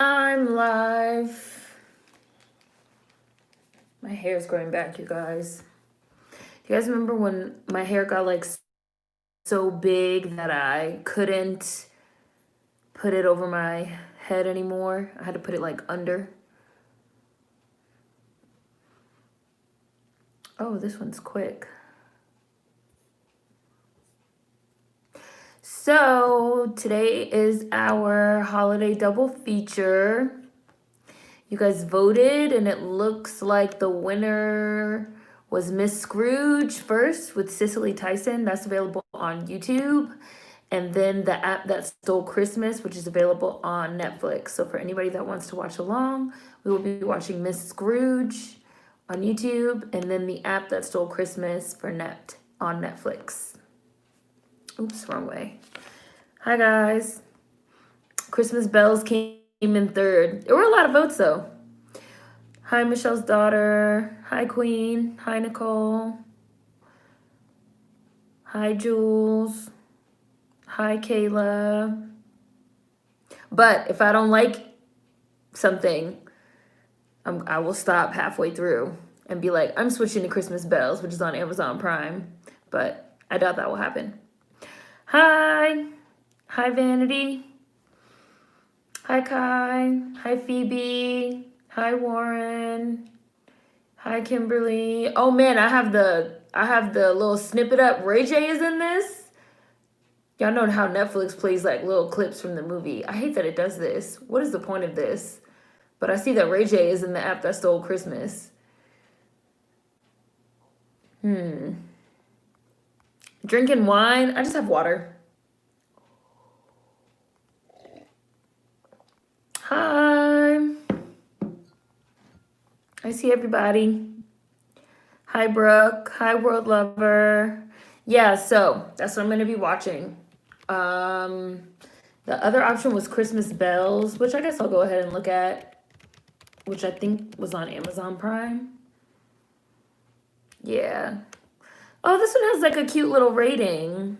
I'm live. My hair's growing back, you guys. You guys remember when my hair got like so big that I couldn't put it over my head anymore? I had to put it like under. Oh, this one's quick. So today is our holiday double feature. You guys voted, and it looks like the winner was Miss Scrooge first with Cicely Tyson. That's available on YouTube. And then The App That Stole Christmas, which is available on Netflix. So for anybody that wants to watch along, we will be watching Miss Scrooge on YouTube, and then The App That Stole Christmas on Netflix. Oops, wrong way. Hi, guys. Christmas Bells came in third. There were a lot of votes, though. Hi, Michelle's daughter. Hi, Queen. Hi, Nicole. Hi, Jules. Hi, Kayla. But if I don't like something, I will stop halfway through and be like, I'm switching to Christmas Bells, which is on Amazon Prime. But I doubt that will happen. Hi. Hi, Vanity. Hi, Kai. Hi, Phoebe. Hi, Warren. Hi, Kimberly. Oh man, I have the little snippet up. Ray J is in this. Y'all know how Netflix plays like little clips from the movie. I hate that it does this. What is the point of this? But I see that Ray J is in The App That Stole Christmas. Drinking wine. I just have water. Hi. I see everybody. Hi, Brooke. Hi, World Lover. Yeah, so that's what I'm going to be watching. The other option was Christmas Bells, which I guess I'll go ahead and look at, which I think was on Amazon Prime. Yeah. Oh, this one has like a cute little rating.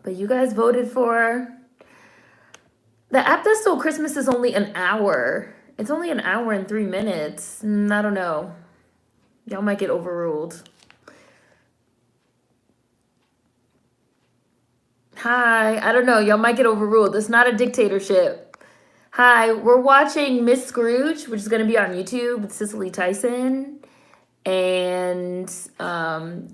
But you guys voted for The App That Stole Christmas is only an hour. It's only an hour and 3 minutes. I don't know. Y'all might get overruled. Hi. I don't know. Y'all might get overruled. It's not a dictatorship. Hi. We're watching Miss Scrooge, which is going to be on YouTube with Cicely Tyson. And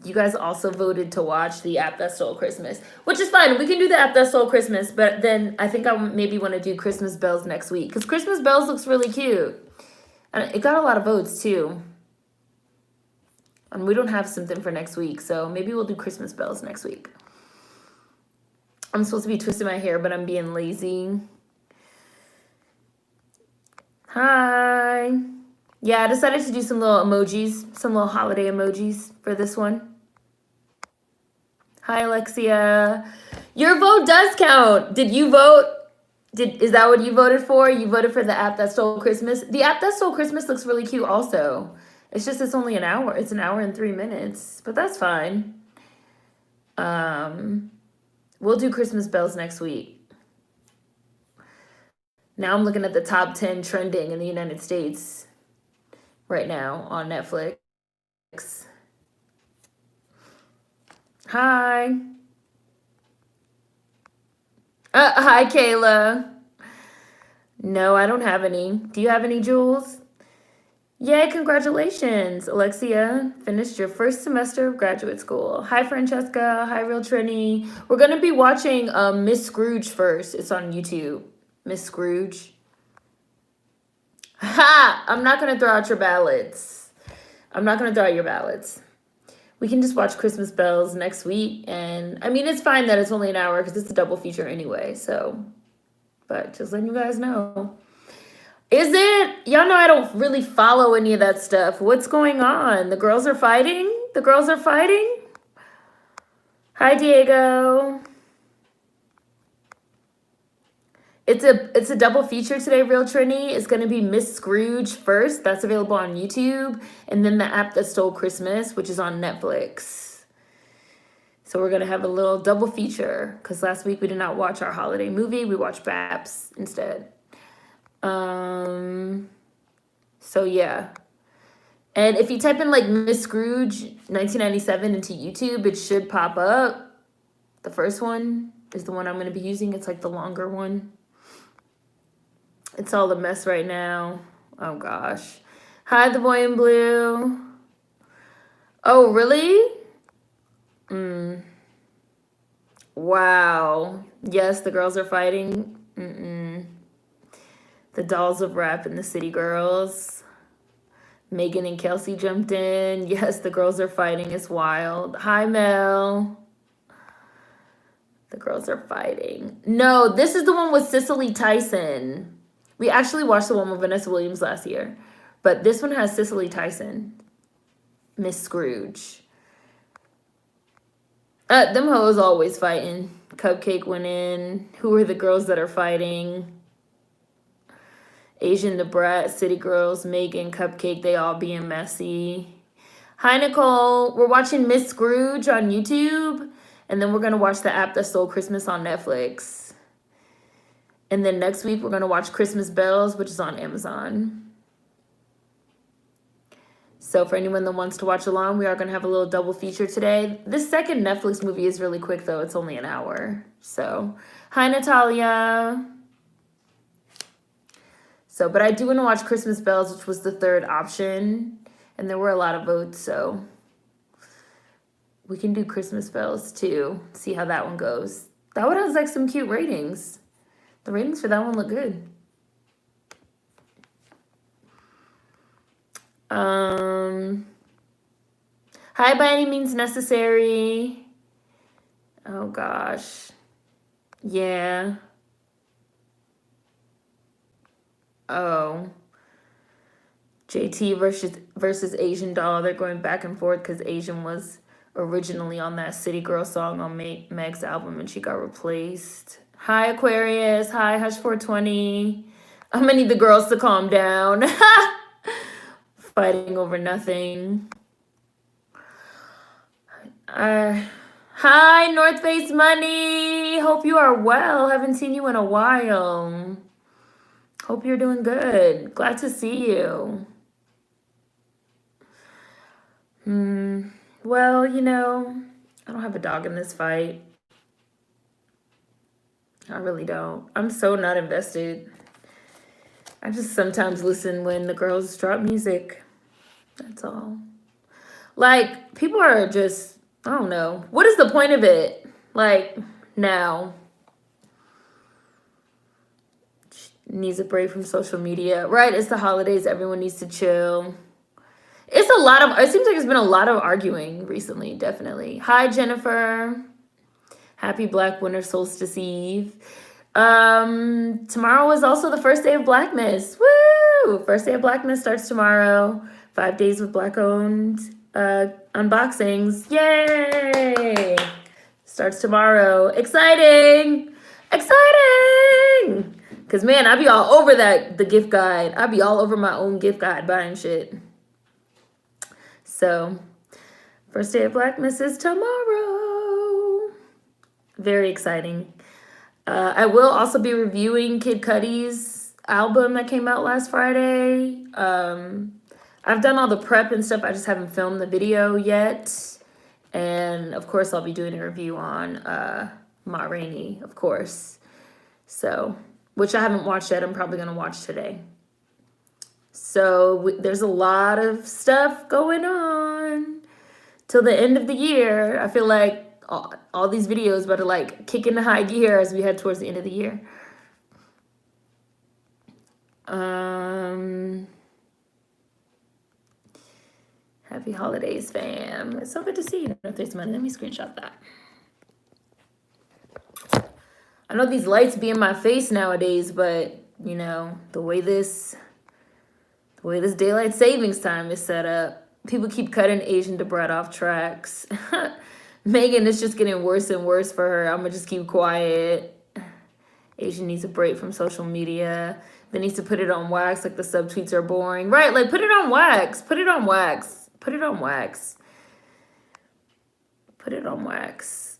you guys also voted to watch The App That Stole Christmas, which is fine. We can do The App That Stole Christmas, but then I think I maybe want to do Christmas Bells next week because Christmas Bells looks really cute. And it got a lot of votes too. And we don't have something for next week, so maybe we'll do Christmas Bells next week. I'm supposed to be twisting my hair, but I'm being lazy. Hi. Yeah, I decided to do some little emojis, some little holiday emojis for this one. Hi, Alexia. Your vote does count. Did you vote? Is that what you voted for? You voted for The App That Stole Christmas? The App That Stole Christmas looks really cute also. It's just it's only an hour. It's an hour and 3 minutes, but that's fine. We'll do Christmas Bells next week. Now I'm looking at the top 10 trending in the United States right now on Netflix. Hi. Hi, Kayla. No, I don't have any. Do you have any, Jules? Yay, congratulations, Alexia. Finished your first semester of graduate school. Hi, Francesca. Hi, Real Trini. We're going to be watching Miss Scrooge first. It's on YouTube. Miss Scrooge. Ha! I'm not going to throw out your ballots. I'm not going to throw out your ballots. We can just watch Christmas Bells next week. And, I mean, it's fine that it's only an hour because it's a double feature anyway. So, but just letting you guys know. Is it? Y'all know I don't really follow any of that stuff. What's going on? The girls are fighting? The girls are fighting? Hi, Diego. It's a double feature today, Real Trini. It's going to be Miss Scrooge first. That's available on YouTube. And then The App That Stole Christmas, which is on Netflix. So we're going to have a little double feature because last week we did not watch our holiday movie. We watched Babs instead. So yeah. And if you type in like Miss Scrooge 1997 into YouTube, it should pop up. The first one is the one I'm going to be using. It's like the longer one. It's all a mess right now. Oh gosh. Hi, the boy in blue. Oh, really? Wow. Yes, the girls are fighting. The dolls of rap and the city girls. Megan and Kelsey jumped in. Yes, the girls are fighting. It's wild. Hi, Mel. The girls are fighting. No, this is the one with Cicely Tyson. We actually watched the one with Vanessa Williams last year. But this one has Cicely Tyson. Miss Scrooge. Them hoes always fighting. Cupcake went in. Who are the girls that are fighting? Asian, the Brat, City Girls, Megan, Cupcake, they all being messy. Hi, Nicole. We're watching Miss Scrooge on YouTube. And then we're going to watch The App That Stole Christmas on Netflix. And then next week, we're going to watch Christmas Bells, which is on Amazon. So for anyone that wants to watch along, we are going to have a little double feature today. This second Netflix movie is really quick, though. It's only an hour. So, hi, Natalia. So, but I do want to watch Christmas Bells, which was the third option. And there were a lot of votes, so we can do Christmas Bells, too. See how that one goes. That one has, like, some cute ratings. The ratings for that one look good. Hi, by any means necessary. Oh, gosh. Yeah. Oh. JT versus Asian Doll. They're going back and forth because Asian was originally on that City Girl song on Meg's album and she got replaced. Hi, Aquarius. Hi, Hush 420. I'm gonna need the girls to calm down. Fighting over nothing. Hi, North Face Money. Hope you are well. Haven't seen you in a while. Hope you're doing good. Glad to see you. Well, you know, I don't have a dog in this fight. I really don't. I'm so not invested. I just sometimes listen when the girls drop music. That's all. Like, people are just, I don't know. What is the point of it? Like, now. Needs a break from social media. Right, it's the holidays. Everyone needs to chill. It seems like it's been a lot of arguing recently, definitely. Hi, Jennifer. Happy Black Winter Solstice Eve. Tomorrow is also the first day of Blackness. Woo! First day of Blackness starts tomorrow. 5 days with Black-owned unboxings. Yay! Starts tomorrow. Exciting! Exciting! Because, man, I be all over the gift guide. I be all over my own gift guide buying shit. So, first day of Blackness is tomorrow. Very exciting. I will also be reviewing Kid Cudi's album that came out last Friday. I've done all the prep and stuff. I just haven't filmed the video yet. And, of course, I'll be doing a review on Ma Rainey, of course. So, which I haven't watched yet. I'm probably going to watch today. So there's a lot of stuff going on till the end of the year. I feel like all these videos better like kick into high gear as we head towards the end of the year. Happy holidays, fam. It's so good to see you. If there's money, let me screenshot that. I know these lights be in my face nowadays, but you know, the way this daylight savings time is set up, people keep cutting Asian Debrat off tracks. Megan, it's just getting worse and worse for her. I'm gonna just keep quiet. Asian needs a break from social media. They needs to put it on wax, like the subtweets are boring. Right, like put it on wax. Put it on wax. Put it on wax. Put it on wax.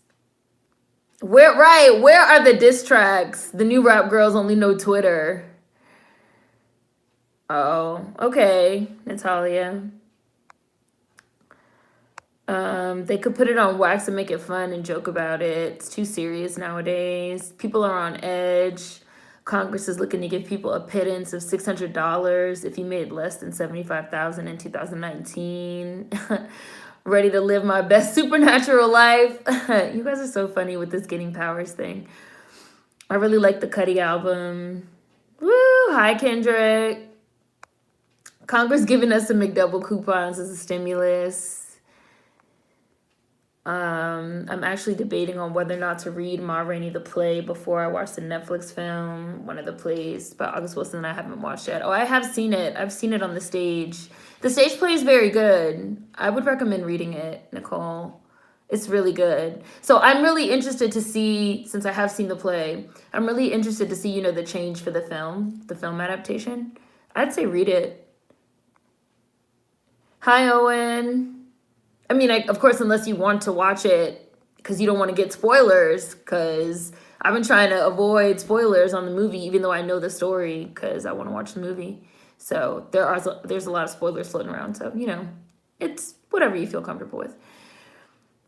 Where are the diss tracks? The new rap girls only know Twitter. Oh, okay, Natalia. They could put it on wax and make it fun and joke about it. It's too serious nowadays. People are on edge. Congress is looking to give people a pittance of $600 if you made less than $75,000 in 2019. Ready to live my best supernatural life. You guys are so funny with this getting powers thing. I really like the Cuddy album. Woo! Hi, Kendrick. Congress giving us some McDouble coupons as a stimulus. I'm actually debating on whether or not to read Ma Rainey the play before I watch the Netflix film, one of the plays by August Wilson that I haven't watched yet. Oh, I have seen it. I've seen it on the stage. The stage play is very good. I would recommend reading it, Nicole. It's really good. So I'm really interested to see, since I have seen the play, I'm really interested to see, you know, the change for the film adaptation. I'd say read it. Hi, Owen. I mean, of course, unless you want to watch it because you don't want to get spoilers, because I've been trying to avoid spoilers on the movie, even though I know the story, because I want to watch the movie. So there's a lot of spoilers floating around. So, you know, it's whatever you feel comfortable with.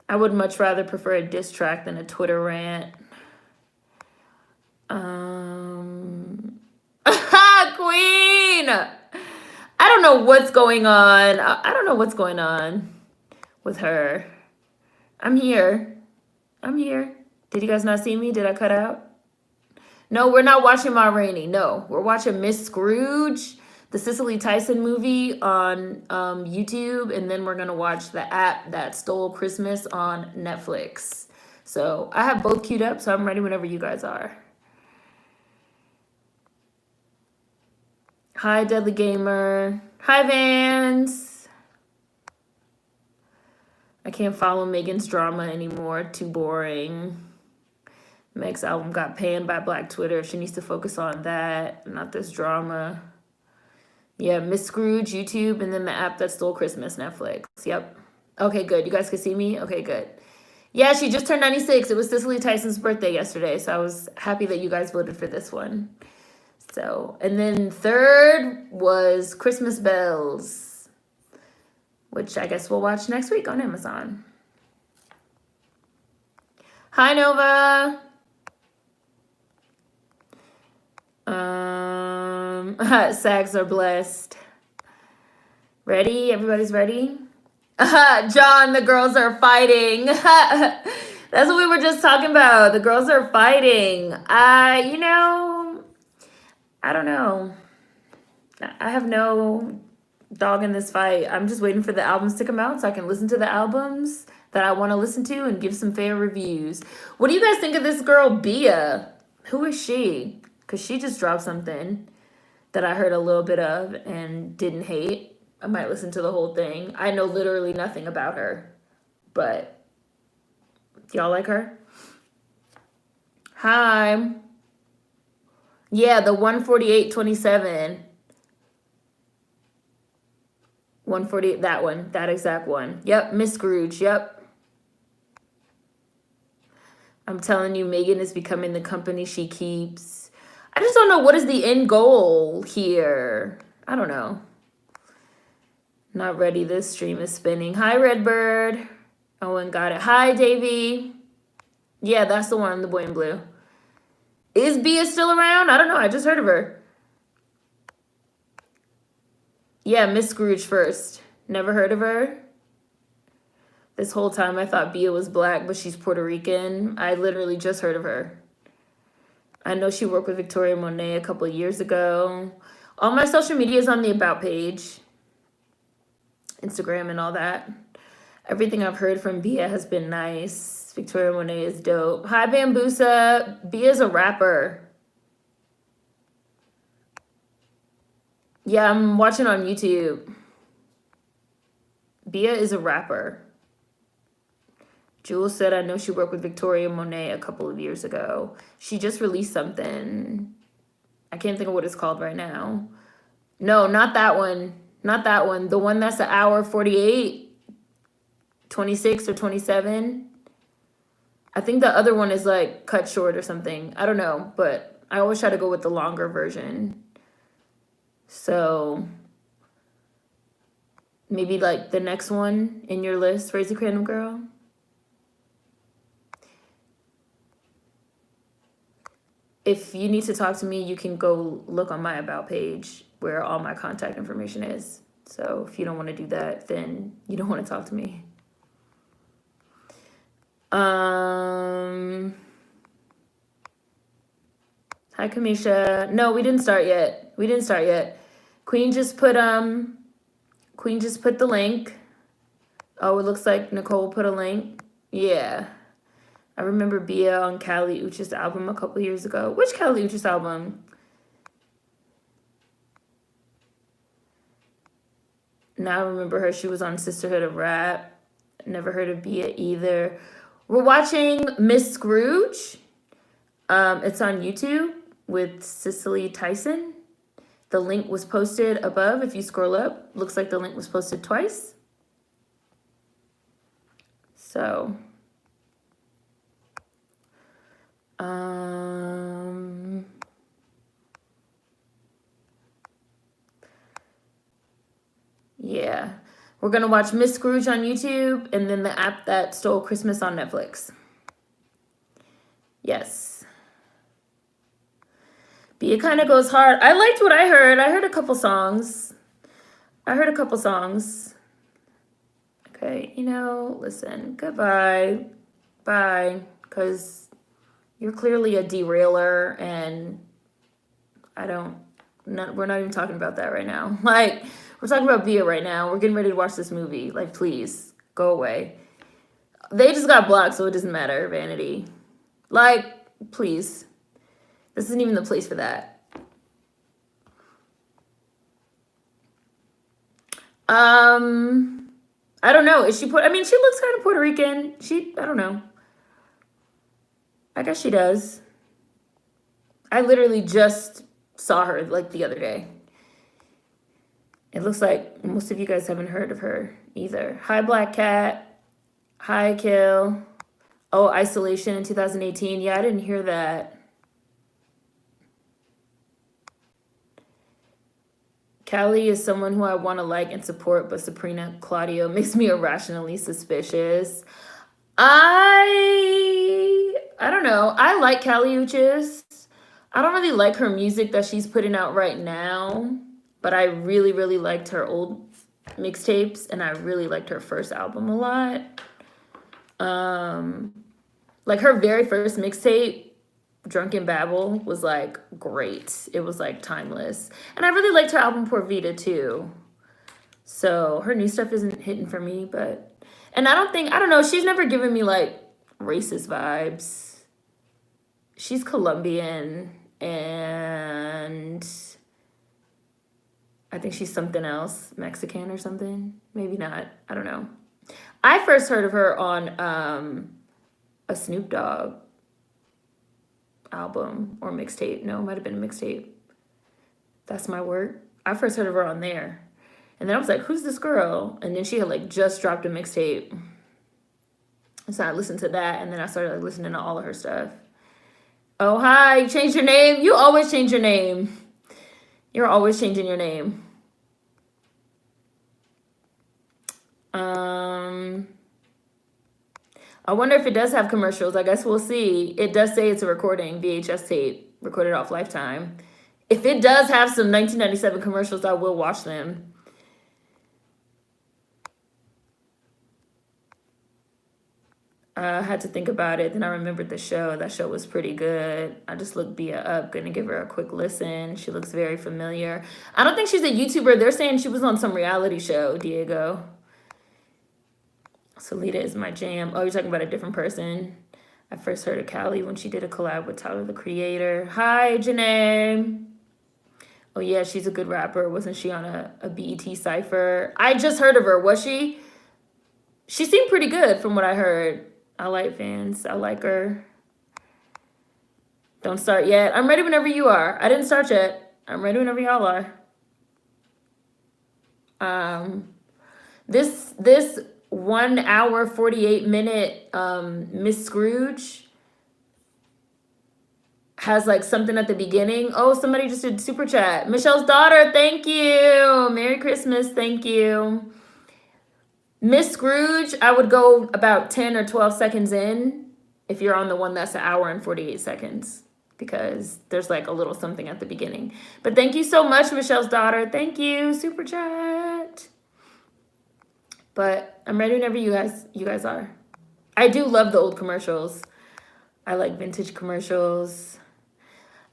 I would much rather prefer a diss track than a Twitter rant. Queen! I don't know what's going on. I don't know what's going on with her. I'm here. Did you guys not see me? Did I cut out? No, we're not watching Ma Rainey. No, we're watching Miss Scrooge, the Cicely Tyson movie on YouTube, and then we're gonna watch the app that stole Christmas on Netflix. So I have both queued up, so I'm ready whenever you guys are. Hi, Deadly Gamer. Hi, Vans. I can't follow Megan's drama anymore. Too boring. Meg's album got panned by Black Twitter. She needs to focus on that, not this drama. Yeah, Miss Scrooge, YouTube, and then the app that stole Christmas, Netflix. Yep. Okay, good. You guys can see me? Okay, good. Yeah, she just turned 96. It was Cicely Tyson's birthday yesterday, so I was happy that you guys voted for this one. So, and then third was Christmas Bells, which I guess we'll watch next week on Amazon. Hi, Nova. Sags are blessed. Ready? Everybody's ready? John, the girls are fighting. That's what we were just talking about. The girls are fighting. You know, I don't know. I have no dog in this fight. I'm just waiting for the albums to come out so I can listen to the albums that I want to listen to and give some fair reviews. What do you guys think of this girl, Bia? Who is she? Because she just dropped something that I heard a little bit of and didn't hate. I might listen to the whole thing. I know literally nothing about her. But y'all like her? Hi. Yeah, the 148.27. 148, that one. That exact one. Yep, Miss Scrooge. Yep. I'm telling you, Megan is becoming the company she keeps. I just don't know what is the end goal here. I don't know. Not ready. This stream is spinning. Hi, Redbird. Owen got it. Hi, Davey. Yeah, that's the one, the boy in blue. Is Bia still around? I don't know. I just heard of her. Yeah, Miss Scrooge first. Never heard of her. This whole time I thought Bia was black, but she's Puerto Rican. I literally just heard of her. I know she worked with Victoria Monet a couple of years ago. All my social media is on the About page. Instagram and all that. Everything I've heard from Bia has been nice. Victoria Monet is dope. Hi, Bambusa. Bia's a rapper. Yeah, I'm watching on YouTube. Bia is a rapper. Jules said, I know she worked with Victoria Monet a couple of years ago. She just released something. I can't think of what it's called right now. No, not that one. Not that one. The one that's an hour 48. 26 or 27. I think the other one is like cut short or something. I don't know, but I always try to go with the longer version. So maybe like the next one in your list, Crazy Random Girl. If you need to talk to me, you can go look on my About page where all my contact information is. So if you don't want to do that, then you don't want to talk to me. Hi, Kamisha. No, we didn't start yet. Queen just put the link. Oh, it looks like Nicole put a link. Yeah. I remember Bia on Kali Uchis' album a couple years ago. Which Kali Uchis album? Now I remember her. She was on Sisterhood of Rap. Never heard of Bia either. We're watching Miss Scrooge. It's on YouTube with Cicely Tyson. The link was posted above. If you scroll up, looks like the link was posted twice. So, yeah. We're going to watch Miss Scrooge on YouTube and then the app that stole Christmas on Netflix. Yes. Bia kind of goes hard. I liked what I heard. I heard a couple songs. Okay, listen, goodbye. Bye. Because you're clearly a derailer and we're not even talking about that right now. Like, we're talking about Bia right now. We're getting ready to watch this movie. Like, please, go away. They just got blocked, so it doesn't matter, Vanity. Like, please. This isn't even the place for that. I don't know. She looks kind of Puerto Rican. I don't know. I guess she does. I literally just saw her like the other day. It looks like most of you guys haven't heard of her either. Hi, Black Cat. Hi, Kill. Oh, Isolation in 2018. Yeah, I didn't hear that. Callie is someone who I want to like and support, but Sabrina Claudio makes me irrationally suspicious. I don't know. I like Callie Uchis. I don't really like her music that she's putting out right now, but I really, really liked her old mixtapes, and I really liked her first album a lot. Like her very first mixtape, Drunken Babble, was like great. It was like timeless. And I really liked her album Por Vida too. So her new stuff isn't hitting for me, and I don't know, she's never given me like racist vibes. She's Colombian and I think she's something else, Mexican or something. Maybe not. I don't know. I first heard of her on a Snoop Dogg album or mixtape. No, it might have been a mixtape. That's My Word. I first heard of her on there. And then I was like, who's this girl? And then she had like just dropped a mixtape. So I listened to that, and then I started like listening to all of her stuff. Oh, hi, you changed your name? You always change your name. You're always changing your name. I wonder if it does have commercials. I guess we'll see. It does say it's a recording, VHS tape, recorded off Lifetime. If it does have some 1997 commercials, I will watch them. I had to think about it. Then I remembered the show. That show was pretty good. I just looked Bia up. Gonna give her a quick listen. She looks very familiar. I don't think she's a YouTuber. They're saying she was on some reality show, Diego. Solita is my jam. Oh, you're talking about a different person. I first heard of Callie when she did a collab with Tyler, the Creator. Hi, Janae. Oh, yeah, she's a good rapper. Wasn't she on a BET Cypher? I just heard of her. Was she? She seemed pretty good from what I heard. I like Vans. I like her. Don't start yet. I'm ready whenever you are. I didn't start yet. I'm ready whenever y'all are. This 1 hour 48 minute Miss Scrooge has like something at the beginning. Oh, somebody just did super chat. Michelle's daughter, thank you. Merry Christmas, thank you. Miss Scrooge, I would go about 10 or 12 seconds in if you're on the one that's 1 hour and 48 seconds, because there's like a little something at the beginning. But thank you so much, Michelle's daughter. Thank you, super chat. But I'm ready whenever you guys are. I do love the old commercials. I like vintage commercials.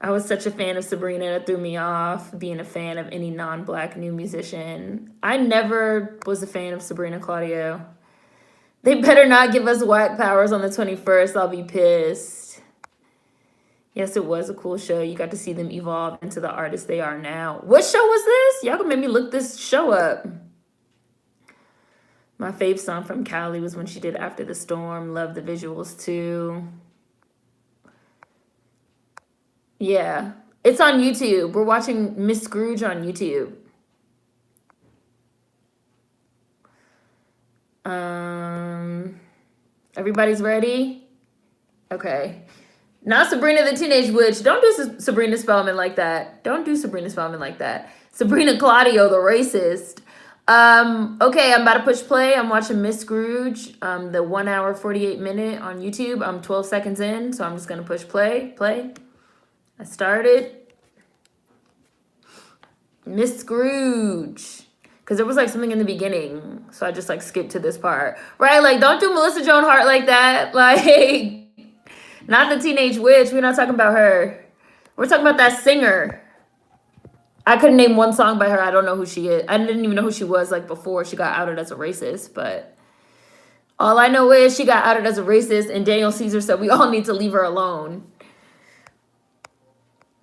I was such a fan of Sabrina, it threw me off being a fan of any non-black new musician. I never was a fan of Sabrina Claudio. They better not give us whack powers on the 21st. I'll be pissed. Yes, it was a cool show. You got to see them evolve into the artists they are now. What show was this? Y'all gonna make me look this show up. My fave song from Cali was when she did After the Storm. Love the visuals too. Yeah, it's on YouTube. We're watching Miss Scrooge on YouTube. Everybody's ready? Okay. Not Sabrina the Teenage Witch. Don't do Sabrina Spellman like that. Don't do Sabrina Spellman like that. Sabrina Claudio, the racist. Okay, I'm about to push play. I'm watching Miss Scrooge, the 1 hour 48 minute on YouTube. I'm 12 seconds in, so I'm just gonna push play. I started. Miss Scrooge. Because there was like something in the beginning. So I just like skipped to this part. Right? Like, don't do Melissa Joan Hart like that. Like, not the Teenage Witch. We're not talking about her. We're talking about that singer. I couldn't name one song by her. I don't know who she is. I didn't even know who she was like before she got outed as a racist. But all I know is she got outed as a racist and Daniel Caesar said we all need to leave her alone.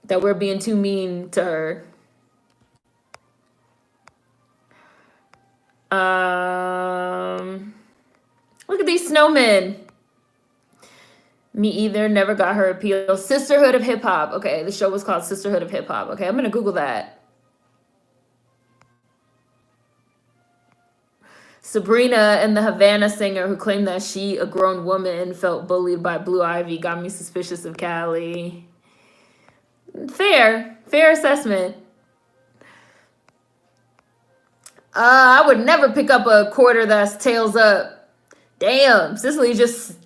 That we're being too mean to her. Look at these snowmen. Me either. Never got her appeal. Sisterhood of Hip Hop. Okay, the show was called Sisterhood of Hip Hop. Okay, I'm gonna Google that. Sabrina and the Havana singer who claimed that she, a grown woman, felt bullied by Blue Ivy got me suspicious of Cali. Fair assessment. I would never pick up a quarter that's tails up. Damn, Cicely just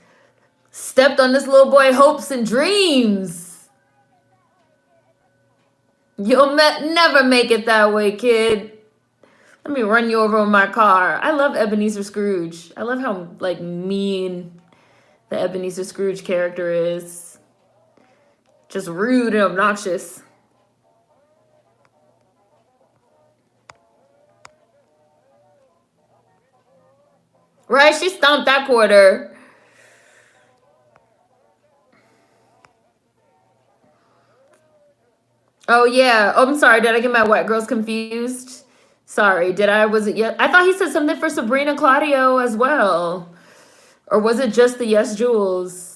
stepped on this little boy hopes and dreams. You'll never make it that way, kid. Let me run you over with my car. I love Ebenezer Scrooge. I love how like mean the Ebenezer Scrooge character is. Just rude and obnoxious. Right? She stomped that quarter. Oh, yeah. Oh, I'm sorry. Did I get my white girls confused? Sorry. Was it? I thought he said something for Sabrina Claudio as well. Or was it just the Yes Jules?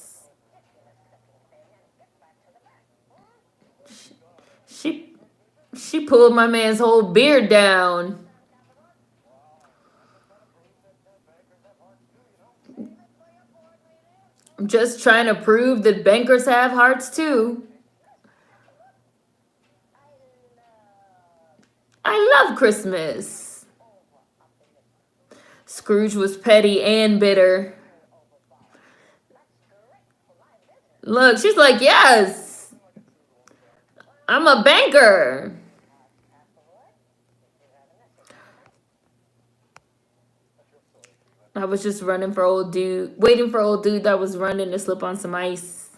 She pulled my man's whole beard down. I'm just trying to prove that bankers have hearts too. I love Christmas. Scrooge was petty and bitter. Look, she's like, yes, I'm a banker. I was just waiting for old dude that was running to slip on some ice.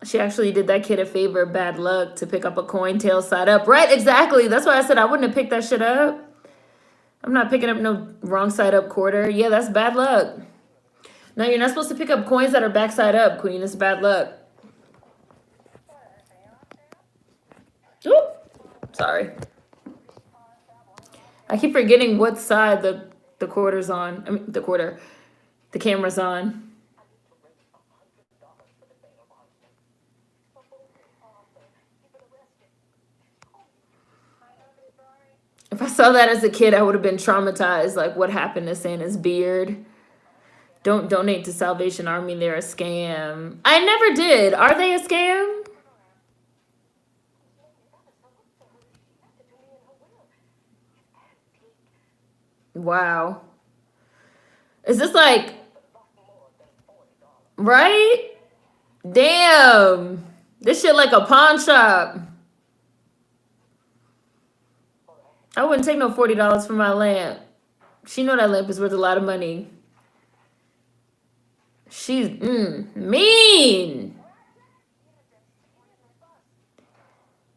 She actually did that kid a favor, bad luck, to pick up a coin tail side up. Right, exactly. That's why I said I wouldn't have picked that shit up. I'm not picking up no wrong side up quarter. Yeah, that's bad luck. No, you're not supposed to pick up coins that are backside up, queen. It's bad luck. Oop, sorry. I keep forgetting what side the quarter's on. I mean, the camera's on. If I saw that as a kid, I would have been traumatized. Like, what happened to Santa's beard? Don't donate to Salvation Army. They're a scam. I never did. Are they a scam? Wow. Is this like, right? Damn. This shit like a pawn shop. I wouldn't take no $40 for my lamp. She know that lamp is worth a lot of money. She's mean.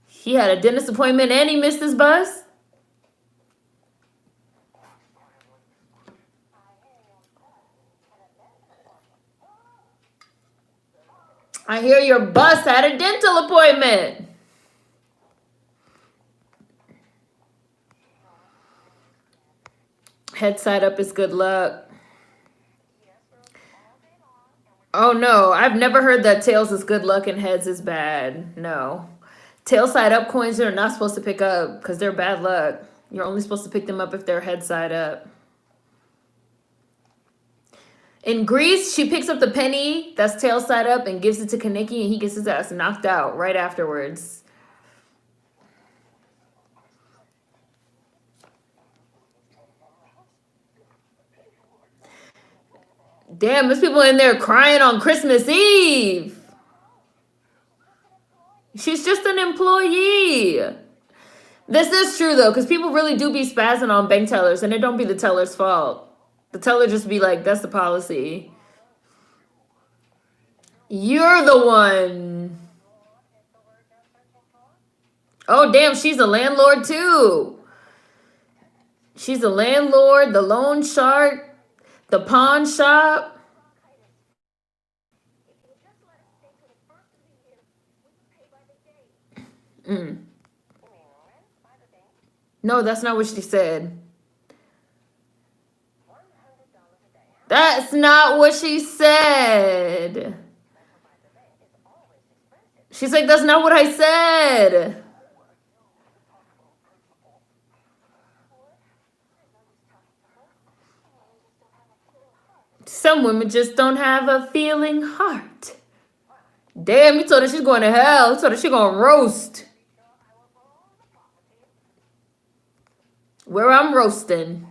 He had a dentist appointment and he missed his bus. I hear your bus had a dental appointment. Head side up is good luck. Oh no, I've never heard that tails is good luck and heads is bad. No. Tail side up coins are not supposed to pick up because they're bad luck. You're only supposed to pick them up if they're head side up. In Greece, she picks up the penny that's tail side up and gives it to Kaneki, and he gets his ass knocked out right afterwards. Damn, there's people in there crying on Christmas Eve. She's just an employee. This is true, though, because people really do be spazzing on bank tellers, and it don't be the teller's fault. The teller just be like, that's the policy. You're the one. Oh, damn, she's a landlord, too. She's a landlord, the loan shark, the pawn shop. No, that's not what she said. That's not what she said. She's like, that's not what I said. Some women just don't have a feeling heart. Damn, you told her she's going to hell. You told her she's going to roast. Where I'm roasting.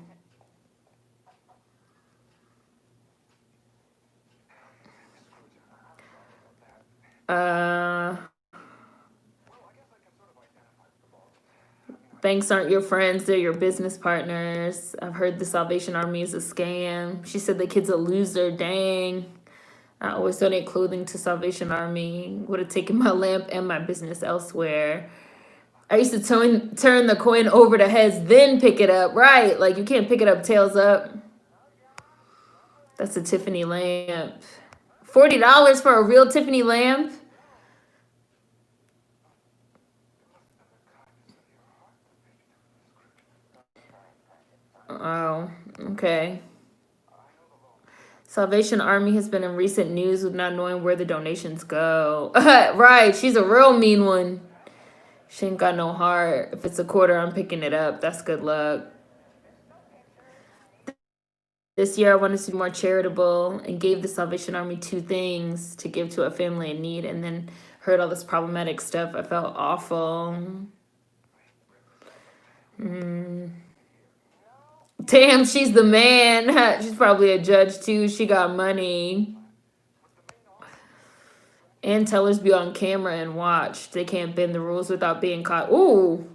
Banks aren't your friends, they're your business partners. I've heard the Salvation Army is a scam. She said the kid's a loser. Dang. I always donate clothing to Salvation Army. Would have taken my lamp and my business elsewhere. I used to turn the coin over to heads, then pick it up. Right, like you can't pick it up tails up. That's a Tiffany lamp. $40 for a real Tiffany lamp? Oh, okay. Salvation Army has been in recent news with not knowing where the donations go. Right, she's a real mean one. She ain't got no heart. If it's a quarter, I'm picking it up. That's good luck. This year, I wanted to be more charitable and gave the Salvation Army 2 things to give to a family in need, and then heard all this problematic stuff. I felt awful. Damn, she's the man. She's probably a judge, too. She got money. And tellers be on camera and watch. They can't bend the rules without being caught. Ooh.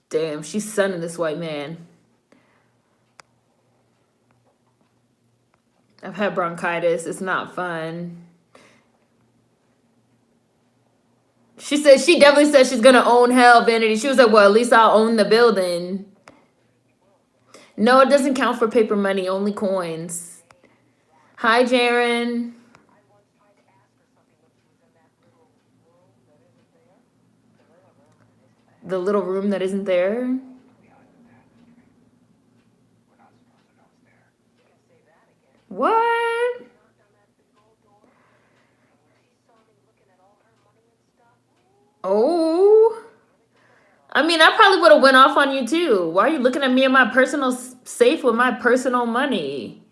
Damn, she's sunning this white man. I've had bronchitis. It's not fun. She definitely said she's going to own hell, Vanity. She was like, well, at least I'll own the building. No, it doesn't count for paper money, only coins. Hi, Jaren. The little room that isn't there? What? Oh, I mean, I probably would have went off on you too. Why are you looking at me in my personal safe with my personal money?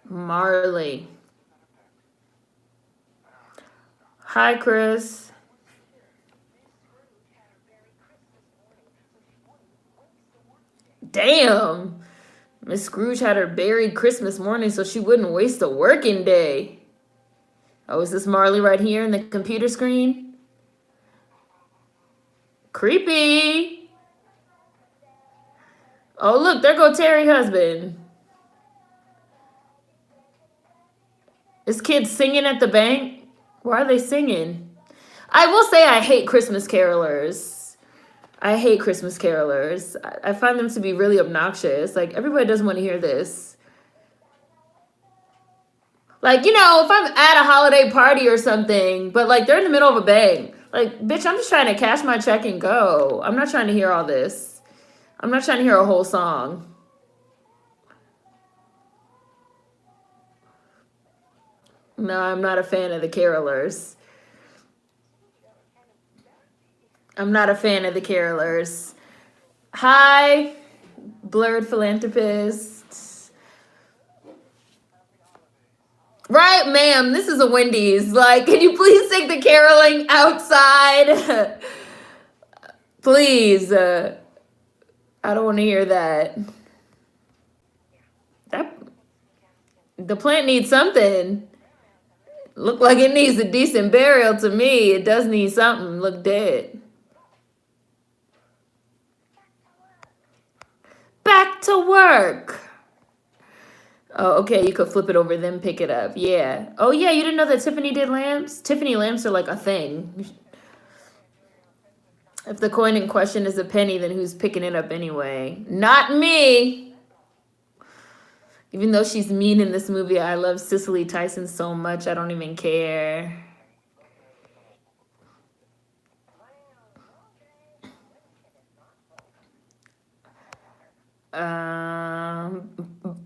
Marley. Hi, Chris. Damn. Miss Scrooge had her buried Christmas morning so she wouldn't waste a working day. Oh, is this Marley right here in the computer screen? Creepy. Oh, look, there go Terry husband. Is kids singing at the bank? Why are they singing? I will say I hate Christmas carolers. I hate Christmas carolers. I find them to be really obnoxious. Like, everybody doesn't want to hear this. Like, you know, if I'm at a holiday party or something, but like they're in the middle of a bang. Like, bitch, I'm just trying to cash my check and go. I'm not trying to hear all this. I'm not trying to hear a whole song. No, I'm not a fan of the carolers. I'm not a fan of the carolers. Hi, blurred philanthropist. Right, ma'am, this is a Wendy's. Like, can you please take the caroling outside? Please. I don't want to hear that. The plant needs something. Look like it needs a decent burial to me. It does need something. Look dead. Back to work. Oh, okay. You could flip it over, then pick it up. Yeah. Oh, yeah. You didn't know that Tiffany did lamps? Tiffany lamps are like a thing. If the coin in question is a penny, then who's picking it up anyway? Not me. Even though she's mean in this movie, I love Cicely Tyson so much, I don't even care.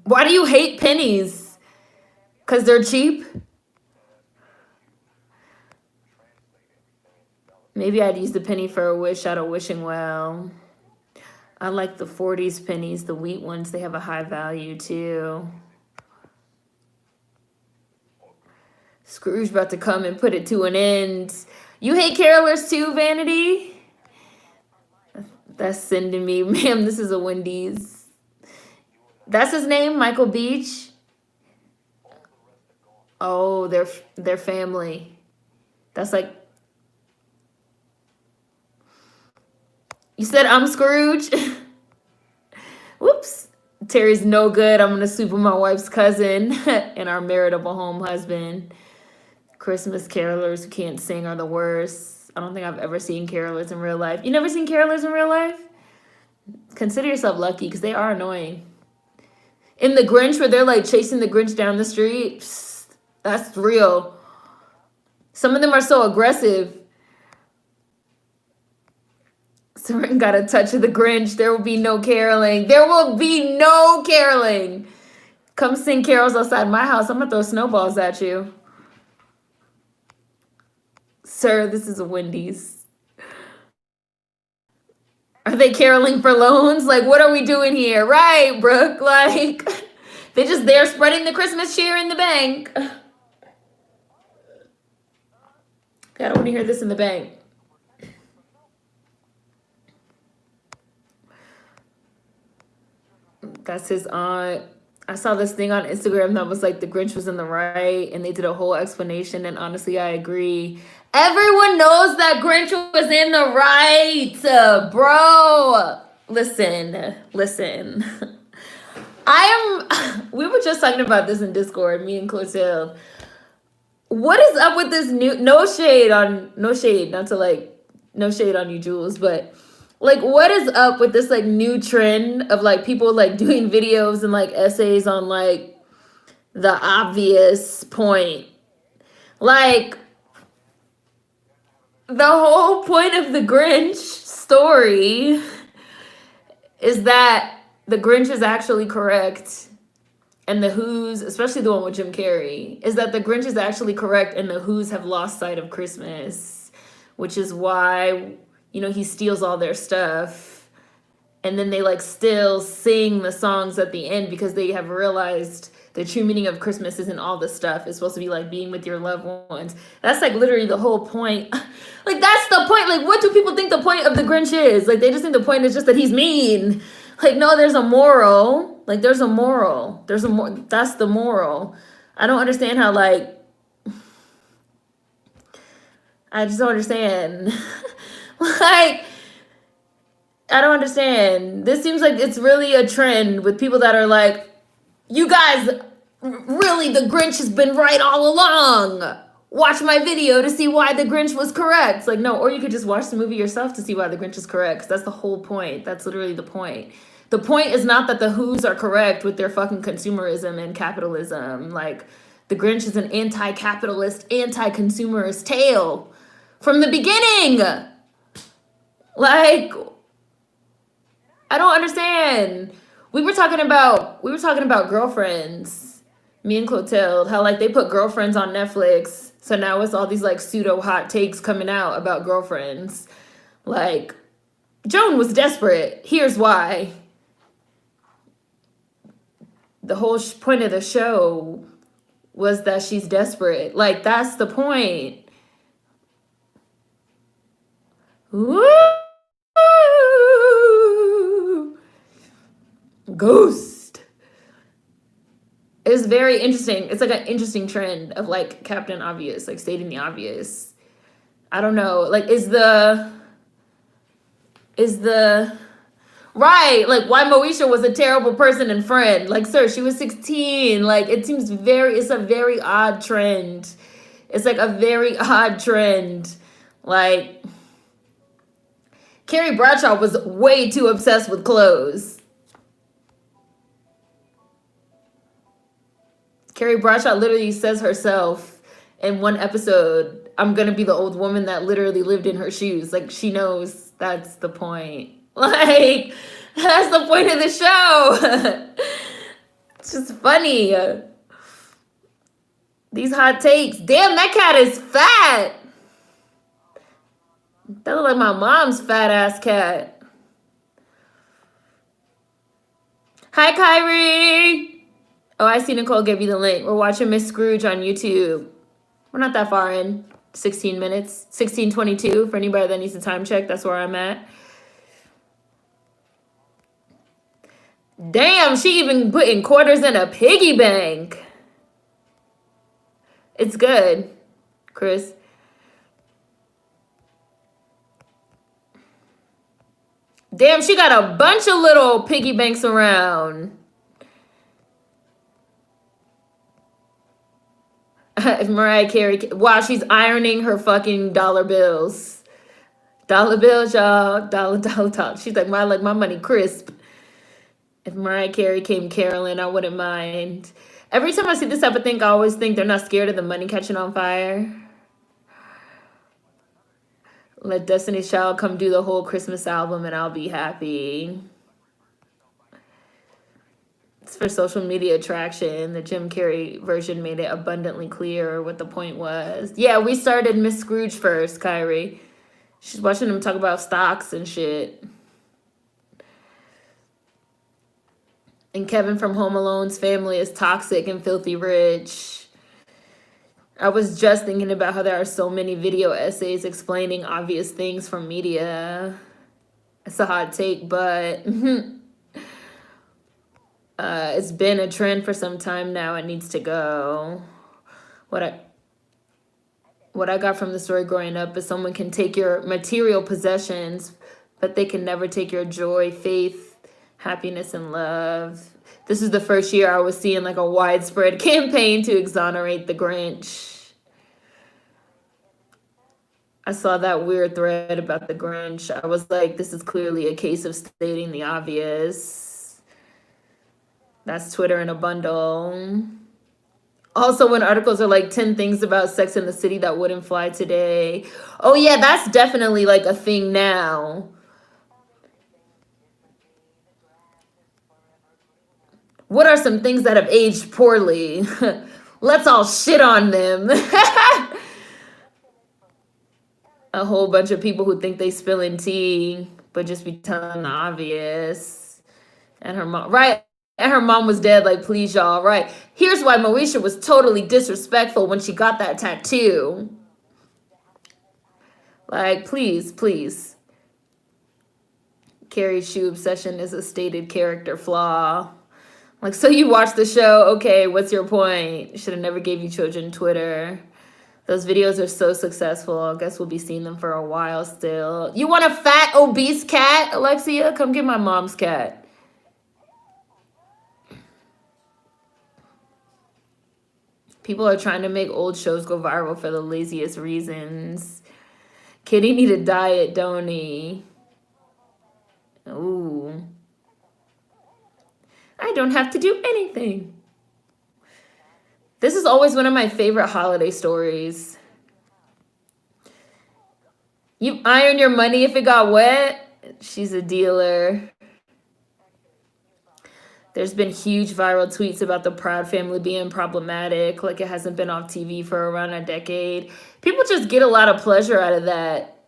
Why do you hate pennies? Because they're cheap? Maybe I'd use the penny for a wish out of wishing well. I like the 40s pennies, the wheat ones. They have a high value too. Scrooge about to come and put it to an end. You hate carolers too, Vanity? That's sending me. Ma'am, this is a Wendy's. That's his name, Michael Beach? Oh, they're family. That's like... You said I'm Scrooge? Whoops. Terry's no good. I'm going to sleep with my wife's cousin and our marriageable home husband. Christmas carolers who can't sing are the worst. I don't think I've ever seen carolers in real life. You never seen carolers in real life? Consider yourself lucky because they are annoying. In The Grinch, where they're like chasing the Grinch down the street, psst, that's real. Some of them are so aggressive. Seren got a touch of the Grinch. There will be no caroling. There will be no caroling. Come sing carols outside my house. I'm going to throw snowballs at you. Sir, this is a Wendy's. Are they caroling for loans? Like, what are we doing here? Right, Brooke? Like, they're spreading the Christmas cheer in the bank. I don't want to hear this in the bank. That's his aunt. I saw this thing on Instagram that was like the Grinch was in the right, and they did a whole explanation, and honestly, I agree. Everyone knows that Grinch was in the right, bro. Listen. We were just talking about this in Discord, me and Clotilde. What is up with this new, no shade, not to like, no shade on you, Jules, but like, what is up with this like new trend of like people like doing videos and like essays on like the obvious point? Like, the whole point of the Grinch story is that the Grinch is actually correct. and the Who's, especially the one with Jim Carrey, is that the Grinch is actually correct and the Who's have lost sight of Christmas, which is why, he steals all their stuff. And then they like still sing the songs at the end because they have realized the true meaning of Christmas isn't all the stuff. It's supposed to be like being with your loved ones. That's like literally the whole point. Like, that's the point. Like, what do people think the point of the Grinch is? Like, they just think the point is just that he's mean. Like, no, there's a moral. Like, there's a moral. That's the moral. I don't understand how, like, I just don't understand. Like, I don't understand. This seems like it's really a trend with people that are like, you guys, really, the Grinch has been right all along. Watch my video to see why the Grinch was correct. It's like, no, or you could just watch the movie yourself to see why the Grinch is correct. 'Cause that's the whole point. That's literally the point. The point is not that the Who's are correct with their fucking consumerism and capitalism. Like, the Grinch is an anti-capitalist, anti-consumerist tale from the beginning. Like, I don't understand. We were talking about Girlfriends, me and Clotilde, how like they put Girlfriends on Netflix. So now it's all these like pseudo hot takes coming out about Girlfriends. Like, Joan was desperate. Here's why. The whole point of the show was that she's desperate. Like, that's the point. Woo! Ghost. It's very interesting. It's like an interesting trend of like Captain Obvious, like stating the obvious. I don't know. Like, is the right, like, why Moesha was a terrible person and friend. Like, sir, she was 16. Like, it's a very odd trend. It's like a very odd trend. Like, Carrie Bradshaw was way too obsessed with clothes. Carrie Bradshaw literally says herself in one episode, I'm going to be the old woman that literally lived in her shoes. Like, she knows that's the point. Like, that's the point of the show. It's just funny. These hot takes. Damn, that cat is fat. That looks like my mom's fat ass cat. Hi, Kyrie. Oh, I see Nicole gave you the link. We're watching Miss Scrooge on YouTube. We're not that far in. 16 minutes. 16:22 for anybody that needs a time check. That's where I'm at. Damn, she even put in quarters in a piggy bank. It's good, Chris. Damn, she got a bunch of little piggy banks around. If Mariah Carey, wow, she's ironing her fucking dollar bills. Dollar bills, y'all. Dollar. She's like, my money crisp. If Mariah Carey came caroling, I wouldn't mind. Every time I see this type of thing, I always think they're not scared of the money catching on fire. Let Destiny's Child come do the whole Christmas album and I'll be happy. It's for social media attraction. The Jim Carrey version made it abundantly clear what the point was. Yeah, we started Miss Scrooge first, Kyrie. She's watching them talk about stocks and shit. And Kevin from Home Alone's family is toxic and filthy rich. I was just thinking about how there are so many video essays explaining obvious things from media. It's a hot take, but it's been a trend for some time now. It needs to go. What I got from the story growing up is someone can take your material possessions, but they can never take your joy, faith, happiness, and love. This is the first year I was seeing like a widespread campaign to exonerate the Grinch. I saw that weird thread about the Grinch. I was like, this is clearly a case of stating the obvious. That's Twitter in a bundle. Also, when articles are like 10 things about Sex in the City that wouldn't fly today. Oh yeah, that's definitely like a thing now. What are some things that have aged poorly? Let's all shit on them. A whole bunch of people who think they spilling tea, but just be telling the obvious. And her mom, right? And her mom was dead, like, please, y'all, right? Here's why Moesha was totally disrespectful when she got that tattoo. Like, please, please. Carrie's shoe obsession is a stated character flaw. Like, so you watch the show, okay, what's your point? Should have never gave you children Twitter. Those videos are so successful. I guess we'll be seeing them for a while still. You want a fat, obese cat, Alexia? Come get my mom's cat. People are trying to make old shows go viral for the laziest reasons. Kitty need a diet, don't he? Ooh. I don't have to do anything. This is always one of my favorite holiday stories. You iron your money if it got wet? She's a dealer. There's been huge viral tweets about the Proud family being problematic, like it hasn't been off TV for around a decade. People just get a lot of pleasure out of that,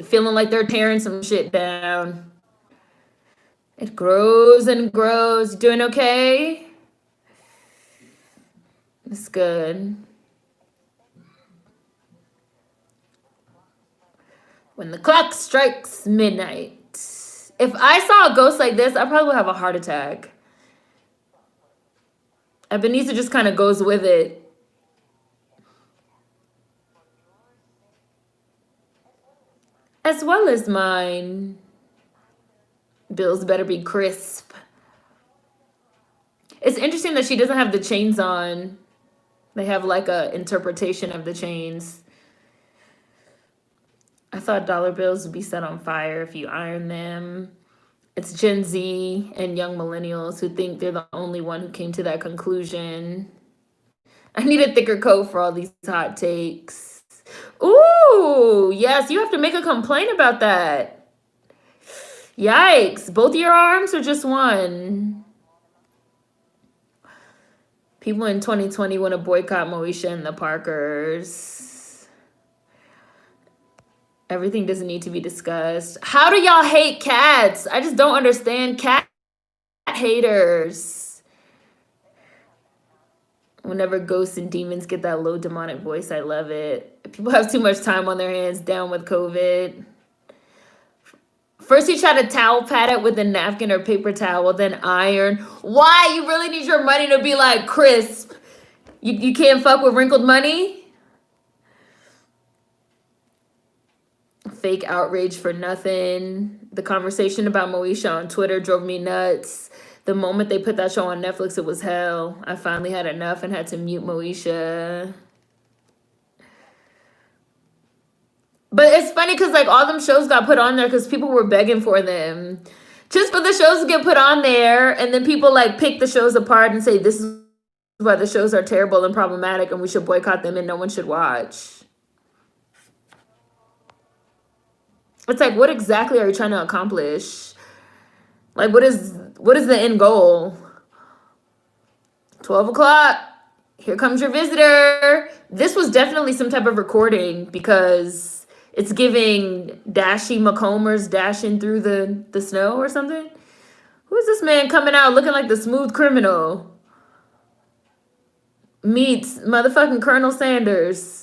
feeling like they're tearing some shit down. It grows and grows. You doing okay? It's good. When the clock strikes midnight. If I saw a ghost like this, I probably would have a heart attack. Ebenezer just kind of goes with it. As well as mine. Bills better be crisp. It's interesting that she doesn't have the chains on. They have like a interpretation of the chains. I thought dollar bills would be set on fire if you iron them. It's Gen Z and young millennials who think they're the only one who came to that conclusion. I need a thicker coat for all these hot takes. Ooh, yes, you have to make a complaint about that. Yikes, both your arms or just one? People in 2020 want to boycott Moesha and the Parkers. Everything doesn't need to be discussed. How do y'all hate cats? I just don't understand cat haters. Whenever ghosts and demons get that low demonic voice, I love it. People have too much time on their hands, down with COVID. First you try to towel pat it with a napkin or paper towel, then iron. Why? You really need your money to be like crisp. You can't fuck with wrinkled money? Fake outrage for nothing. The conversation about Moesha on Twitter drove me nuts. The moment they put that show on Netflix, it was hell. I finally had enough and had to mute Moesha. But it's funny because like all them shows got put on there because people were begging for them. Just for the shows to get put on there, and then people like pick the shows apart and say this is why the shows are terrible and problematic and we should boycott them and no one should watch. It's like, what exactly are you trying to accomplish? Like, what is the end goal? 12 o'clock. Here comes your visitor. This was definitely some type of recording because it's giving Dashy McCombers dashing through the snow or something. Who is this man coming out looking like the smooth criminal? Meets motherfucking Colonel Sanders.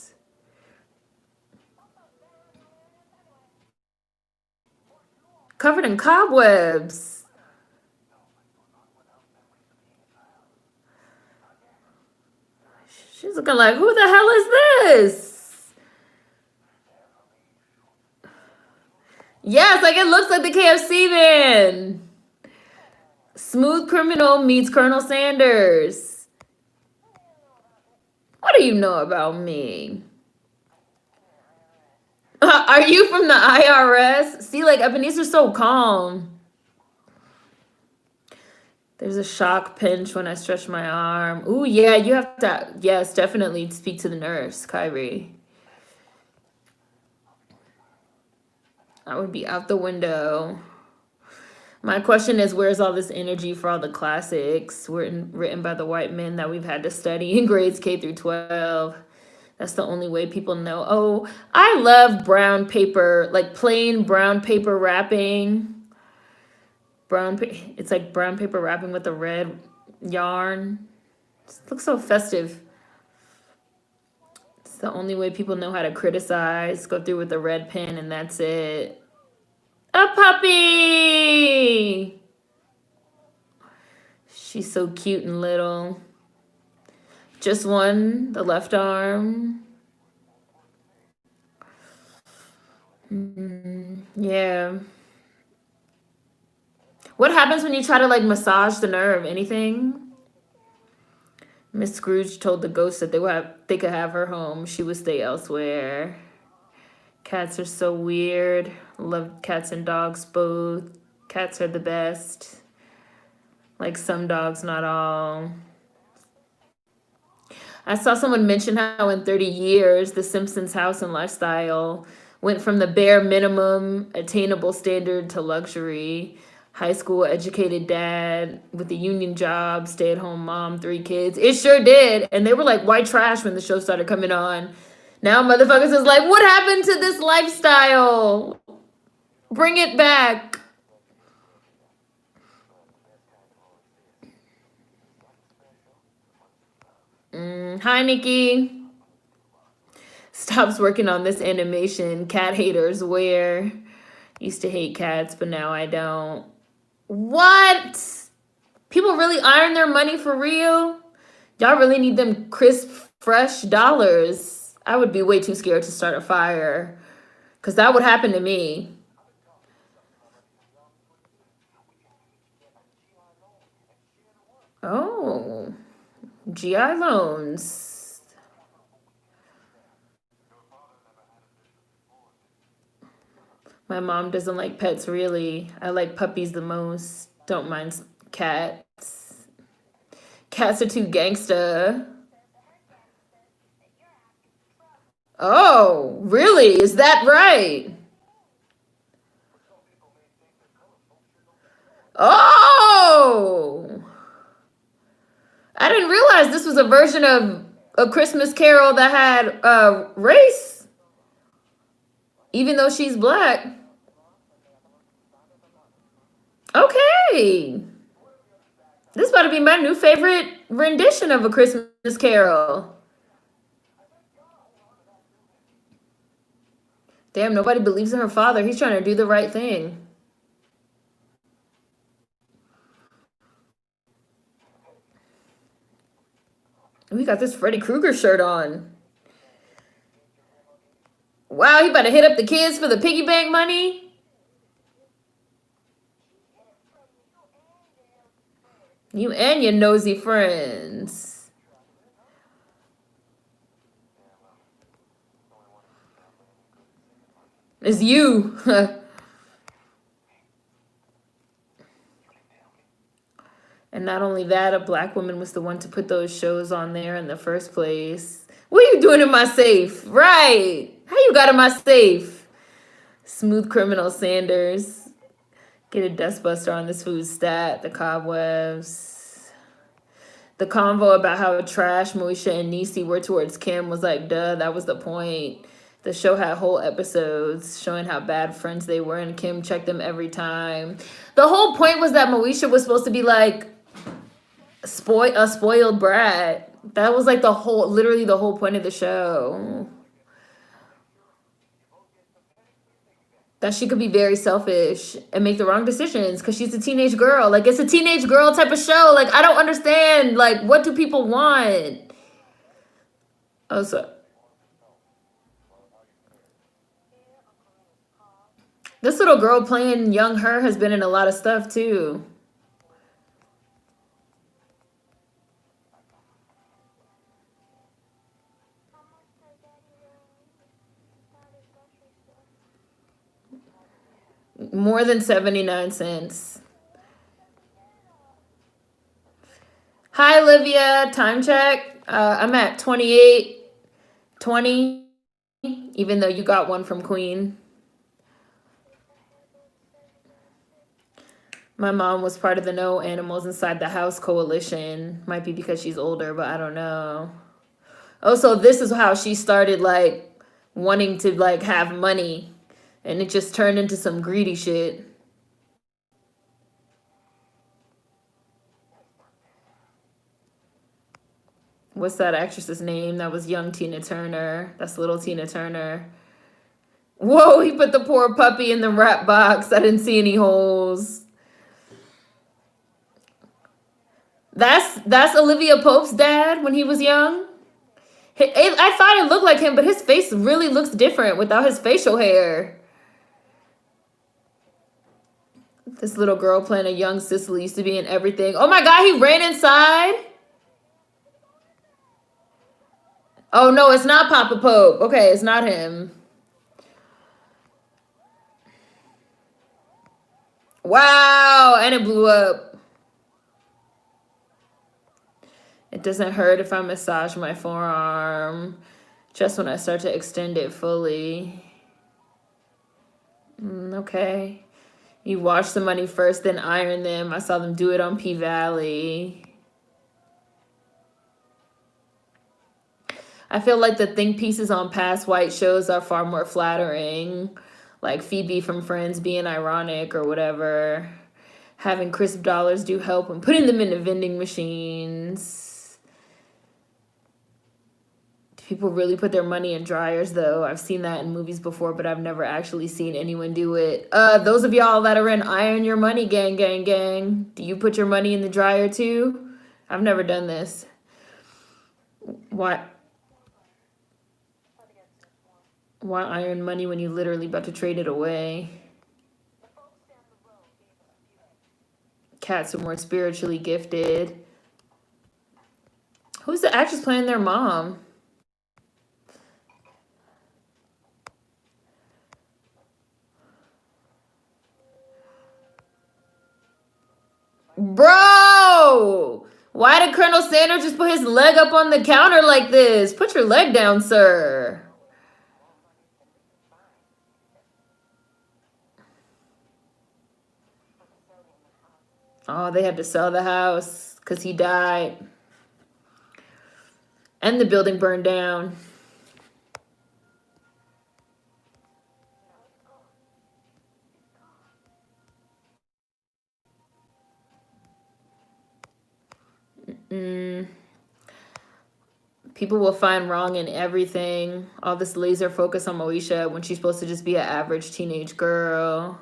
Covered in cobwebs. She's looking like, who the hell is this? Yes, like it looks like the KFC man. Smooth criminal meets Colonel Sanders. What do you know about me? Are you from the IRS? See, like Ebenezer's so calm. There's a shock pinch when I stretch my arm. Ooh, yeah, you have to, yes, definitely speak to the nurse, Kyrie. I would be out the window. My question is, where's all this energy for all the classics written by the white men that we've had to study in grades K through 12? That's the only way people know. Oh, I love brown paper, like plain brown paper wrapping. It's like brown paper wrapping with a red yarn. It looks so festive. It's the only way people know how to criticize. Go through with a red pen and that's it. A puppy! She's so cute and little. Just one, the left arm. Yeah. What happens when you try to like massage the nerve? Anything? Miss Scrooge told the ghost that they could have her home. She would stay elsewhere. Cats are so weird. Love cats and dogs both. Cats are the best. Like some dogs, not all. I saw someone mention how in 30 years, the Simpsons house and lifestyle went from the bare minimum attainable standard to luxury. High school educated dad with a union job, stay at home mom, 3 kids. It sure did. And they were like white trash when the show started coming on. Now motherfuckers is like, what happened to this lifestyle? Bring it back. Hi, Nikki. Stops working on this animation. Cat haters where? Used to hate cats, but now I don't. What? People really iron their money for real? Y'all really need them crisp, fresh dollars. I would be way too scared to start a fire because that would happen to me. Oh, GI loans. My mom doesn't like pets really. I like puppies the most. Don't mind cats. Cats are too gangsta. Oh, really? Is that right? Oh, I didn't realize this was a version of A Christmas Carol that had race, even though she's black. Okay. This about to be my new favorite rendition of A Christmas Carol. Damn, nobody believes in her father. He's trying to do the right thing. We got this Freddy Krueger shirt on. Wow, he about to hit up the kids for the piggy bank money. You and your nosy friends. It's you. And not only that, a black woman was the one to put those shows on there in the first place. What are you doing in my safe? Right. How you got in my safe? Smooth criminal Sanders. Get a dustbuster on this food stat. The cobwebs. The convo about how trash Moesha and Niecy were towards Kim was like, duh, that was the point. The show had whole episodes showing how bad friends they were, and Kim checked them every time. The whole point was that Moesha was supposed to be like a spoiled brat. That was like literally the whole point of the show. That she could be very selfish and make the wrong decisions because she's a teenage girl. Like, it's a teenage girl type of show. Like, I don't understand. Like, what do people want? Oh, so this little girl playing young her has been in a lot of stuff too. More than 79 cents. Hi, Olivia. Time check. I'm at 28:20, even though you got one from Queen. My mom was part of the No Animals Inside the House coalition. Might be because she's older, but I don't know. Oh, so this is how she started, like, wanting to, like, have money. And it just turned into some greedy shit. What's that actress's name? That was young Tina Turner. That's little Tina Turner. Whoa, he put the poor puppy in the rat box. I didn't see any holes. That's Olivia Pope's dad when he was young. I thought it looked like him, but his face really looks different without his facial hair. This little girl playing a young Cicely used to be in everything. Oh my God, he ran inside. Oh no, it's not Papa Pope. Okay, it's not him. Wow, and it blew up. It doesn't hurt if I massage my forearm. Just when I start to extend it fully. Okay. You wash the money first, then iron them. I saw them do it on P-Valley. I feel like the think pieces on past white shows are far more flattering. Like Phoebe from Friends being ironic or whatever. Having crisp dollars do help when putting them into vending machines. Do people really put their money in dryers, though? I've seen that in movies before, but I've never actually seen anyone do it. Those of y'all that are in Iron Your Money gang, do you put your money in the dryer too? I've never done this. Why iron money when you literally about to trade it away? Cats are more spiritually gifted. Who's the actress playing their mom? Bro! Why did Colonel Sanders just put his leg up on the counter like this? Put your leg down, sir. Oh, they had to sell the house because he died. And the building burned down. People will find wrong in everything. All this laser focus on Moesha when she's supposed to just be an average teenage girl.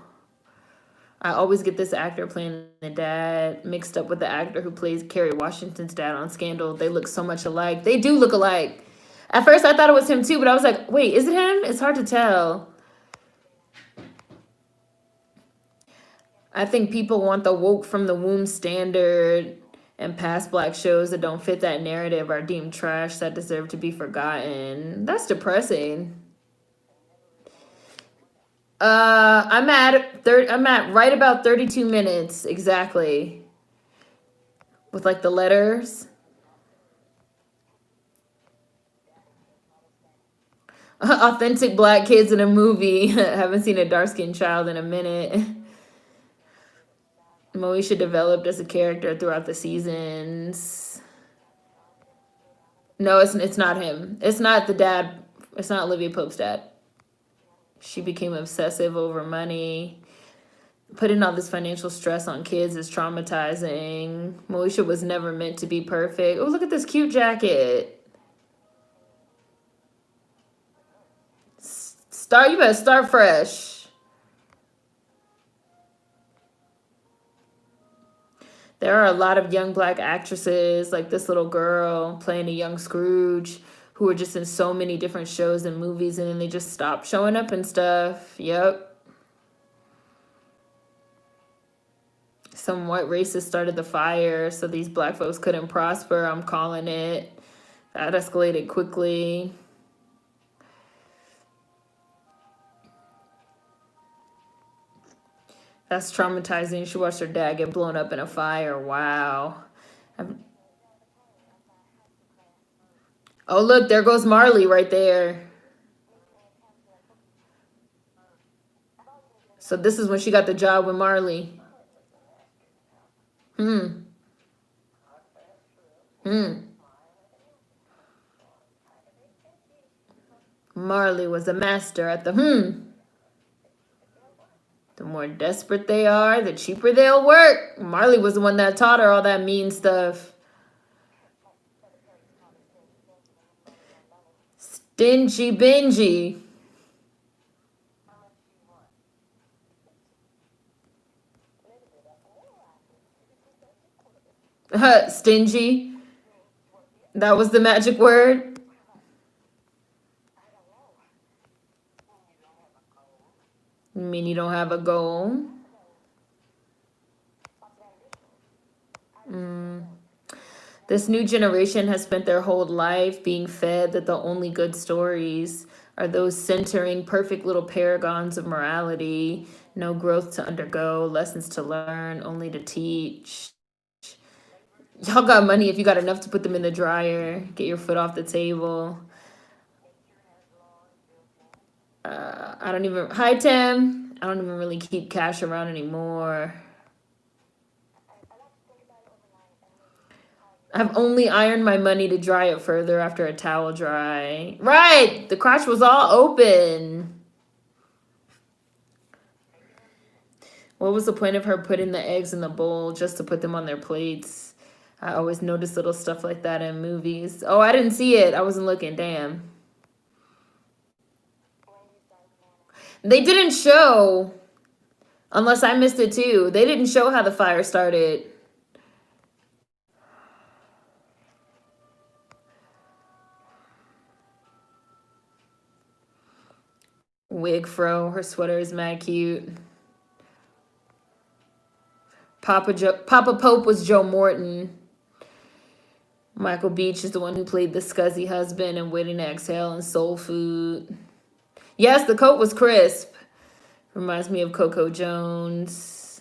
I always get this actor playing the dad mixed up with the actor who plays Kerry Washington's dad on Scandal. They look so much alike. They do look alike. At first, I thought it was him too, but I was like, wait, is it him? It's hard to tell. I think people want the woke from the womb standard, and past Black shows that don't fit that narrative are deemed trash that deserve to be forgotten. That's depressing. I'm at right about 32 minutes exactly. With like the letters. Authentic Black kids in a movie. Haven't seen a dark-skinned child in a minute. Moesha developed as a character throughout the seasons. No, it's not him. It's not the dad. It's not Olivia Pope's dad. She became obsessive over money. Putting all this financial stress on kids is traumatizing. Moesha was never meant to be perfect. Oh, look at this cute jacket. You better start fresh. There are a lot of young Black actresses, like this little girl playing a young Scrooge, who are just in so many different shows and movies, and then they just stop showing up and stuff. Yep. Some white racist started the fire, so these Black folks couldn't prosper. I'm calling it. That escalated quickly. That's traumatizing. She watched her dad get blown up in a fire. Wow. Oh, look, there goes Marley right there. So this is when she got the job with Marley. Hmm. Hmm. Marley was a master at the hmm. The more desperate they are, the cheaper they'll work. Marley was the one that taught her all that mean stuff. Stingy Benji. Stingy. That was the magic word. You mean you don't have a goal? Mm. This new generation has spent their whole life being fed that the only good stories are those centering perfect little paragons of morality, no growth to undergo, lessons to learn, only to teach. Y'all got money if you got enough to put them in the dryer, get your foot off the table. I don't even, hi Tim. I don't even really keep cash around anymore. I've only ironed my money to dry it further after a towel dry. Right, the crotch was all open. What was the point of her putting the eggs in the bowl just to put them on their plates? I always notice little stuff like that in movies. Oh, I didn't see it. I wasn't looking. Damn. They didn't show, unless I missed it too. They didn't show how the fire started. Wig fro. Her sweater is mad cute. Papa Pope was Joe Morton. Michael Beach is the one who played the scuzzy husband in Waiting to Exhale and Soul Food. Yes, the coat was crisp. Reminds me of Coco Jones.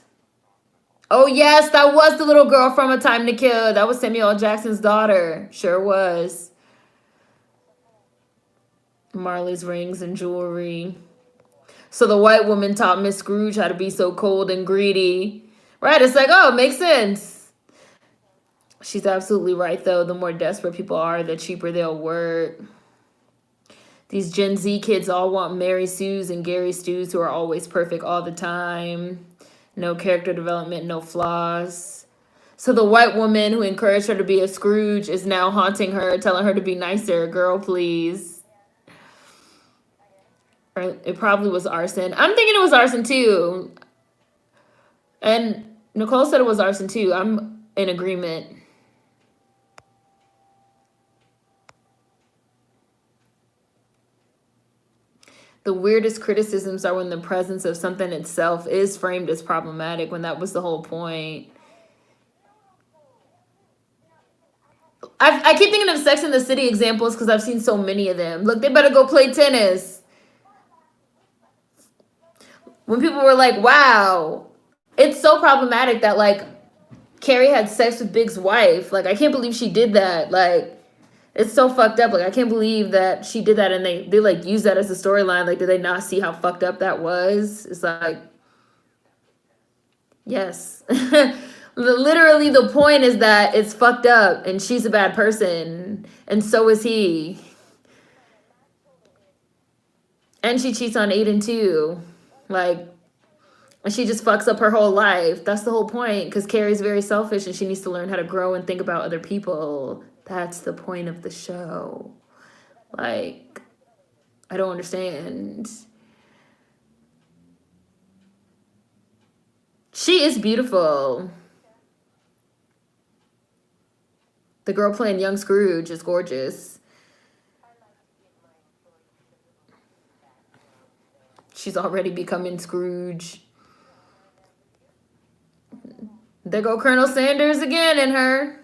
Oh, yes, that was the little girl from A Time to Kill. That was Samuel L. Jackson's daughter. Sure was. Marley's rings and jewelry. So the white woman taught Miss Scrooge how to be so cold and greedy. Right, it's like, oh, it makes sense. She's absolutely right, though. The more desperate people are, the cheaper they'll work. These Gen Z kids all want Mary Sues and Gary Stews who are always perfect all the time. No character development, no flaws. So the white woman who encouraged her to be a Scrooge is now haunting her, telling her to be nicer. Girl, please. Or it probably was arson. I'm thinking it was arson too. And Nicole said it was arson too. I'm in agreement. The weirdest criticisms are when the presence of something itself is framed as problematic, when that was the whole point. I keep thinking of Sex and the City examples because I've seen so many of them. Look, they better go play tennis. When people were like, wow, it's so problematic that, like, Carrie had sex with Big's wife. Like, I can't believe she did that. Like, it's so fucked up. Like, I can't believe that she did that and they like, use that as a storyline. Like, did they not see how fucked up that was? It's like, yes. Literally, the point is that it's fucked up and she's a bad person. And so is he. And she cheats on Aiden, too. Like, and she just fucks up her whole life. That's the whole point. Because Carrie's very selfish and she needs to learn how to grow and think about other people. That's the point of the show. Like, I don't understand. She is beautiful. The girl playing young Scrooge is gorgeous. She's already becoming Scrooge. There go Colonel Sanders again in her.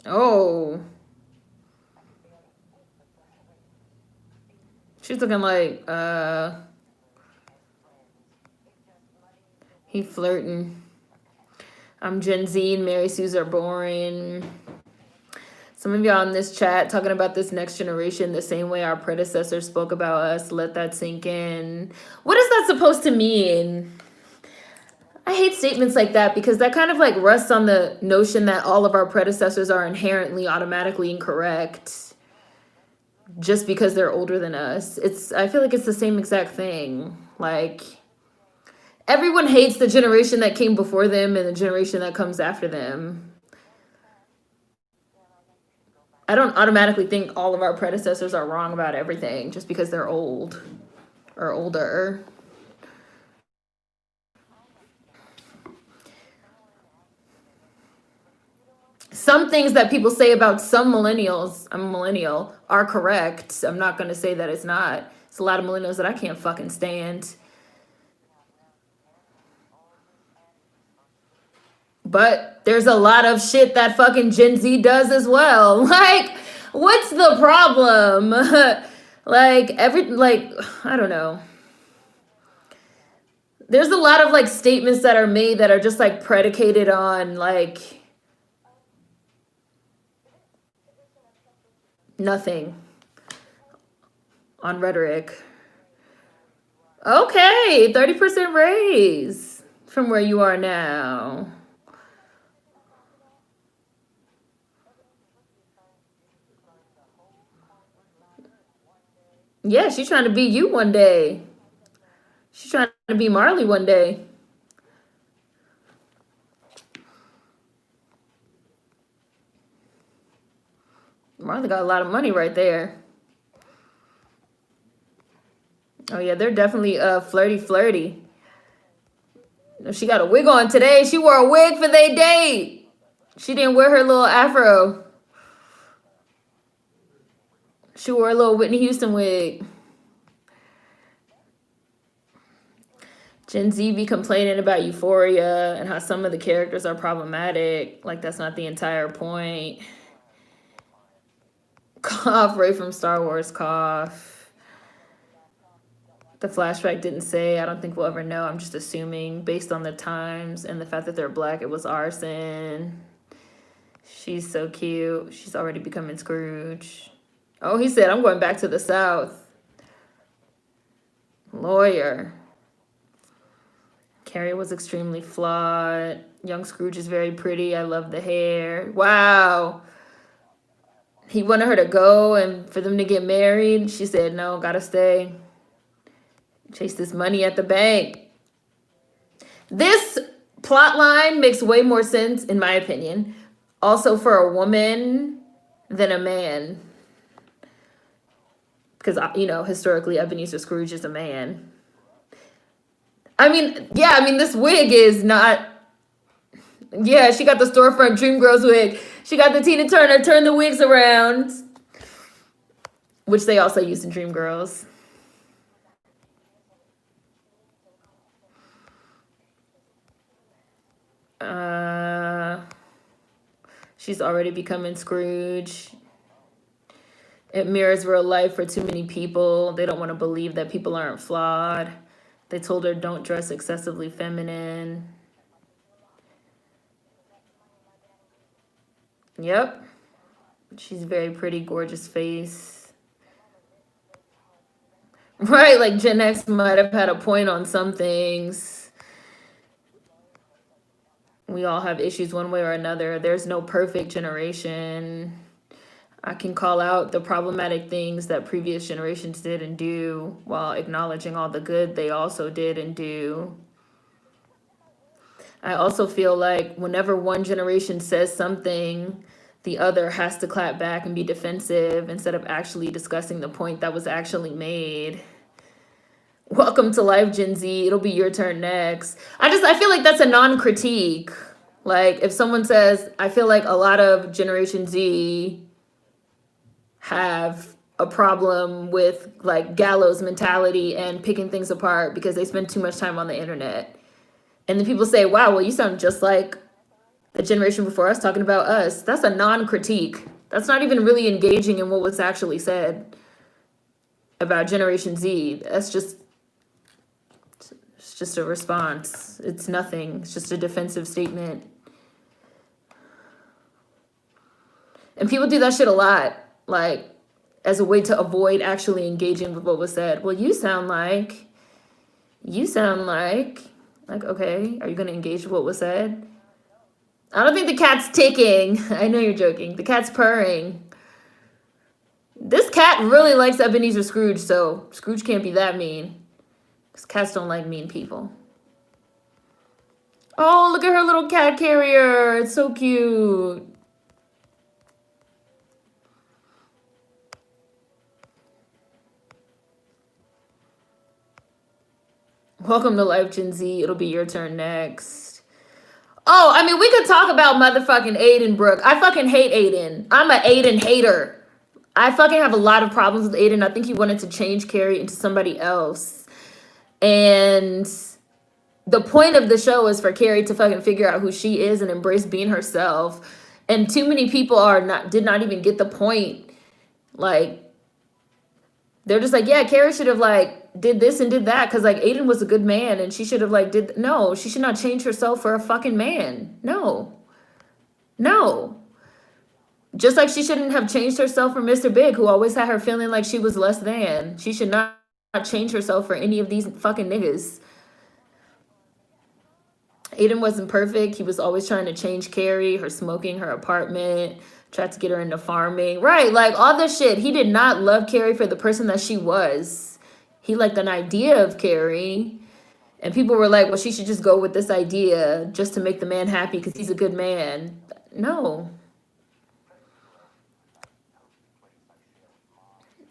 Oh. She's looking like, he flirting. I'm Gen Z and Mary Sue's are boring. Some of y'all in this chat talking about this next generation the same way our predecessors spoke about us. Let that sink in. What is that supposed to mean? I hate statements like that because that kind of like rests on the notion that all of our predecessors are inherently automatically incorrect just because they're older than us. I feel like it's the same exact thing. Like, everyone hates the generation that came before them and the generation that comes after them. I don't automatically think all of our predecessors are wrong about everything just because they're old or older. Some things that people say about some millennials, I'm a millennial, are correct. I'm not going to say that it's not. It's a lot of millennials that I can't fucking stand. But there's a lot of shit that fucking Gen Z does as well. Like, what's the problem? Like, I don't know. There's a lot of like statements that are made that are just like predicated on like nothing, on rhetoric. Okay, 30% raise from where you are now. Yeah, she's trying to be you one day. She's trying to be Marley one day. Marley got a lot of money right there. Oh yeah, they're definitely flirty. She got a wig on today. She wore a wig for their date. She didn't wear her little afro. She wore a little Whitney Houston wig. Gen Z be complaining about Euphoria and how some of the characters are problematic. Like, that's not the entire point. Cough, Ray from Star Wars, cough. The flashback didn't say. I don't think we'll ever know. I'm just assuming based on the times and the fact that they're black, it was arson. She's so cute. She's already becoming Scrooge. Oh, he said, I'm going back to the South. Lawyer. Carrie was extremely flawed. Young Scrooge is very pretty. I love the hair. Wow. He wanted her to go and for them to get married. She said, no, gotta stay. Chase this money at the bank. This plot line makes way more sense, in my opinion, also for a woman than a man. Because, historically, Ebenezer Scrooge is a man. This wig is not... Yeah, she got the storefront Dreamgirls wig. She got the Tina Turner Turn the Wigs Around, which they also use in Dreamgirls. She's already becoming Scrooge. It mirrors real life for too many people. They don't want to believe that people aren't flawed. They told her, don't dress excessively feminine. Yep. She's very pretty, gorgeous face. Right, like Gen X might have had a point on some things. We all have issues one way or another. There's no perfect generation. I can call out the problematic things that previous generations did and do while acknowledging all the good they also did and do. I also feel like whenever one generation says something, the other has to clap back and be defensive instead of actually discussing the point that was actually made. Welcome to life, Gen Z. It'll be your turn next. I feel like that's a non-critique. Like, if someone says, I feel like a lot of Generation Z have a problem with like gallows mentality and picking things apart because they spend too much time on the internet. And then people say, wow, well, you sound just like the generation before us talking about us. That's a non-critique. That's not even really engaging in what was actually said about Generation Z. It's just a response. It's nothing. It's just a defensive statement. And people do that shit a lot, like, as a way to avoid actually engaging with what was said. Well, like, okay, are you going to engage with what was said? I don't think the cat's ticking. I know you're joking. The cat's purring. This cat really likes Ebenezer Scrooge, so Scrooge can't be that mean. Because cats don't like mean people. Oh, look at her little cat carrier. It's so cute. Welcome to Life, Gen Z. It'll be your turn next. Oh, I mean, we could talk about motherfucking Aiden Brooke. I fucking hate Aiden. I'm an Aiden hater. I fucking have a lot of problems with Aiden. I think he wanted to change Carrie into somebody else. And the point of the show is for Carrie to fucking figure out who she is and embrace being herself. And too many people did not even get the point. Like, they're just like, yeah, Carrie should have like did this and did that because like Aiden was a good man and she should have like no, she should not change herself for a fucking man. No. Just like she shouldn't have changed herself for Mr. Big, who always had her feeling like she was less than. She should not change herself for any of these fucking niggas. Aiden wasn't perfect. He was always trying to change Carrie, her smoking, her apartment, tried to get her into farming. Right, like all this shit. He did not love Carrie for the person that she was. He liked an idea of Carrie. And people were like, well, she should just go with this idea just to make the man happy because he's a good man. No.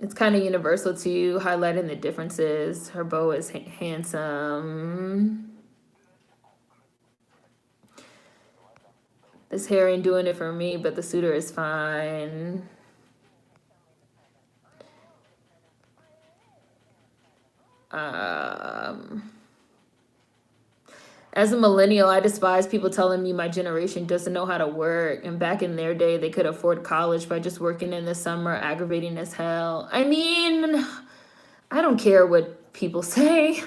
It's kind of universal too, highlighting the differences. Her beau is handsome. This hair ain't doing it for me, but the suitor is fine. As a millennial, I despise people telling me my generation doesn't know how to work. And back in their day, they could afford college by just working in the summer, aggravating as hell. I mean, I don't care what people say.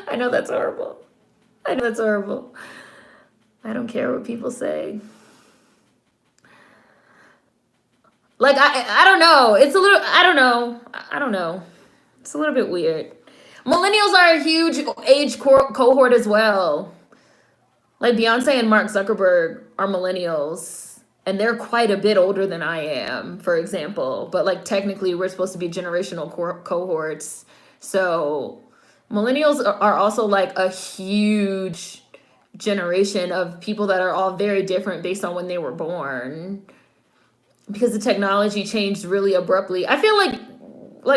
I know that's horrible. I don't care what people say. Like, I don't know. It's a little, I don't know. It's a little bit weird. Millennials are a huge age cohort as well. Like Beyonce and Mark Zuckerberg are millennials. And they're quite a bit older than I am, for example. But like technically we're supposed to be generational cohorts. So millennials are also like a huge generation of people that are all very different based on when they were born. Because the technology changed really abruptly. I feel like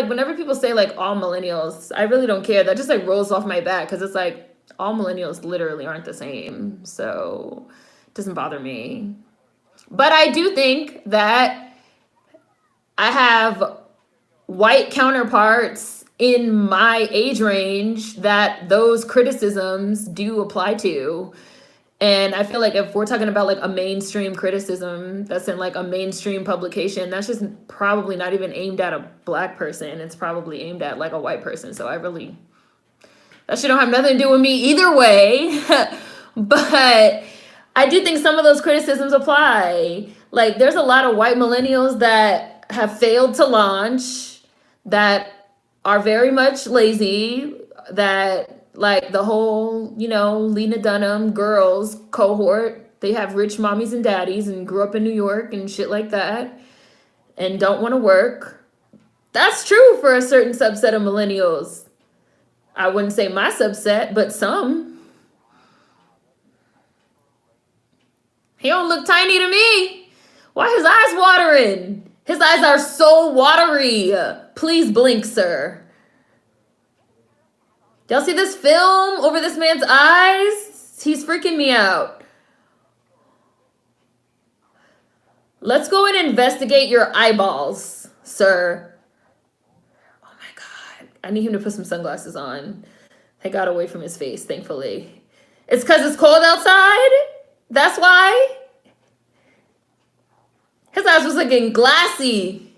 whenever people say like all millennials, I really don't care. That just like rolls off my back because it's like all millennials literally aren't the same. So it doesn't bother me. But I do think that I have white counterparts in my age range that those criticisms do apply to. And I feel like if we're talking about like a mainstream criticism that's in like a mainstream publication, that's just probably not even aimed at a black person. It's probably aimed at like a white person. So that shit don't have nothing to do with me either way. But I do think some of those criticisms apply. Like there's a lot of white millennials that have failed to launch, that are very much lazy, that like the whole, Lena Dunham girls cohort, they have rich mommies and daddies and grew up in New York and shit like that and don't want to work. That's true for a certain subset of millennials. I wouldn't say my subset, but some. He don't look tiny to me. Why his eyes watering? His eyes are so watery. Please blink, sir. Y'all see this film over this man's eyes? He's freaking me out. Let's go and investigate your eyeballs, sir. Oh my God. I need him to put some sunglasses on. They got away from his face, thankfully. It's because it's cold outside? That's why? His eyes was looking glassy.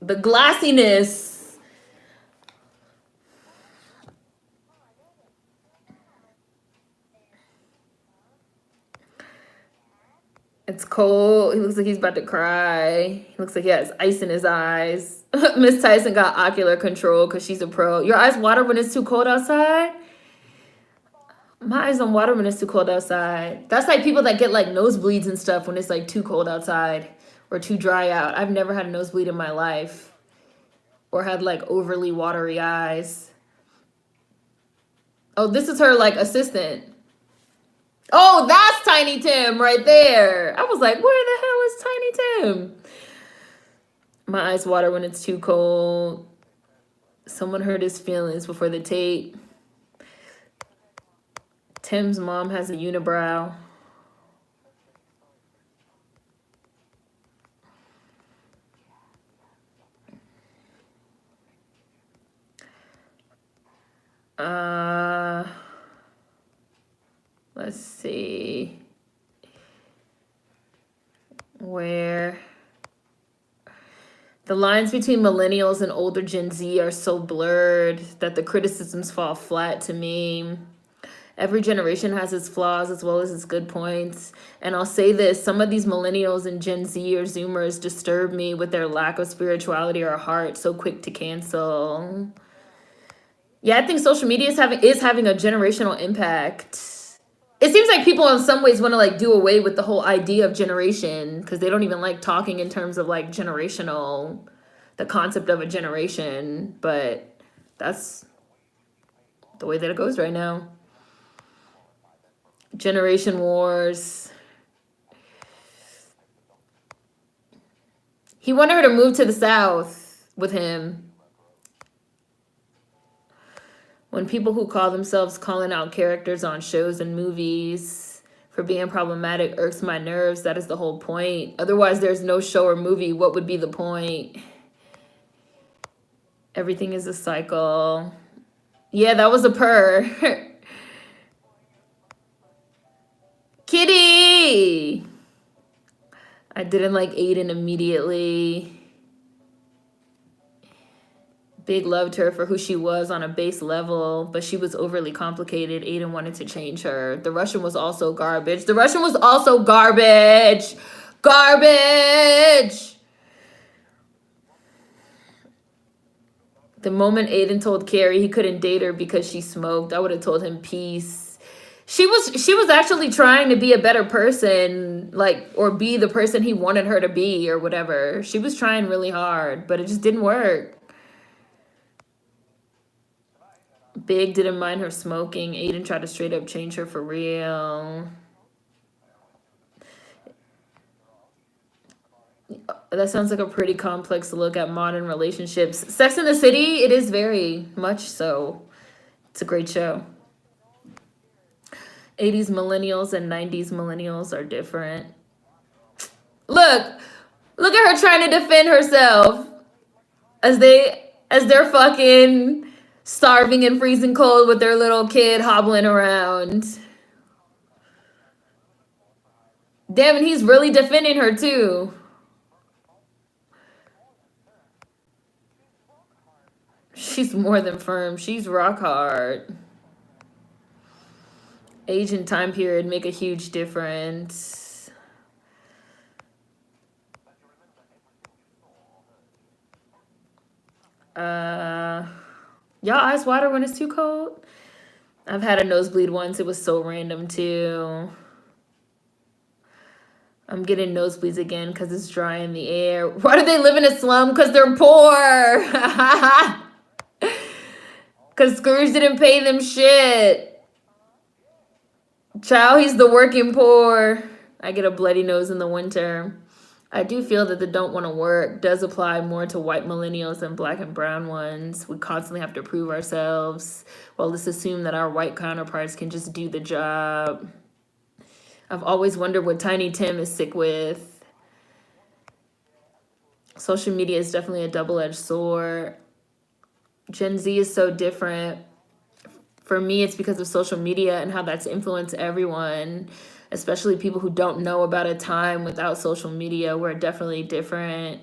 The glassiness. It's cold. He looks like he's about to cry. He looks like he has ice in his eyes. Miss Tyson got ocular control because she's a pro. Your eyes water when it's too cold outside? My eyes don't water when it's too cold outside. That's like people that get like nosebleeds and stuff when it's like too cold outside or too dry out. I've never had a nosebleed in my life or had like overly watery eyes. Oh, this is her like assistant. Oh, that's Tiny Tim right there. I was like, where the hell is Tiny Tim? My eyes water when it's too cold. Someone hurt his feelings before the tape. Tim's mom has a unibrow. Let's see. Where the lines between millennials and older Gen Z are so blurred that the criticisms fall flat to me. Every generation has its flaws as well as its good points. And I'll say this, some of these millennials and Gen Z or Zoomers disturb me with their lack of spirituality or heart, so quick to cancel. Yeah, I think social media is having a generational impact. It seems like people in some ways want to like do away with the whole idea of generation because they don't even like talking in terms of like generational, the concept of a generation. But that's the way that it goes right now. Generation wars. He wanted her to move to the South with him. When people who call themselves calling out characters on shows and movies for being problematic irks my nerves. That is the whole point. Otherwise, there's no show or movie. What would be the point? Everything is a cycle. Yeah, that was a purr. Kitty! I didn't like Aiden immediately. Big loved her for who she was on a base level, but she was overly complicated. Aiden wanted to change her. The Russian was also garbage. The Russian was also garbage. Garbage! The moment Aiden told Carrie he couldn't date her because she smoked, I would have told him peace. She was actually trying to be a better person, like, or be the person he wanted her to be or whatever. She was trying really hard, but it just didn't work. Big didn't mind her smoking. Aiden tried to straight up change her for real. That sounds like a pretty complex look at modern relationships. Sex in the City, it is very much so. It's a great show. 80s millennials and 90s millennials are different. Look at her trying to defend herself as they're fucking starving and freezing cold with their little kid hobbling around. Damn, and he's really defending her too. She's more than firm. She's rock hard. Age and time period make a huge difference. Y'all ice water when it's too cold? I've had a nosebleed once. It was so random too. I'm getting nosebleeds again because it's dry in the air. Why do they live in a slum? Because they're poor. Because Scrooge didn't pay them shit. Child, he's the working poor. I get a bloody nose in the winter. I do feel that the don't want to work does apply more to white millennials than black and brown ones. We constantly have to prove ourselves. Well, let's assume that our white counterparts can just do the job. I've always wondered what Tiny Tim is sick with. Social media is definitely a double-edged sword. Gen Z is so different. For me, it's because of social media and how that's influenced everyone, especially people who don't know about a time without social media. We're definitely different.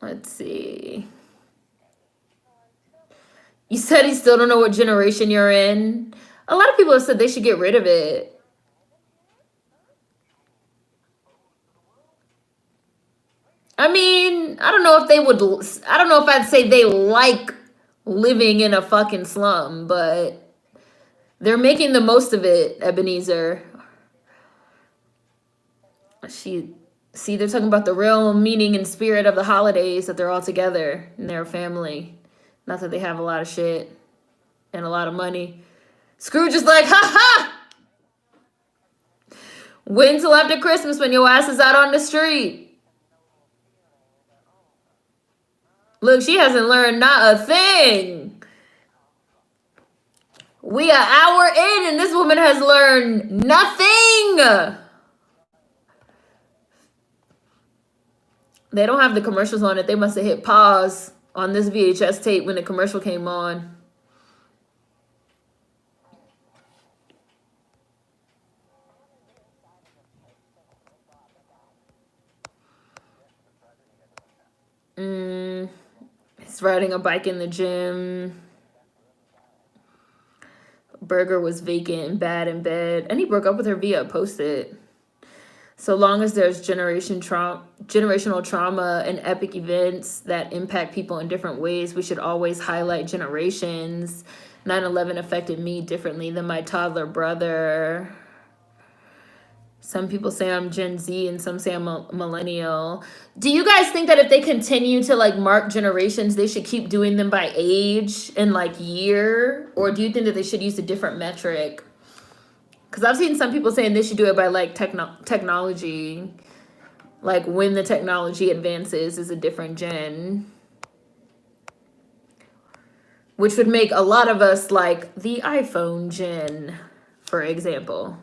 Let's see. You said you still don't know what generation you're in. A lot of people have said they should get rid of it. I mean, I don't know if they would. I don't know if I'd say they like living in a fucking slum, but they're making the most of it, Ebenezer. See, they're talking about the real meaning and spirit of the holidays, that they're all together and they're a family. Not that they have a lot of shit and a lot of money. Scrooge is like, ha ha! Wait until after Christmas when your ass is out on the street. Look, she hasn't learned not a thing. We are an hour in and this woman has learned nothing. They don't have the commercials on it. They must have hit pause on this VHS tape when the commercial came on. He's riding a bike in the gym. Burger was vacant and bad in bed. And he broke up with her via a post-it. So long as there's generational trauma and epic events that impact people in different ways, we should always highlight generations. 9/11 affected me differently than my toddler brother. Some people say I'm Gen Z and some say I'm a millennial. Do you guys think that if they continue to like mark generations, they should keep doing them by age and like year? Or do you think that they should use a different metric? Because I've seen some people saying they should do it by like technology. Like when the technology advances is a different gen. Which would make a lot of us like the iPhone gen, for example.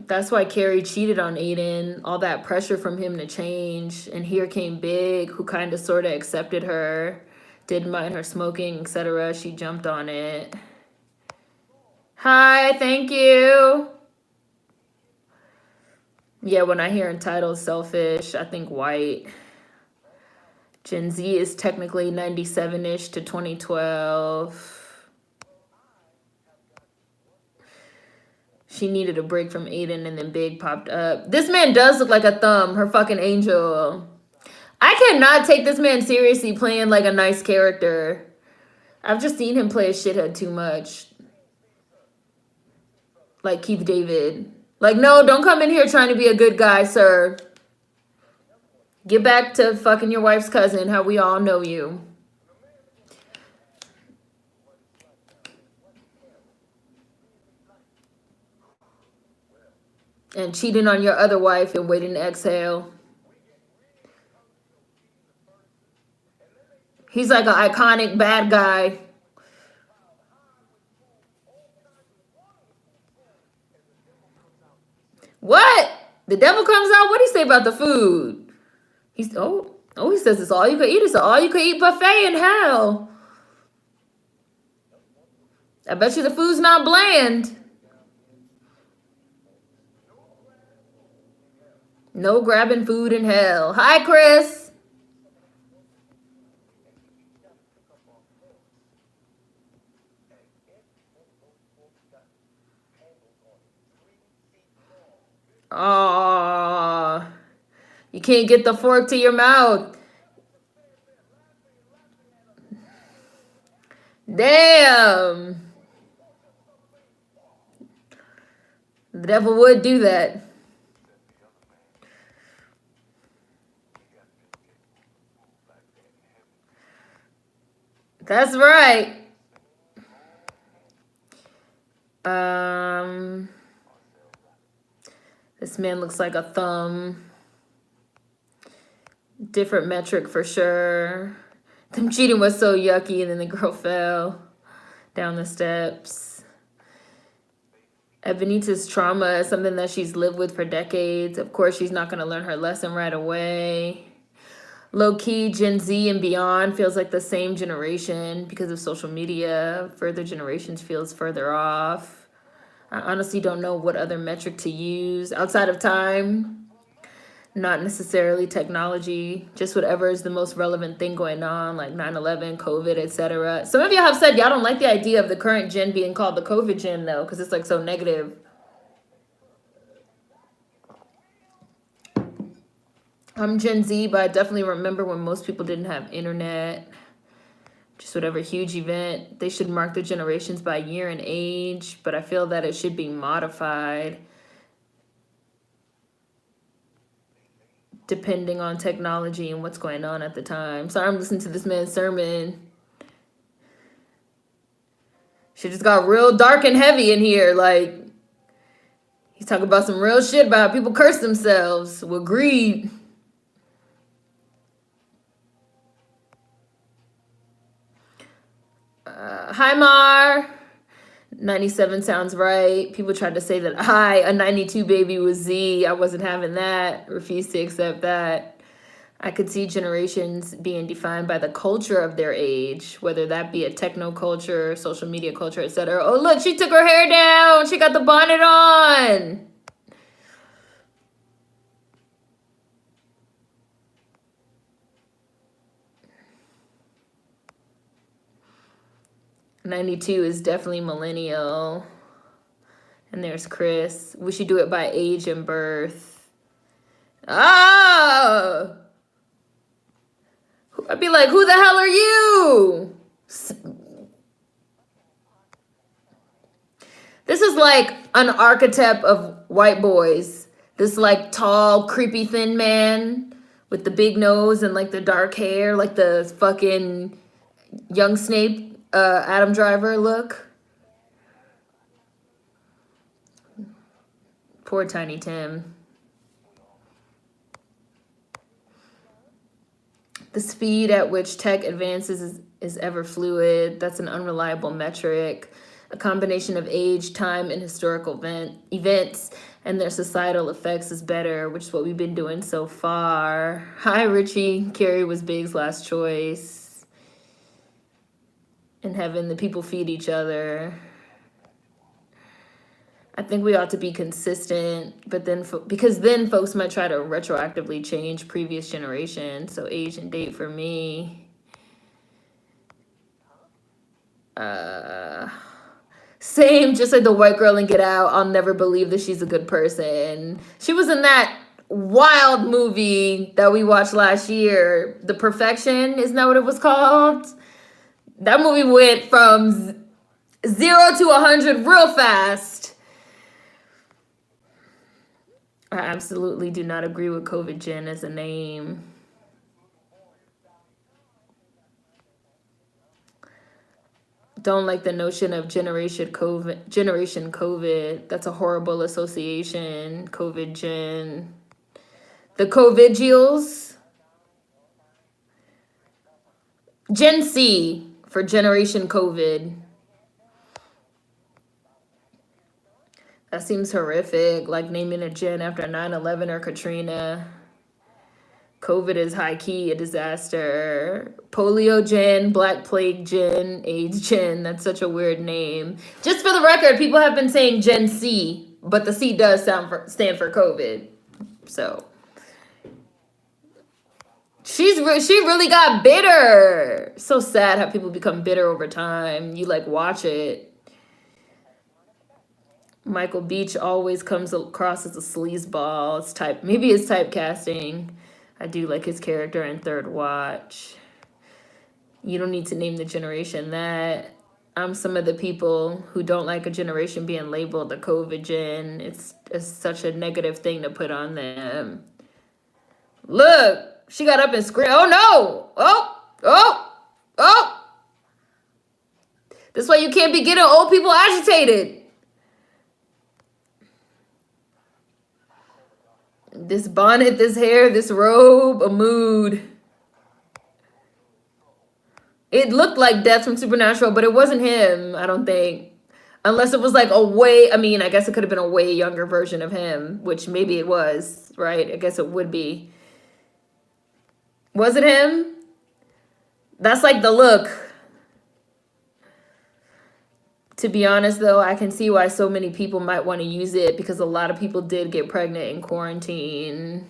That's why Carrie cheated on Aiden. All that pressure from him to change. And here came Big, who kind of sort of accepted her. Didn't mind her smoking, etc. She jumped on it. Hi, thank you. Yeah, when I hear entitled selfish, I think white. Gen Z is technically 97-ish to 2012. She needed a break from Aiden and then Big popped up. This man does look like a thumb, her fucking angel. I cannot take this man seriously playing like a nice character. I've just seen him play a shithead too much. Like Keith David. Like, no, don't come in here trying to be a good guy, sir. Get back to fucking your wife's cousin, how we all know you. And cheating on your other wife and waiting to exhale. He's like an iconic bad guy. What? The devil comes out? What do you say about the food? He says it's all you can eat. It's an all you can eat buffet in hell. I bet you the food's not bland. No grabbing food in hell. Hi, Chris. Oh, you can't get the fork to your mouth. Damn. The devil would do that. That's right. This man looks like a thumb. Different metric for sure. Them cheating was so yucky, and then the girl fell down the steps. Ebenita's trauma is something that she's lived with for decades. Of course, she's not going to learn her lesson right away. Low-key, Gen Z and beyond feels like the same generation because of social media. Further generations feels further off. I honestly don't know what other metric to use outside of time. Not necessarily technology, just whatever is the most relevant thing going on, like 9/11, COVID, etc. Some of y'all have said y'all don't like the idea of the current gen being called the COVID gen, though, because it's like so negative. I'm Gen Z, but I definitely remember when most people didn't have internet. Just whatever huge event. They should mark their generations by year and age, but I feel that it should be modified depending on technology and what's going on at the time. Sorry, I'm listening to this man's sermon. Shit just got real dark and heavy in here. Like, he's talking about some real shit about how people curse themselves with greed. Hi, Mar. 97 sounds right. People tried to say that a 92 baby, was Z. I wasn't having that. Refused to accept that. I could see generations being defined by the culture of their age, whether that be a techno culture, social media culture, etc. Oh, look, she took her hair down. She got the bonnet on. '92 is definitely millennial. And there's Chris. We should do it by age and birth. Oh! I'd be like, who the hell are you? This is like an archetype of white boys. This like tall, creepy, thin man with the big nose and like the dark hair, like the fucking young Snape, Adam Driver look. Poor Tiny Tim. The speed at which tech advances is ever fluid. That's an unreliable metric. A combination of age, time, and historical events and their societal effects is better, which is what we've been doing so far. Hi, Richie. Carrie was Big's last choice. In heaven, the people feed each other. I think we ought to be consistent, but then because then folks might try to retroactively change previous generations. So age and date for me. Same, just like the white girl in Get Out. I'll never believe that she's a good person. She was in that wild movie that we watched last year, The Perfection. Isn't that what it was called? That movie went from 0 to 100 real fast. I absolutely do not agree with COVID Gen as a name. Don't like the notion of Generation COVID. That's a horrible association. COVID Gen. The COVIDials. Gen C for Generation COVID. That seems horrific, like naming a gen after 9/11 or Katrina. COVID is high-key a disaster. Polio gen, Black Plague gen, AIDS gen. That's such a weird name. Just for the record, people have been saying Gen C, but the C does stand for COVID. So she really got bitter. So sad how people become bitter over time. You like watch it. Michael Beach always comes across as a sleazeball. Maybe it's typecasting. I do like his character in Third Watch. You don't need to name the generation that. I'm some of the people who don't like a generation being labeled the COVID gen. It's such a negative thing to put on them. Look, she got up and screamed. Oh no! Oh! This is why you can't be getting old people agitated. This bonnet, this hair, this robe, a mood. It looked like Death from Supernatural, but it wasn't him, I don't think. Unless it was like I guess it could have been a way younger version of him, which maybe it was, right? I guess it would be. Was it him? That's like the look. To be honest, though, I can see why so many people might want to use it because a lot of people did get pregnant in quarantine.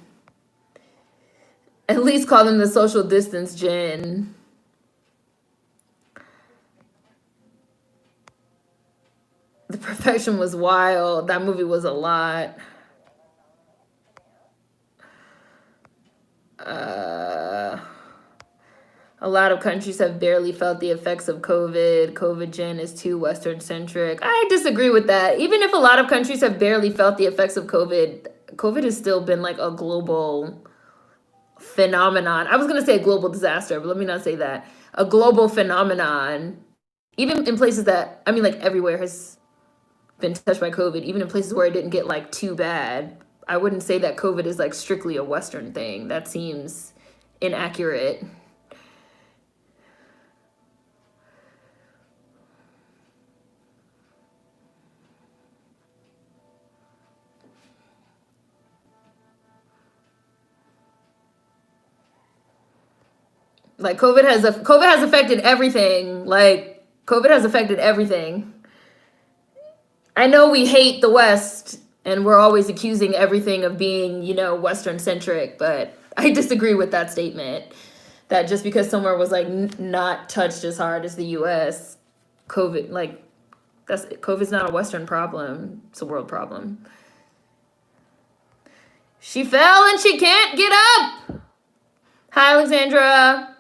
At least call them the social distance gen. The Perfection was wild. That movie was a lot. A lot of countries have barely felt the effects of COVID. COVID gen is too Western centric. I disagree with that. Even if a lot of countries have barely felt the effects of COVID, COVID has still been like a global phenomenon. I was going to say a global disaster, but let me not say that. A global phenomenon. Even in places that, I mean, like everywhere has been touched by COVID, even in places where it didn't get like too bad. I wouldn't say that COVID is like strictly a Western thing. That seems inaccurate. Like COVID has affected everything. Like COVID has affected everything. I know we hate the West and we're always accusing everything of being, you know, Western centric, but I disagree with that statement. That just because somewhere was like not touched as hard as the US, COVID, like COVID's not a Western problem. It's a world problem. She fell and she can't get up. Hi, Alexandra.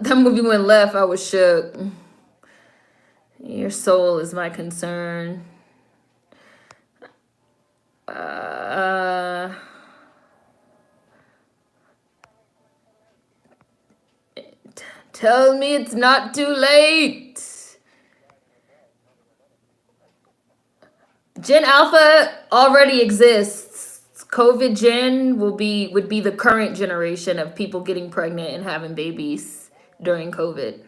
That movie went left. I was shook. Your soul is my concern. Tell me it's not too late. Gen Alpha already exists. COVID Gen would be the current generation of people getting pregnant and having babies during COVID.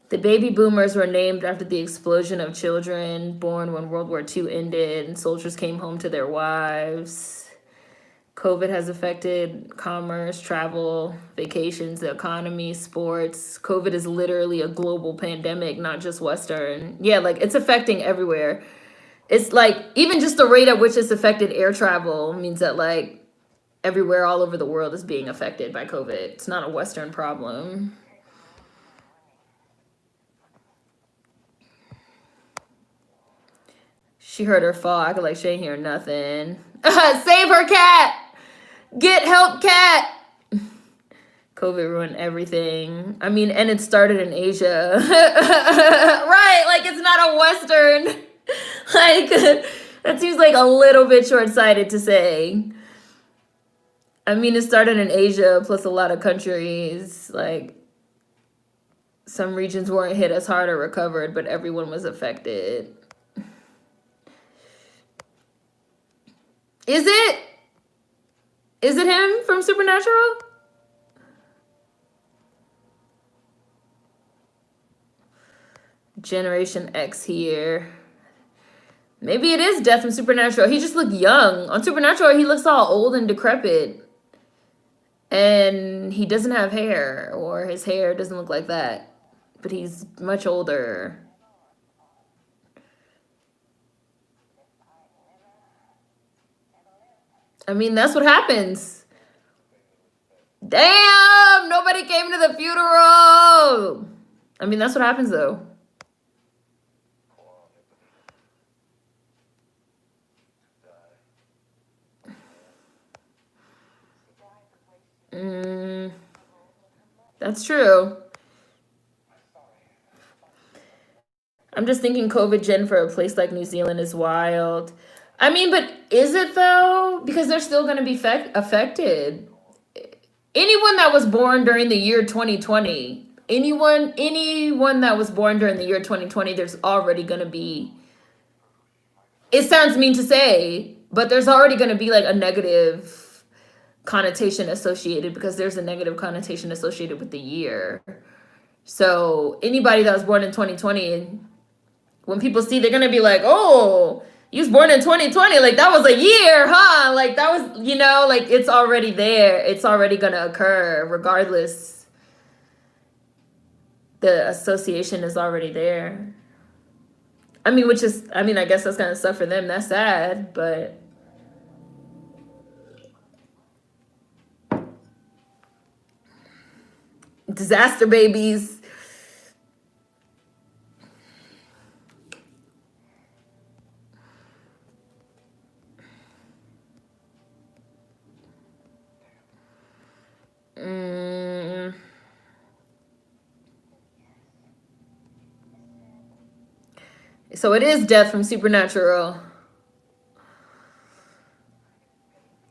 The baby boomers were named after the explosion of children born when World War II ended and soldiers came home to their wives. COVID has affected commerce, travel, vacations, the economy, sports. COVID is literally a global pandemic, not just Western. Yeah, like it's affecting everywhere. It's like even just the rate at which it's affected air travel means that like everywhere all over the world is being affected by COVID. It's not a Western problem. She heard her fall. I could like she ain't hear nothing. Save her cat. Get help, cat. COVID ruined everything. I mean, and it started in Asia. Right, like it's not a Western. Like that seems like a little bit short-sighted to say. I mean, it started in Asia, plus a lot of countries. Like some regions weren't hit as hard or recovered, but everyone was affected. Is it? Is it him from Supernatural? Generation X here. Maybe it is Death from Supernatural. He just looked young. On Supernatural, he looks all old and decrepit. And he doesn't have hair, or his hair doesn't look like that. But he's much older. I mean, that's what happens. Damn, nobody came to the funeral. I mean, that's what happens, though. That's true. I'm just thinking COVID Gen for a place like New Zealand is wild. I mean, but is it though? Because they're still going to be affected. Anyone that was born during the year 2020, anyone that was born during the year 2020, there's already going to be, it sounds mean to say, but there's already going to be like a negative connotation associated because there's a negative connotation associated with the year. So anybody that was born in 2020, when people see, they're going to be like, oh, you was born in 2020. Like that was a year, huh? Like that was, you know, like it's already there. It's already going to occur regardless. The association is already there. I mean, which is, I mean, I guess that's kind of stuff for them. That's sad, but disaster babies. Mm. So it is death from Supernatural.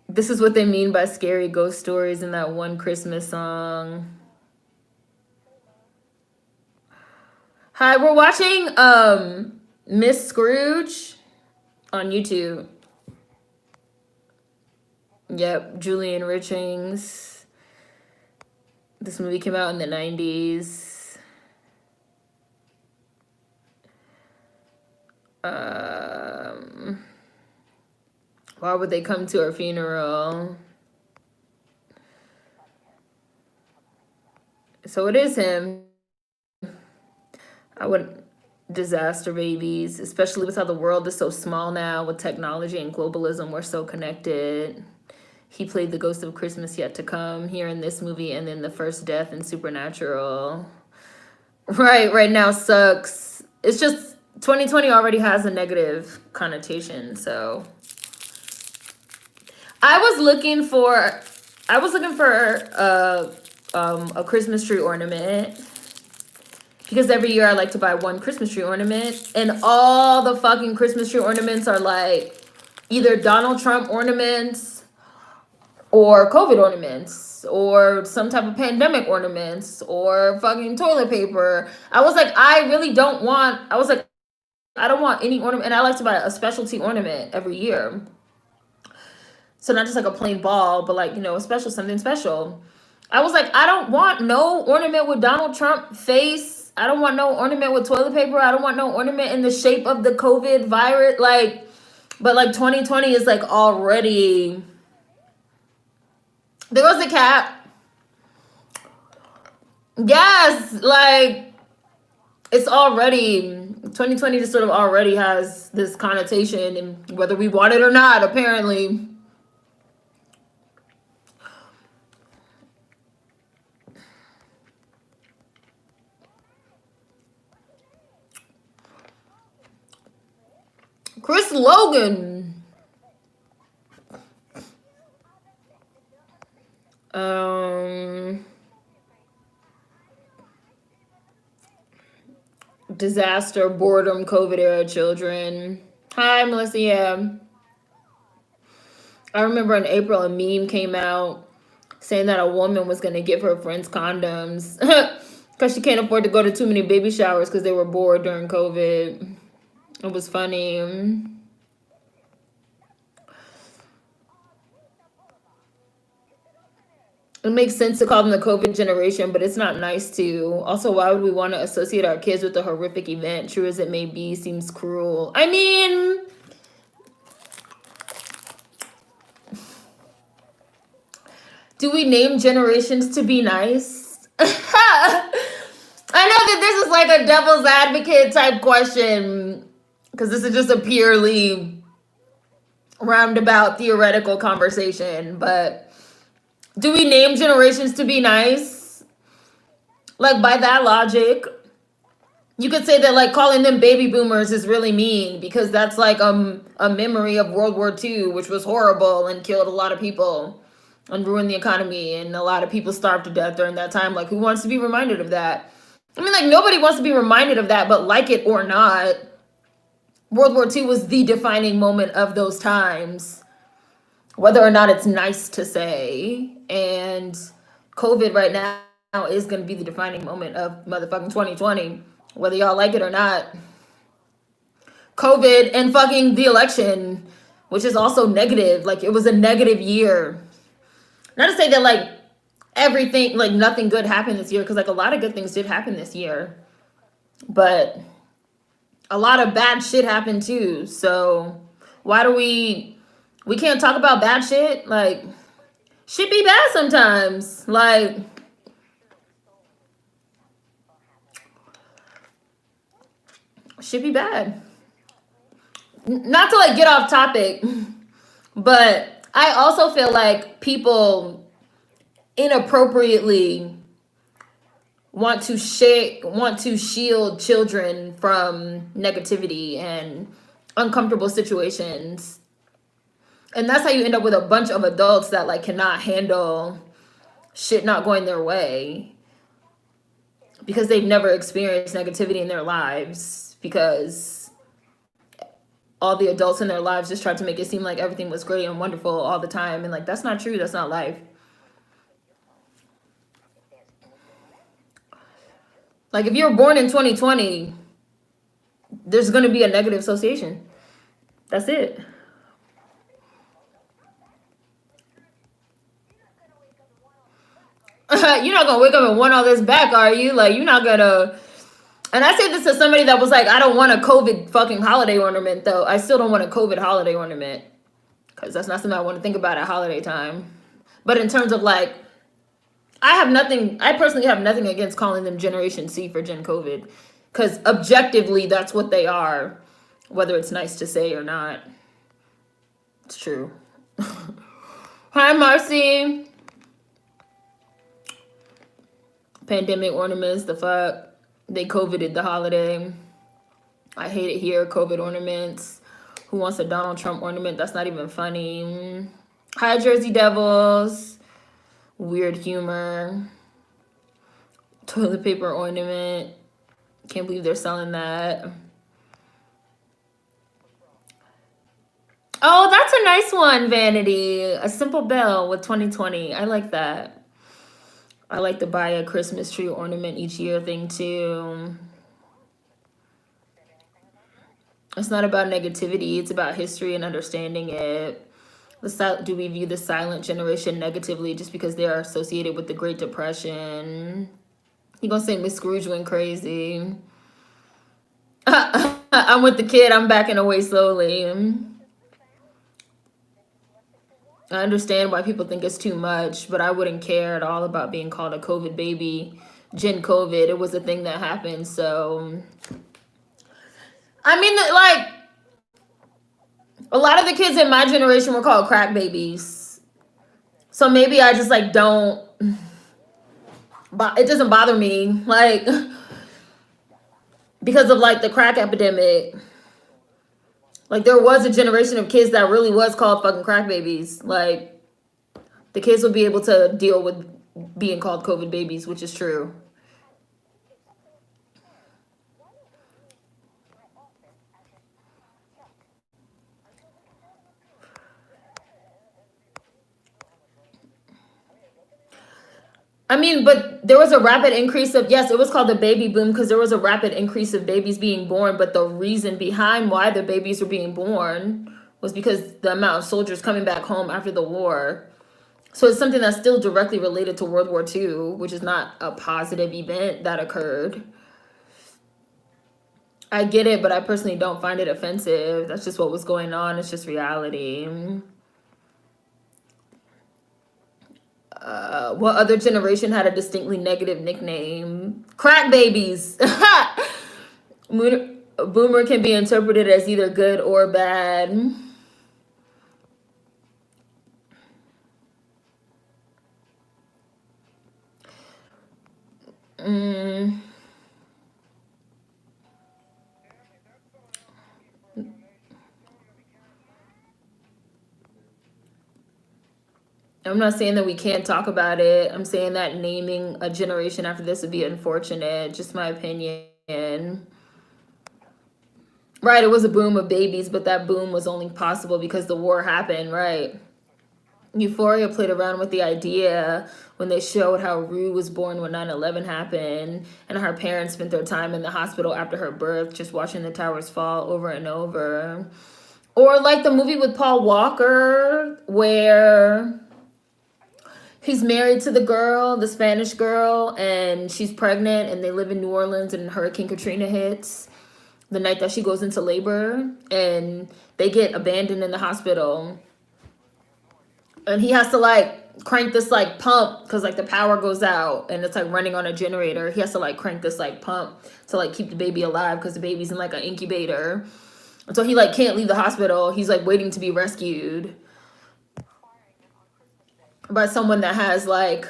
This is what they mean by scary ghost stories in that one Christmas song. Hi, we're watching Miss Scrooge on YouTube. Yep, Julian Richings. This movie came out in the 90s. Why would they come to our funeral? So it is him. I would disaster babies, especially with how the world is so small now with technology and globalism. We're so connected. He played the ghost of Christmas yet to come here in this movie, and then the first death in Supernatural. Right now sucks. It's just 2020 already has a negative connotation, so I was looking for a Christmas tree ornament because every year I like to buy one Christmas tree ornament, and all the fucking Christmas tree ornaments are like either Donald Trump ornaments or COVID ornaments or some type of pandemic ornaments or fucking toilet paper. I was like, I don't want any ornament, and I like to buy a specialty ornament every year. So not just like a plain ball, but like, a special, something special. I was like, I don't want no ornament with Donald Trump face. I don't want no ornament with toilet paper. I don't want no ornament in the shape of the COVID virus. But 2020 is like already. There goes the cat. Yes, it's already 2020 just sort of already has this connotation, and whether we want it or not, apparently. Chris Logan. Disaster, boredom, COVID era children. Hi, Melissa. Yeah. I remember in April a meme came out saying that a woman was going to give her friends condoms because she can't afford to go to too many baby showers because they were bored during COVID. It was funny. It makes sense to call them the COVID generation, but it's not nice to. Also, why would we want to associate our kids with a horrific event? True as it may be, seems cruel. I mean, do we name generations to be nice? I know that this is like a devil's advocate type question because this is just a purely roundabout theoretical conversation, but do we name generations to be nice? Like, by that logic, you could say that like calling them baby boomers is really mean because that's like a memory of World War II, which was horrible and killed a lot of people and ruined the economy, and a lot of people starved to death during that time. Like, who wants to be reminded of that? I mean, like, nobody wants to be reminded of that, but like it or not, World War II was the defining moment of those times, whether or not it's nice to say. And COVID right now is going to be the defining moment of motherfucking 2020, whether y'all like it or not. COVID and fucking the election, which is also negative. Like, it was a negative year. Not to say that like everything, like nothing good happened this year, because like a lot of good things did happen this year, but a lot of bad shit happened too. So why do we can't talk about bad shit? Like, shit be bad sometimes. Like, shit be bad. not to like get off topic, but I also feel like people inappropriately want to shield children from negativity and uncomfortable situations. And that's how you end up with a bunch of adults that like cannot handle shit not going their way because they've never experienced negativity in their lives, because all the adults in their lives just tried to make it seem like everything was great and wonderful all the time. And like, that's not true. That's not life. Like, if you're born in 2020, there's going to be a negative association. That's it. You're not gonna wake up and want all this back, are you? Like, you're not gonna. And I say this to somebody that was like, I don't want a COVID fucking holiday ornament, though. I still don't want a COVID holiday ornament, because that's not something I want to think about at holiday time. But in terms of like, I personally have nothing against calling them Generation C for Gen COVID, because objectively, that's what they are, whether it's nice to say or not. It's true. Hi, Marcy. Pandemic ornaments, the fuck. They COVIDed the holiday. I hate it here. COVID ornaments. Who wants a Donald Trump ornament? That's not even funny. Hi, Jersey Devils. Weird humor. Toilet paper ornament. Can't believe they're selling that. Oh, that's a nice one, Vanity. A simple bell with 2020. I like that. I like to buy a Christmas tree ornament each year thing too. It's not about negativity. It's about history and understanding it. Do we view the silent generation negatively just because they are associated with the Great Depression? You gonna say Miss Scrooge went crazy? I'm with the kid. I'm backing away slowly. I understand why people think it's too much, but I wouldn't care at all about being called a COVID baby. Gen COVID, it was a thing that happened. So, I mean, like, a lot of the kids in my generation were called crack babies. So maybe I just like don't, it doesn't bother me, like, because of like the crack epidemic. Like, there was a generation of kids that really was called fucking crack babies. Like, the kids will be able to deal with being called COVID babies, which is true. I mean, but there was a rapid increase of, yes, it was called the baby boom because there was a rapid increase of babies being born. But the reason behind why the babies were being born was because the amount of soldiers coming back home after the war. So it's something that's still directly related to World War II, which is not a positive event that occurred. I get it, but I personally don't find it offensive. That's just what was going on. It's just reality. What other generation had a distinctly negative nickname? Crack babies. Boomer can be interpreted as either good or bad. I'm not saying that we can't talk about it. I'm saying that naming a generation after this would be unfortunate. Just my opinion. Right, it was a boom of babies, but that boom was only possible because the war happened, right? Euphoria played around with the idea when they showed how Rue was born when 9/11 happened, and her parents spent their time in the hospital after her birth just watching the towers fall over and over. Or like the movie with Paul Walker where he's married to the girl, the Spanish girl, and she's pregnant and they live in New Orleans and Hurricane Katrina hits the night that she goes into labor and they get abandoned in the hospital. And he has to like crank this like pump because like the power goes out and it's like running on a generator. He has to like crank this like pump to like keep the baby alive because the baby's in like an incubator. So he like can't leave the hospital. He's like waiting to be rescued by someone that has like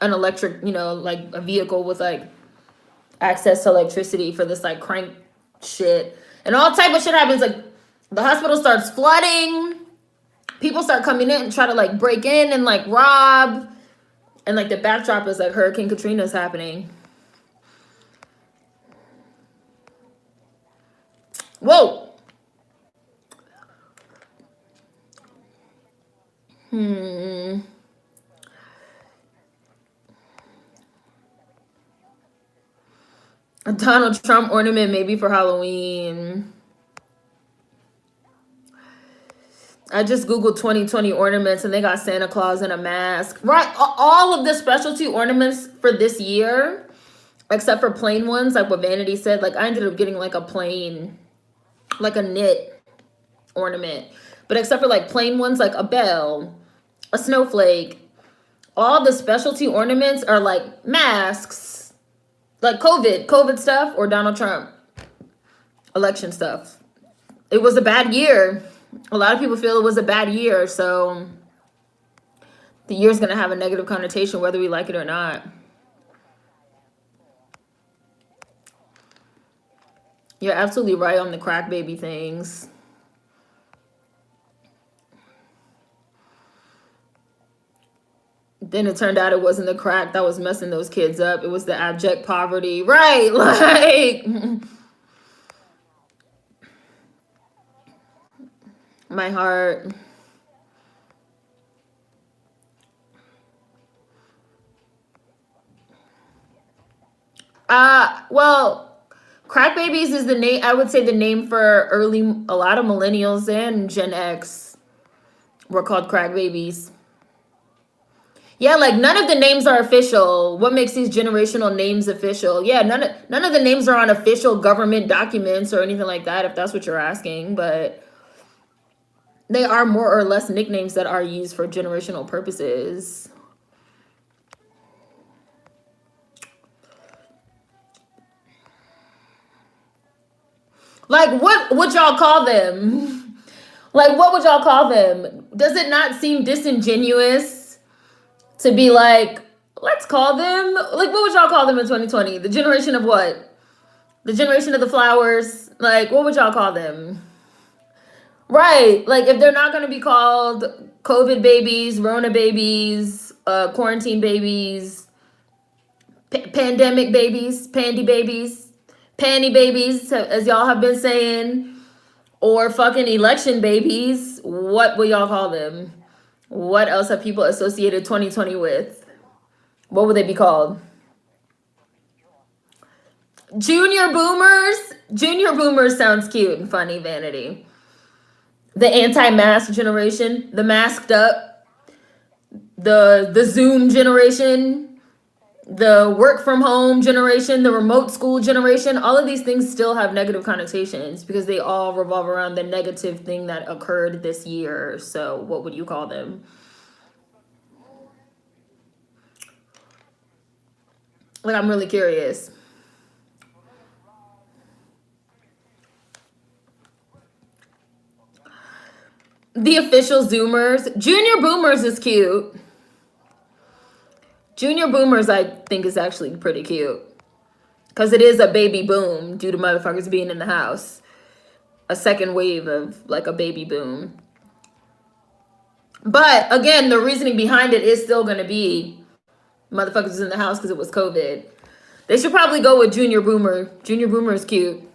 an electric, like a vehicle with like access to electricity for this like crank shit. And all type of shit happens. Like the hospital starts flooding. People start coming in and try to like break in and like rob. And like the backdrop is like Hurricane Katrina's happening. Whoa. A Donald Trump ornament maybe for Halloween. I just Googled 2020 ornaments and they got Santa Claus and a mask. Right, all of the specialty ornaments for this year, except for plain ones, like what Vanity said, like I ended up getting like a plain, like a knit ornament. But except for like plain ones, like a bell, a snowflake, all the specialty ornaments are like masks, like COVID stuff, or Donald Trump election stuff. It was a bad year. A lot of people feel it was a bad year, so the year's going to have a negative connotation whether we like it or not. You're absolutely right on the crack baby things. Then it turned out it wasn't the crack that was messing those kids up. It was the abject poverty. Right, like... My heart. Well, crack babies is the name, I would say the name for a lot of millennials and Gen X were called crack babies. Yeah, like none of the names are official. What makes these generational names official? Yeah, none of the names are on official government documents or anything like that, if that's what you're asking, but they are more or less nicknames that are used for generational purposes. Like, what would y'all call them? Like, what would y'all call them? Does it not seem disingenuous to be like, let's call them, like, what would y'all call them in 2020? The generation of what? The generation of the flowers? Like, what would y'all call them? Right. Like, if they're not going to be called COVID babies, Rona babies, quarantine babies, pandemic babies, pandy babies, as y'all have been saying, or fucking election babies, what will y'all call them? What else have people associated 2020 with? What would they be called? Junior boomers? Junior boomers sounds cute and funny, Vanity. The anti-mask generation, the masked up, the Zoom generation, the work from home generation, the remote school generation, all of these things still have negative connotations because they all revolve around the negative thing that occurred this year. So what would you call them? Like, I'm really curious. The official Zoomers. Junior boomers is cute. Junior boomers, I think, is actually pretty cute. Because it is a baby boom due to motherfuckers being in the house. A second wave of, like, a baby boom. But, again, the reasoning behind it is still going to be motherfuckers in the house because it was COVID. They should probably go with junior boomer. Junior boomer is cute.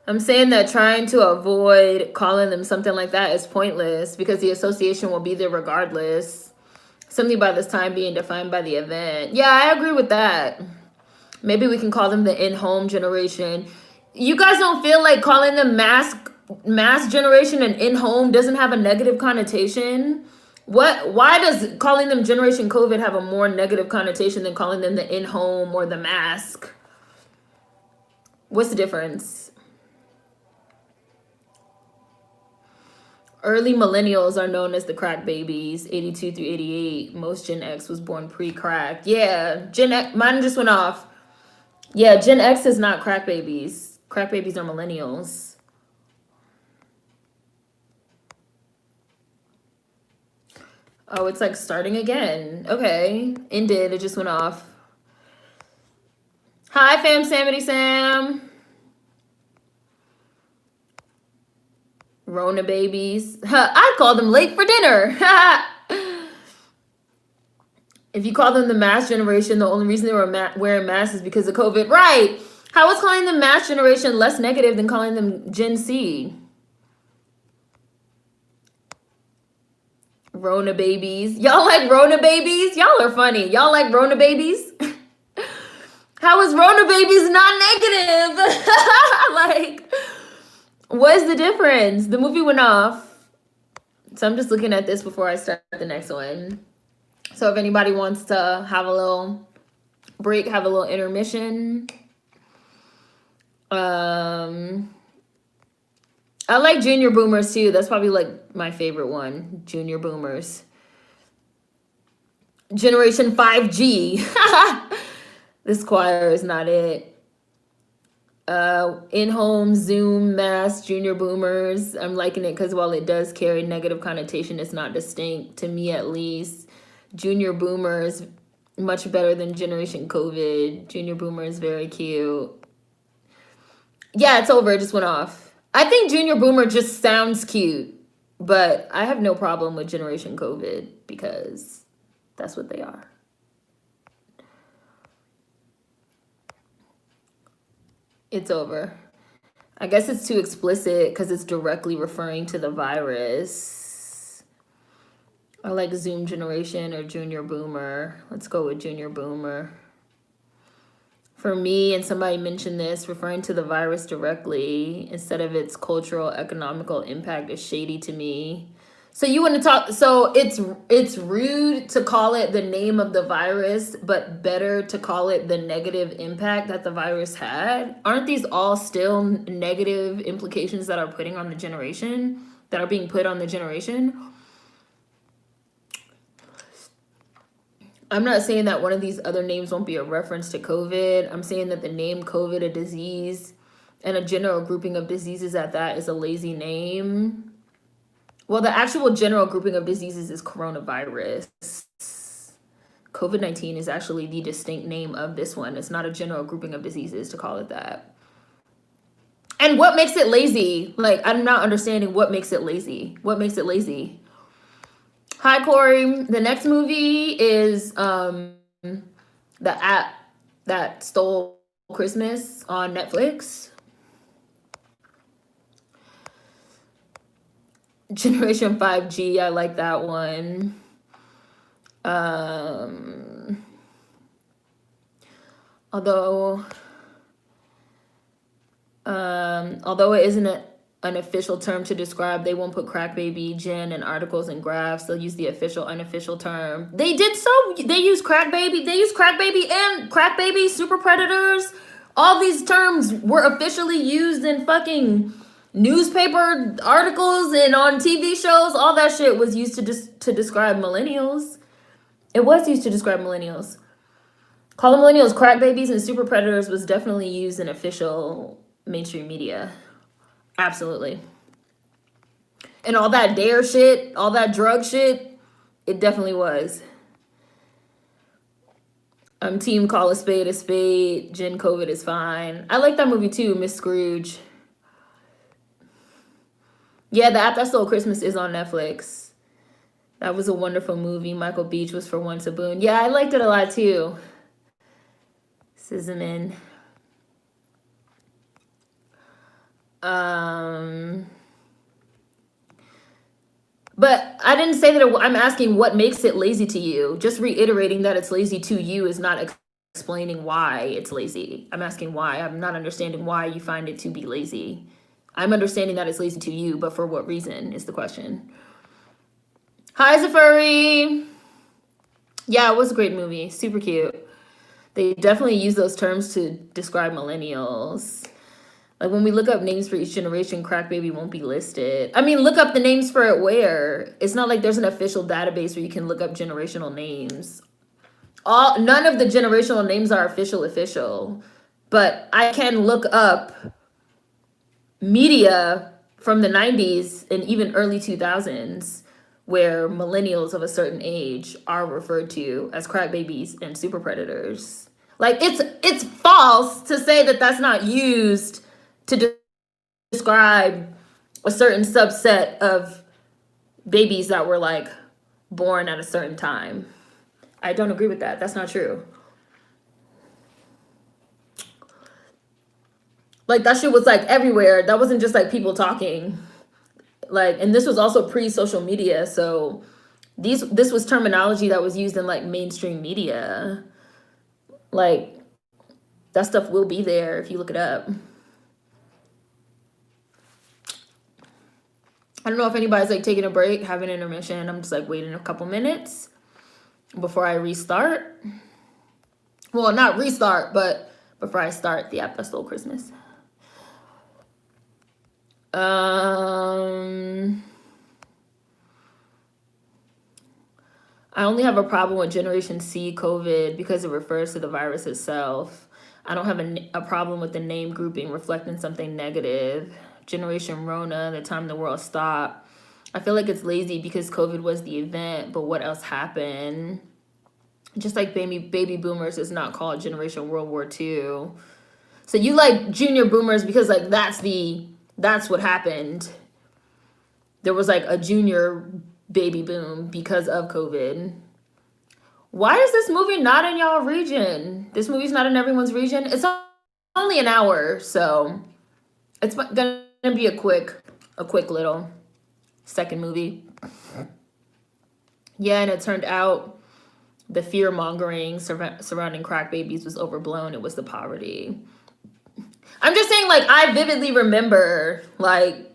I'm saying that trying to avoid calling them something like that is pointless because the association will be there regardless. Something by this time being defined by the event. Yeah, I agree with that. Maybe we can call them the in-home generation. You guys don't feel like calling them mask generation and in-home doesn't have a negative connotation? Why does calling them Generation COVID have a more negative connotation than calling them the in-home or the mask? What's the difference? Early millennials are known as the crack babies, 82 through 88. Most Gen X was born pre-crack. Yeah, Gen X, mine just went off. Yeah, Gen X is not crack babies. Crack babies are millennials. Oh, it's like starting again. Okay, ended. It just went off. Hi, fam, Samity Sam. Rona babies. I call them late for dinner. If you call them the mask generation, the only reason they were wearing masks is because of COVID. Right. How is calling them mask generation less negative than calling them Gen Z? Rona babies. Y'all like Rona babies? Y'all are funny. Y'all like Rona babies? How is Rona babies not negative? Like, what is the difference? The movie went off. So I'm just looking at this before I start the next one. So if anybody wants to have a little break, have a little intermission. I like Junior Boomers too. That's probably like my favorite one. Junior Boomers. Generation 5G. This choir is not it. In-home, Zoom, Mass, Junior Boomers. I'm liking it because while it does carry negative connotation, it's not distinct, to me at least. Junior Boomers, much better than Generation COVID. Junior Boomers, very cute. Yeah, it's over. It just went off. I think Junior Boomer just sounds cute, but I have no problem with Generation COVID because that's what they are. It's over. I guess it's too explicit because it's directly referring to the virus. I like Zoom Generation or Junior Boomer. Let's go with Junior Boomer. For me, and somebody mentioned this, referring to the virus directly instead of its cultural, economical impact is shady to me. So you want to talk, so it's rude to call it the name of the virus, but better to call it the negative impact that the virus had. Aren't these all still negative implications that are putting on the generation, that are being put on the generation? I'm not saying that one of these other names won't be a reference to COVID. I'm saying that the name COVID, a disease, and a general grouping of diseases at that is a lazy name. Well, the actual general grouping of diseases is coronavirus. COVID-19 is actually the distinct name of this one. It's not a general grouping of diseases to call it that. And what makes it lazy? Like, I'm not understanding what makes it lazy. What makes it lazy? Hi, Corey. The next movie is the app that stole Christmas on Netflix. Generation 5G. I like that one. Although it isn't an official term to describe, they won't put crack baby, gen in articles and graphs. They'll use the official, unofficial term. They use crack baby. They use crack baby and crack baby, super predators. All these terms were officially used in fucking newspaper articles and on TV shows. All that shit was used to describe millennials. It was used to describe millennials. Calling millennials crack babies and super predators was definitely used in official mainstream media. Absolutely. And all that dare shit, all that drug shit, it definitely was. Team call a spade a spade. Gen COVID is fine. I like that movie too, Miss Scrooge. Yeah, the app that stole Christmas is on Netflix. That was a wonderful movie. Michael Beach was for once a boon. Yeah, I liked it a lot too. Sizzmin. But I didn't say that I'm asking what makes it lazy to you. Just reiterating that it's lazy to you is not explaining why it's lazy. I'm asking why. I'm not understanding why you find it to be lazy. I'm understanding that it's lazy to you, but for what reason is the question. Hi, Zafuri. Yeah, it was a great movie. Super cute. They definitely use those terms to describe millennials. Like when we look up names for each generation, crack baby won't be listed. I mean, look up the names for it where. It's not like there's an official database where you can look up generational names. None of the generational names are official. But I can look up media from the 90s and even early 2000s where millennials of a certain age are referred to as crack babies and super predators. Like it's false to say that that's not used to describe a certain subset of babies that were like born at a certain time. I don't agree with that. That's not true. Like that shit was like everywhere. That wasn't just like people talking. Like, and this was also pre-social media, so this was terminology that was used in like mainstream media. Like that stuff will be there if you look it up. I don't know if anybody's like taking a break, having an intermission. I'm just like waiting a couple minutes before I restart. Well, not restart, but before I start the app that stole Christmas. I only have a problem with Generation C COVID because it refers to the virus itself. I don't have a problem with the name grouping reflecting something negative. Generation Rona, the time the world stopped. I feel like it's lazy because COVID was the event, but what else happened? Just like baby boomers is not called Generation World War II. So you like junior boomers because like that's what happened. There was like a junior baby boom because of COVID. Why is this movie not in y'all region? This movie's not in everyone's region. It's only an hour, so it's gonna be a quick little second movie. Yeah, and it turned out the fear mongering surrounding crack babies was overblown. It was the poverty. I'm just saying, like, I vividly remember like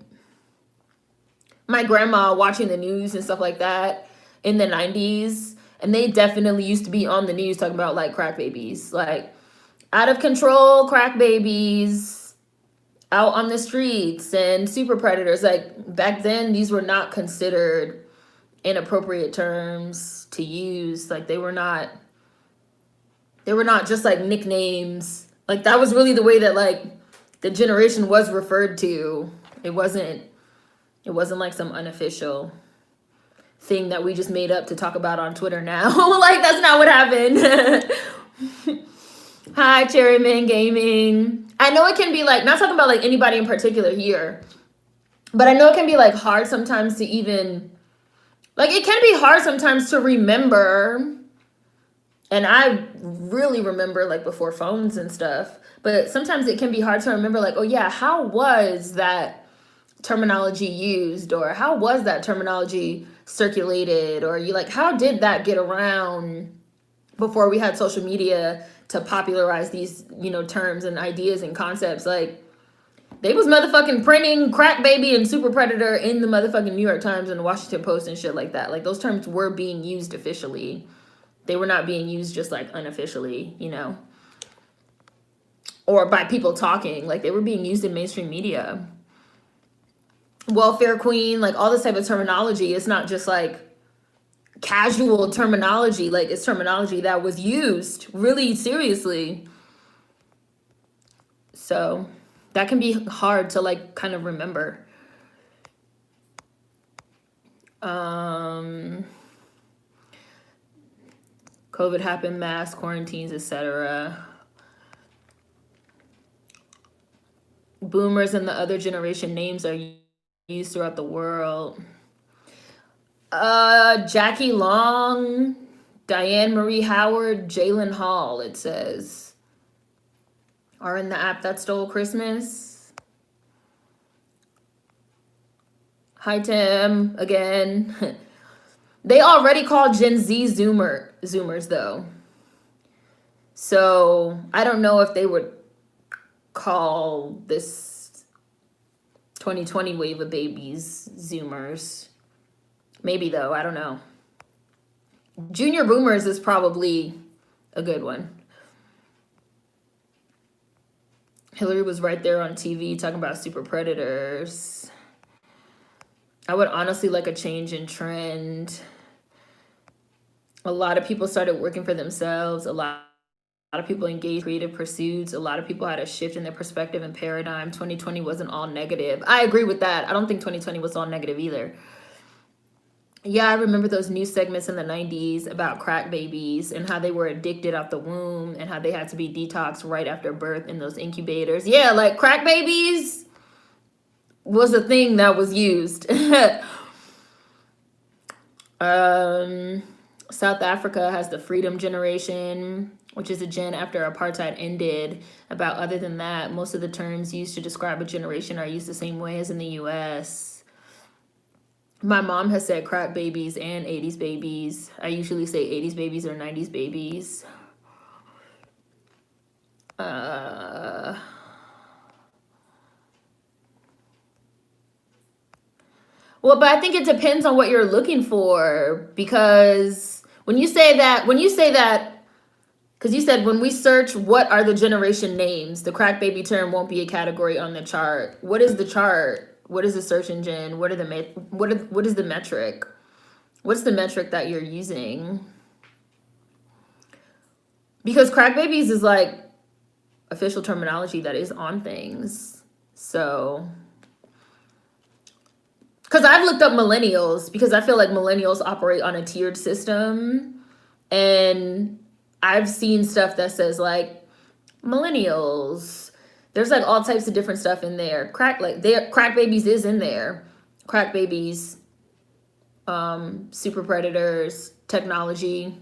my grandma watching the news and stuff like that in the 90s. And they definitely used to be on the news talking about like crack babies, like out of control crack babies out on the streets and super predators. Like back then, these were not considered inappropriate terms to use. Like they were not just like nicknames. Like that was really the way that like the generation was referred to. It wasn't like some unofficial thing that we just made up to talk about on Twitter now. Like that's not what happened. Hi, Cherryman Gaming. I know it can be like, not talking about like anybody in particular here, but I know it can be like hard sometimes to even, like it can be hard sometimes to remember. And I really remember like before phones and stuff, but sometimes it can be hard to remember like, oh yeah, how was that terminology used, or how was that terminology circulated, or you like how did that get around before we had social media to popularize these, you know, terms and ideas and concepts. Like they was motherfucking printing crack baby and super predator in the motherfucking New York Times and the Washington Post and shit like that. Like those terms were being used officially. They were not being used just like unofficially, you know, or by people talking. Like they were being used in mainstream media. Welfare queen, like all this type of terminology. It's not just like casual terminology. Like it's terminology that was used really seriously. So that can be hard to like kind of remember. COVID happened, mass quarantines, etc. Boomers and the other generation names are used throughout the world. Jackie Long, Diane Marie Howard, Jalen Hall, it says, are in the app that stole Christmas. Hi, Tim, again. They already call Gen Z Zoomers, though. So I don't know if they would call this 2020 wave of babies Zoomers. Maybe, though. I don't know. Junior boomers is probably a good one. Hillary was right there on TV talking about super predators. I would honestly like a change in trend. A lot of people started working for themselves. A lot of people engaged in creative pursuits. A lot of people had a shift in their perspective and paradigm. 2020 wasn't all negative. I agree with that. I don't think 2020 was all negative either. Yeah, I remember those news segments in the 90s about crack babies and how they were addicted out the womb and how they had to be detoxed right after birth in those incubators. Yeah, like crack babies was a thing that was used. South Africa has the Freedom Generation, which is a gen after apartheid ended. Other than that, most of the terms used to describe a generation are used the same way as in the US. My mom has said crack babies and 80s babies. I usually say 80s babies or 90s babies. Well, but I think it depends on what you're looking for, because when you say that, because you said when we search what are the generation names, the crack baby term won't be a category on the chart. What is the chart? What is the search engine? What is the metric? What's the metric that you're using? Because crack babies is like official terminology that is on things. So, because I've looked up millennials because I feel like millennials operate on a tiered system, and I've seen stuff that says like millennials. There's like all types of different stuff in there. Crack babies is in there. Crack babies, super predators, technology,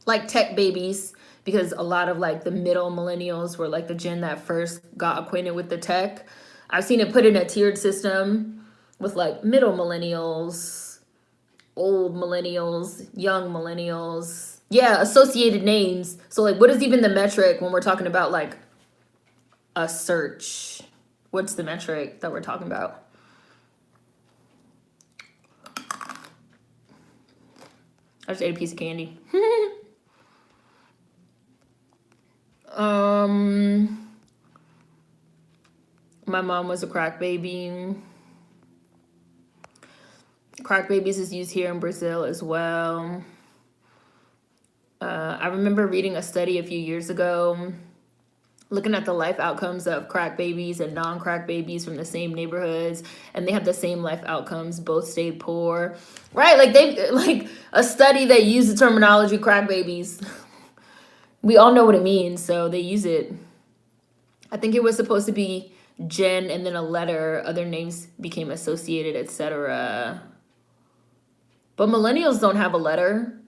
like tech babies, because a lot of like the middle millennials were like the gen that first got acquainted with the tech. I've seen it put in a tiered system with like middle millennials, old millennials, young millennials. Yeah, associated names. So like, what is even the metric when we're talking about like a search? What's the metric that we're talking about? I just ate a piece of candy. My mom was a crack baby. Crack babies is used here in Brazil as well. I remember reading a study a few years ago looking at the life outcomes of crack babies and non-crack babies from the same neighborhoods, and they had the same life outcomes. Both stayed poor, right? Like a study that used the terminology crack babies. We all know what it means, so they use it. I think it was supposed to be gen and then a letter. Other names became associated, etc. But millennials don't have a letter.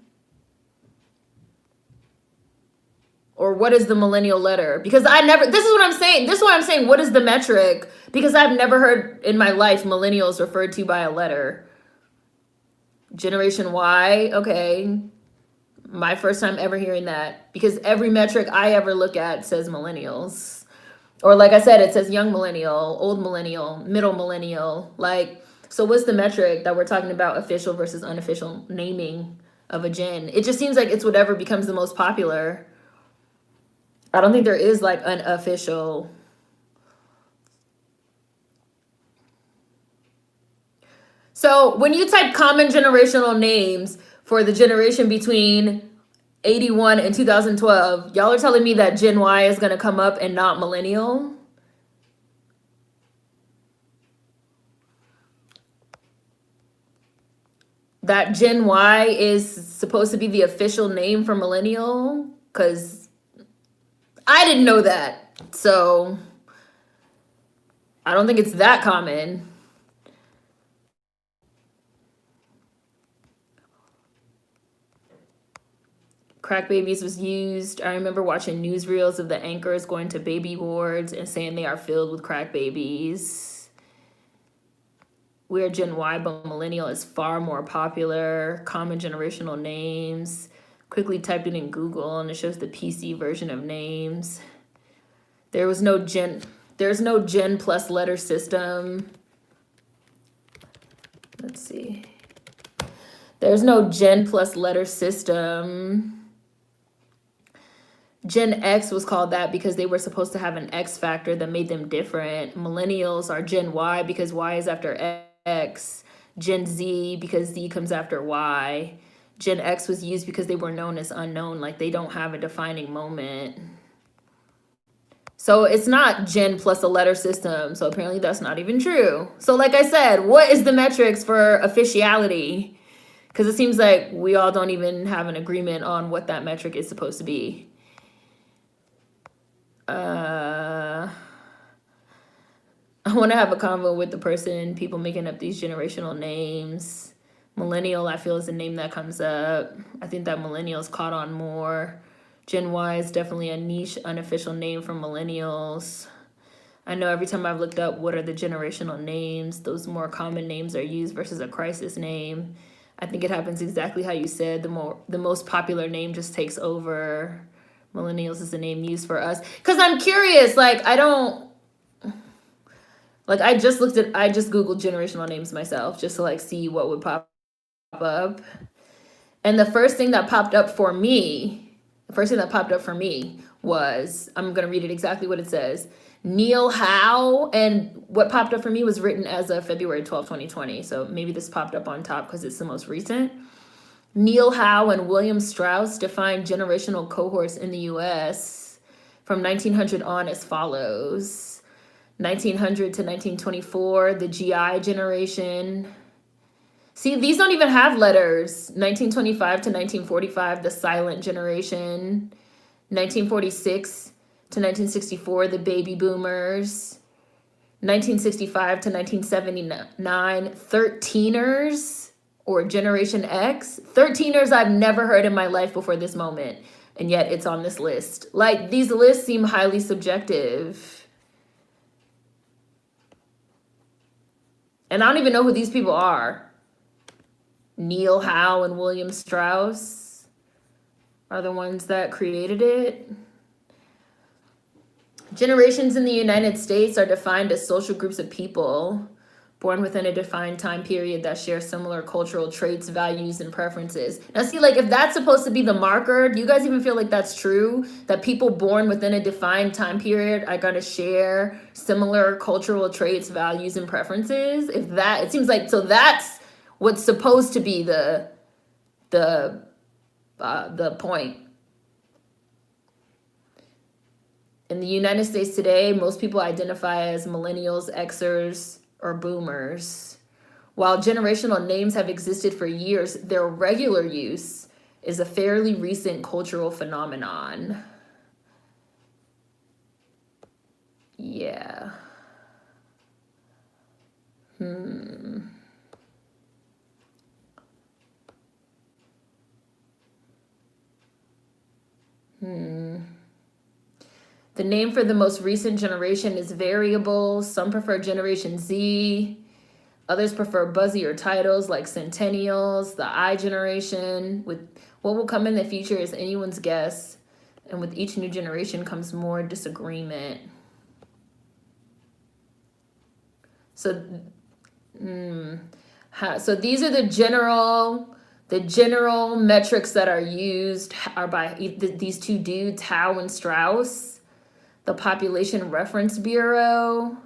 Or what is the millennial letter? Because this is what I'm saying. This is what I'm saying. What is the metric? Because I've never heard in my life millennials referred to by a letter. Generation Y, okay. My first time ever hearing that. Because every metric I ever look at says millennials. Or like I said, it says young millennial, old millennial, middle millennial. Like, so what's the metric that we're talking about, official versus unofficial naming of a gen? It just seems like it's whatever becomes the most popular. I don't think there is like an official. So when you type common generational names for the generation between 81 and 2012, y'all are telling me that Gen Y is going to come up and not millennial? That Gen Y is supposed to be the official name for millennial? Because I didn't know that. So I don't think it's that common. Crack babies was used. I remember watching newsreels of the anchors going to baby wards and saying they are filled with crack babies. We're Gen Y, but millennial is far more popular. Common generational names. Quickly typed it in Google and it shows the PC version of names. There's no gen plus letter system. Let's see. There's no gen plus letter system. Gen X was called that because they were supposed to have an X factor that made them different. Millennials are Gen Y because Y is after X. Gen Z because Z comes after Y. Gen X was used because they were known as unknown, like they don't have a defining moment. So it's not gen plus a letter system. So apparently that's not even true. So like I said, what is the metrics for officiality? Because it seems like we all don't even have an agreement on what that metric is supposed to be. I want to have a convo with the person, people making up these generational names. Millennial, I feel, is the name that comes up. I think that millennials caught on more. Gen Y is definitely a niche, unofficial name for millennials. I know every time I've looked up what are the generational names, those more common names are used versus a crisis name. I think it happens exactly how you said. The most popular name just takes over. Millennials is the name used for us. Because I'm curious, like, I just Googled generational names myself just to like see what would pop up. And the first thing that popped up for me was, I'm going to read it exactly what it says. Neil Howe, and what popped up for me was written as of February 12, 2020. So maybe this popped up on top because it's the most recent. Neil Howe and William Strauss defined generational cohorts in the US from 1900 on as follows. 1900 to 1924, the GI generation. See, these don't even have letters. 1925 to 1945, the silent generation. 1946 to 1964, the baby boomers. 1965 to 1979, 13ers or Generation X. 13ers I've never heard in my life before this moment, and yet it's on this list. Like, these lists seem highly subjective. And I don't even know who these people are. Neil Howe and William Strauss are the ones that created it. Generations in the United States are defined as social groups of people born within a defined time period that share similar cultural traits, values, and preferences. Now, see, like, if that's supposed to be the marker, do you guys even feel like that's true? That people born within a defined time period are going to share similar cultural traits, values, and preferences? If that, it seems like, so that's what's supposed to be the point. In the United States today, most people identify as millennials, Xers, or boomers. While generational names have existed for years, their regular use is a fairly recent cultural phenomenon. Yeah. The name for the most recent generation is variable. Some prefer Generation Z. Others prefer buzzier titles like Centennials, the I generation. With what will come in the future is anyone's guess. And with each new generation comes more disagreement. So these are the general metrics that are used are by these two dudes, Howe and Strauss. The Population Reference Bureau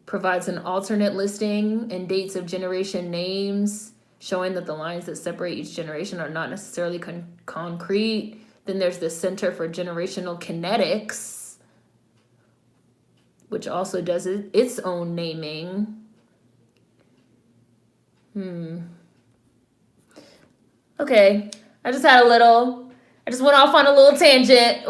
provides an alternate listing and dates of generation names, showing that the lines that separate each generation are not necessarily concrete. Then there's the Center for Generational Kinetics, which also does its own naming. Okay, I just went off on a little tangent.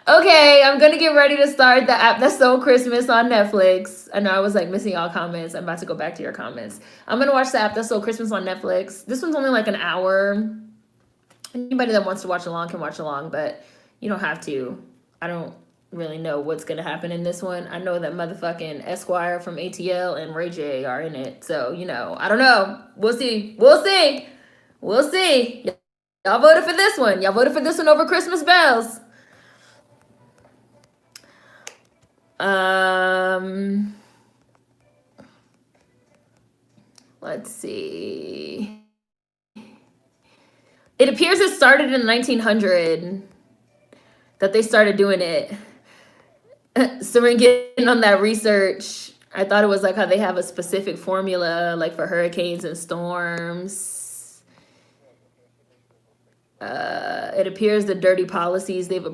Okay, I'm gonna get ready to start the app That's So Christmas on Netflix. I know I was like missing all comments. I'm about to go back to your comments. I'm gonna watch the app That's So Christmas on Netflix. This one's only like an hour. Anybody that wants to watch along can watch along, but you don't have to. I don't really know what's gonna happen in this one. I know that motherfucking Esquire from ATL and Ray J are in it. So, you know, I don't know. We'll see. Y'all voted for this one. Y'all voted for this one over Christmas Bells. Let's see. It appears it started in 1900. that they started doing it. Seren getting on that research. I thought it was like how they have a specific formula, like for hurricanes and storms. It appears the dirty policies they've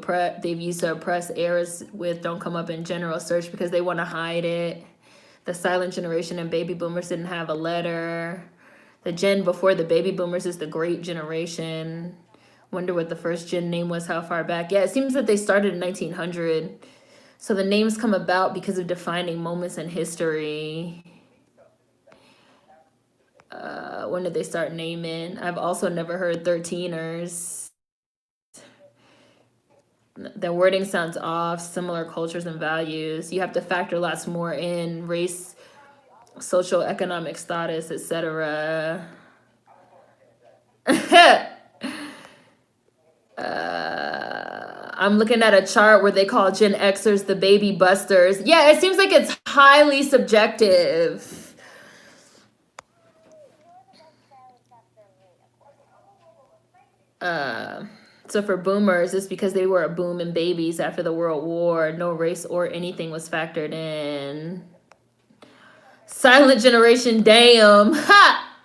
used to oppress heirs with don't come up in general search because they want to hide it. The silent generation and baby boomers didn't have a letter. The gen before the baby boomers is the great generation. Wonder what the first gen name was, how far back. Yeah, it seems that they started in 1900. So the names come about because of defining moments in history. When did they start naming? I've also never heard 13ers. The wording sounds off. Similar cultures and values. You have to factor lots more in: race, social, economic status, etc. I'm looking at a chart where they call Gen Xers the baby busters. Yeah, it seems like it's highly subjective. So for boomers, it's because they were a boom in babies after the World War. No race or anything was factored in. Silent generation, damn. Ha!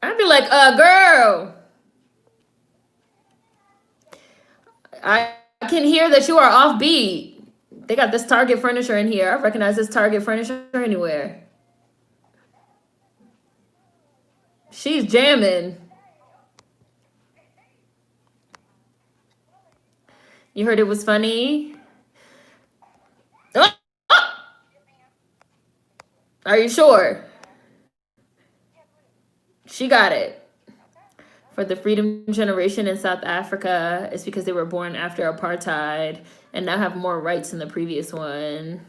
I'd be like, girl, I can hear that you are offbeat. They got this Target furniture in here. I recognize this Target furniture anywhere. She's jamming. You heard it was funny? Oh! Are you sure? She got it. For the freedom generation in South Africa, it's because they were born after apartheid and now have more rights than the previous one.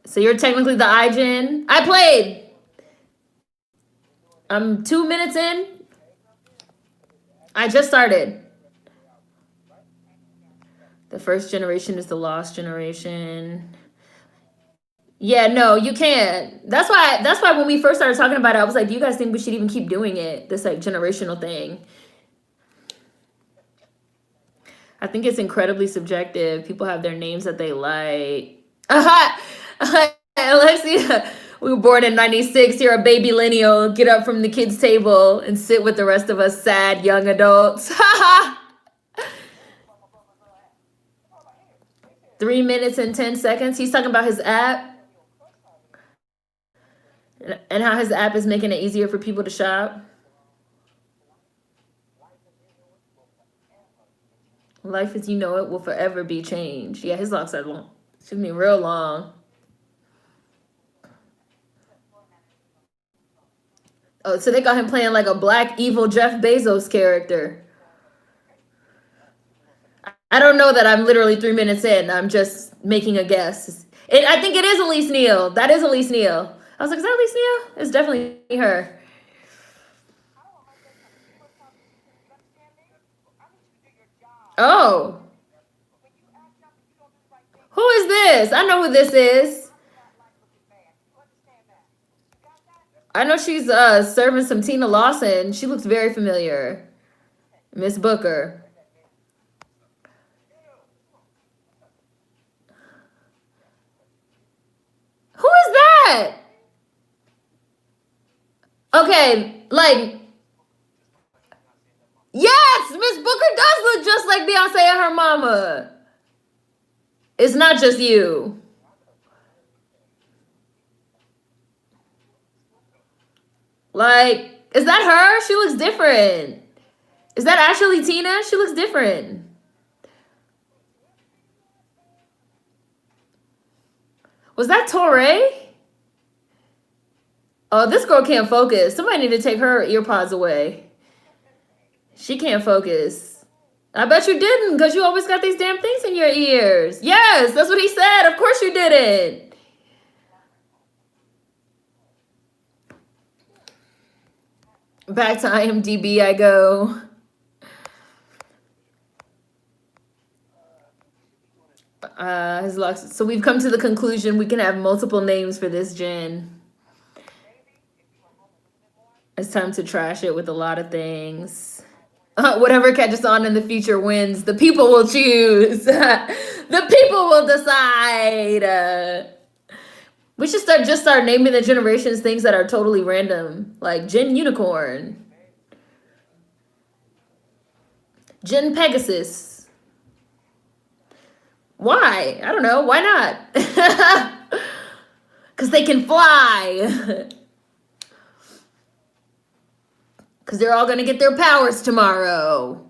So you're technically the iGen. I played. I'm 2 minutes in. I just started. The first generation is the lost generation. Yeah, no, you can't. That's why when we first started talking about it, I was like, do you guys think we should even keep doing it? This like generational thing. I think it's incredibly subjective. People have their names that they like. Alexia, we were born in 96. You're a baby millennial. Get up from the kids' table and sit with the rest of us sad young adults. 3 minutes and 10 seconds. He's talking about his app and how his app is making it easier for people to shop. Life as you know it will forever be changed. Yeah, his locks are long. Excuse me, real long. Oh, so they got him playing like a black evil Jeff Bezos character. I don't know that I'm literally 3 minutes in. I'm just making a guess. I think it is Elise Neal. That is Elise Neal. I was like, is that Elise Neal? It's definitely her. Oh. Who is this? I know who this is. I know she's serving some Tina Lawson. She looks very familiar. Miss Booker. Who is that? Okay, like, yes, Miss Booker does look just like Beyonce and her mama. It's not just you. Like, is that her? She looks different. Is that actually Tina? She looks different. Was that Torre? Oh, this girl can't focus. Somebody need to take her earpods away. She can't focus. I bet you didn't, because you always got these damn things in your ears. Yes, that's what he said. Of course you didn't. Back to IMDb I go. His locks. So we've come to the conclusion we can have multiple names for this gen. It's time to trash it with a lot of things. Whatever catches on in the future wins. The people will choose. The people will decide. We should start naming the generations things that are totally random, like Gen Unicorn, Gen Pegasus. Why? I don't know. Why not? Because they can fly. Because they're all going to get their powers tomorrow.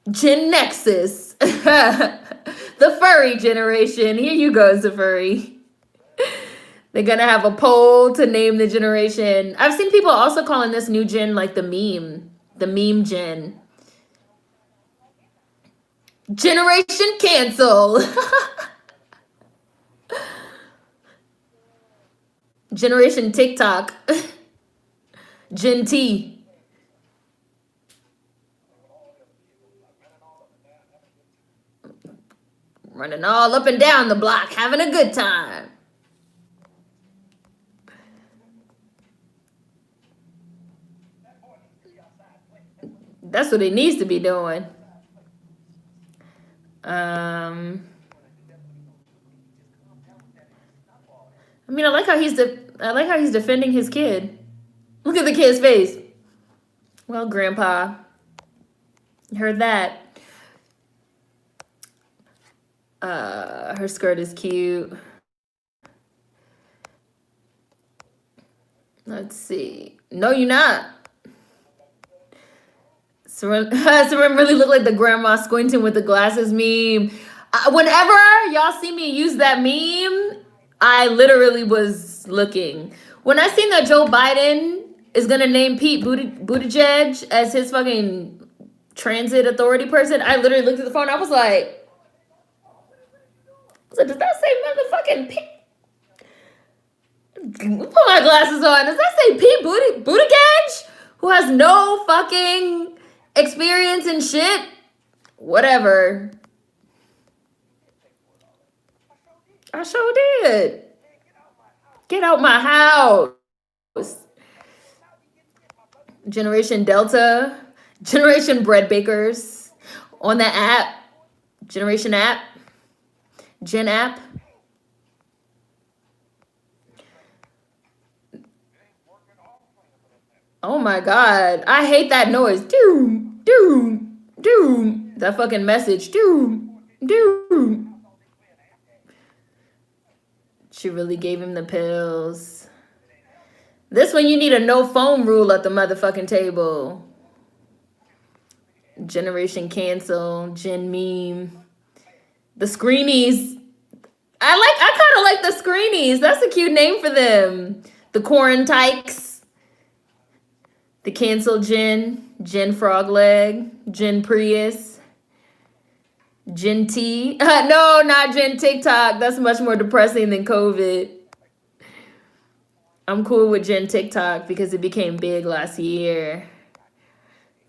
Gen Nexus. The furry generation. Here you go, Zafuri. They're going to have a poll to name the generation. I've seen people also calling this new gen like the meme. The meme gen. Generation cancel. Generation TikTok. Gen T. Running all up and down the block, having a good time. That's what he needs to be doing. I mean, I like how he's defending his kid. Look at the kid's face. Well, Grandpa, you heard that. Her skirt is cute. Let's see. No, you're not. Seren really looked like the grandma squinting with the glasses meme. Whenever y'all see me use that meme, I literally was looking. When I seen that Joe Biden is gonna name Pete Buttigieg as his fucking transit authority person, I literally looked at the phone. I was like, does that say motherfucking Pete? Put my glasses on. Does that say Pete Buttigieg? Who has no fucking experience in shit? Whatever. I sure did. Get out my house. Generation Delta. Generation Bread Bakers. On the app. Generation app. Gen app. Oh my God. I hate that noise. Doom, doom, doom. That fucking message. Doom, doom. She really gave him the pills. This one you need a no phone rule at the motherfucking table. Generation cancel. Gen meme. The Screenies. I kind of like the Screenies. That's a cute name for them. The Quarantikes. The cancel Gen. Gen Frogleg. Gen Prius. Gen T. No, not Gen TikTok. That's much more depressing than COVID. I'm cool with Gen TikTok because it became big last year.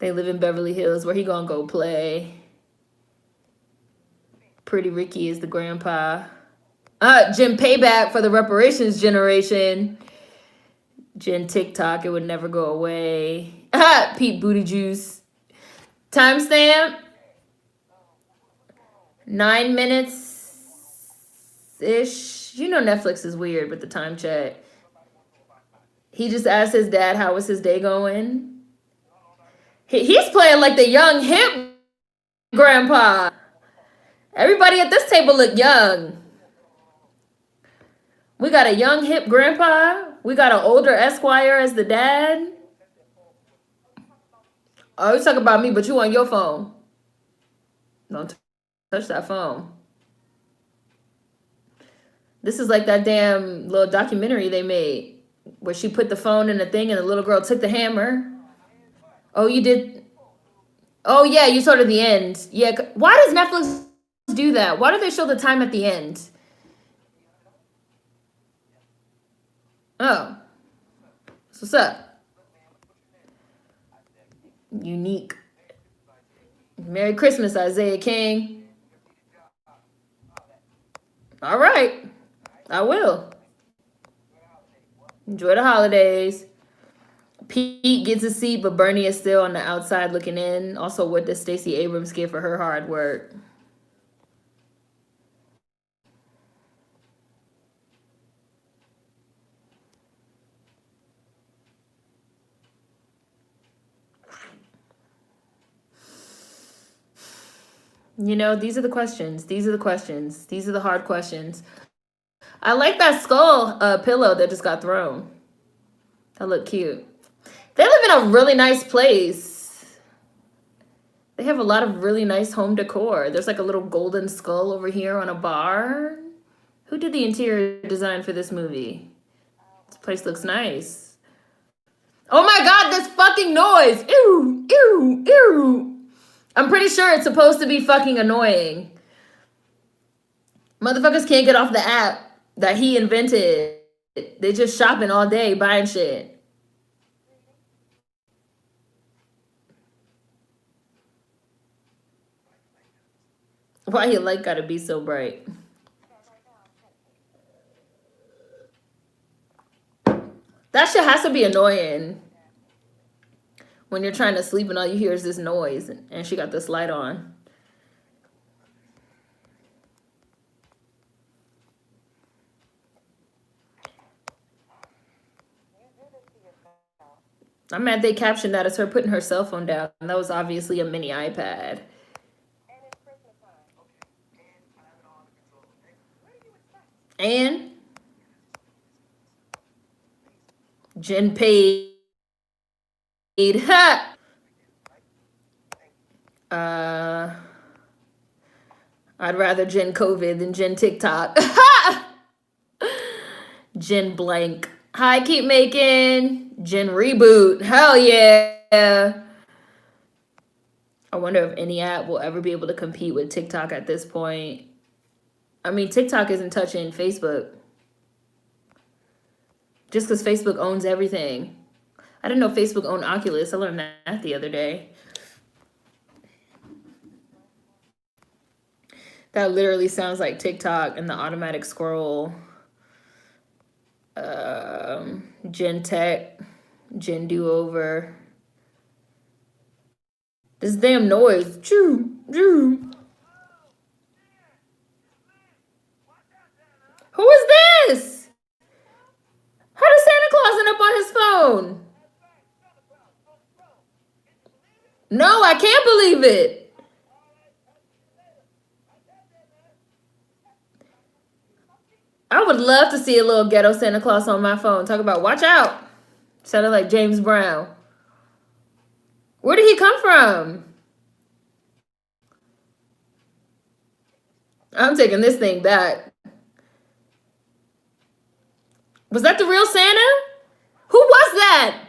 They live in Beverly Hills. Where he gonna go play? Pretty Ricky is the grandpa. Gen Payback for the reparations generation. Gen TikTok, it would never go away. Pete Booty Juice. Timestamp. 9 minutes-ish. You know Netflix is weird with the time check. He just asked his dad how was his day going. He's playing like the young hip grandpa. Everybody at this table look young. We got a young hip grandpa. We got an older Esquire as the dad. Oh, you talking about me, but you on your phone. Don't touch that phone. This is like that damn little documentary they made where she put the phone in the thing and the little girl took the hammer. Oh, you did? Oh, yeah, you saw it at the end. Yeah. Why does Netflix do that? Why do they show the time at the end? Oh. So what's up? Unique. Merry Christmas, Isaiah King. All right. I will. Enjoy the holidays. Pete gets a seat, but Bernie is still on the outside looking in. Also, what does Stacey Abrams get for her hard work? You know, these are the questions. These are the questions. These are the hard questions. I like that skull pillow that just got thrown. That looked cute. They live in a really nice place. They have a lot of really nice home decor. There's like a little golden skull over here on a bar. Who did the interior design for this movie? This place looks nice. Oh my god, this fucking noise! Ew, ew, ew. I'm pretty sure it's supposed to be fucking annoying. Motherfuckers can't get off the app that he invented. They just shopping all day, buying shit. Why your light gotta be so bright? That shit has to be annoying when you're trying to sleep and all you hear is this noise and she got this light on. I'm mad they captioned that as her putting her cell phone down. That was obviously a mini iPad. And Jen paid. Ha! I'd rather Jen COVID than Jen TikTok. Jen blank. Hi, keep making. Jen reboot. Hell yeah. I wonder if any app will ever be able to compete with TikTok at this point. I mean, TikTok isn't touching Facebook. Just because Facebook owns everything. I didn't know Facebook owned Oculus. I learned that the other day. That literally sounds like TikTok and the automatic scroll. Gen Tech. Gen Do-Over. This damn noise. Choo, choo. Who is this? How does Santa Claus end up on his phone? No, I can't believe it. I would love to see a little ghetto Santa Claus on my phone. Talk about watch out. Sounded like James Brown. Where did he come from? I'm taking this thing back. Was that the real Santa? Who was that?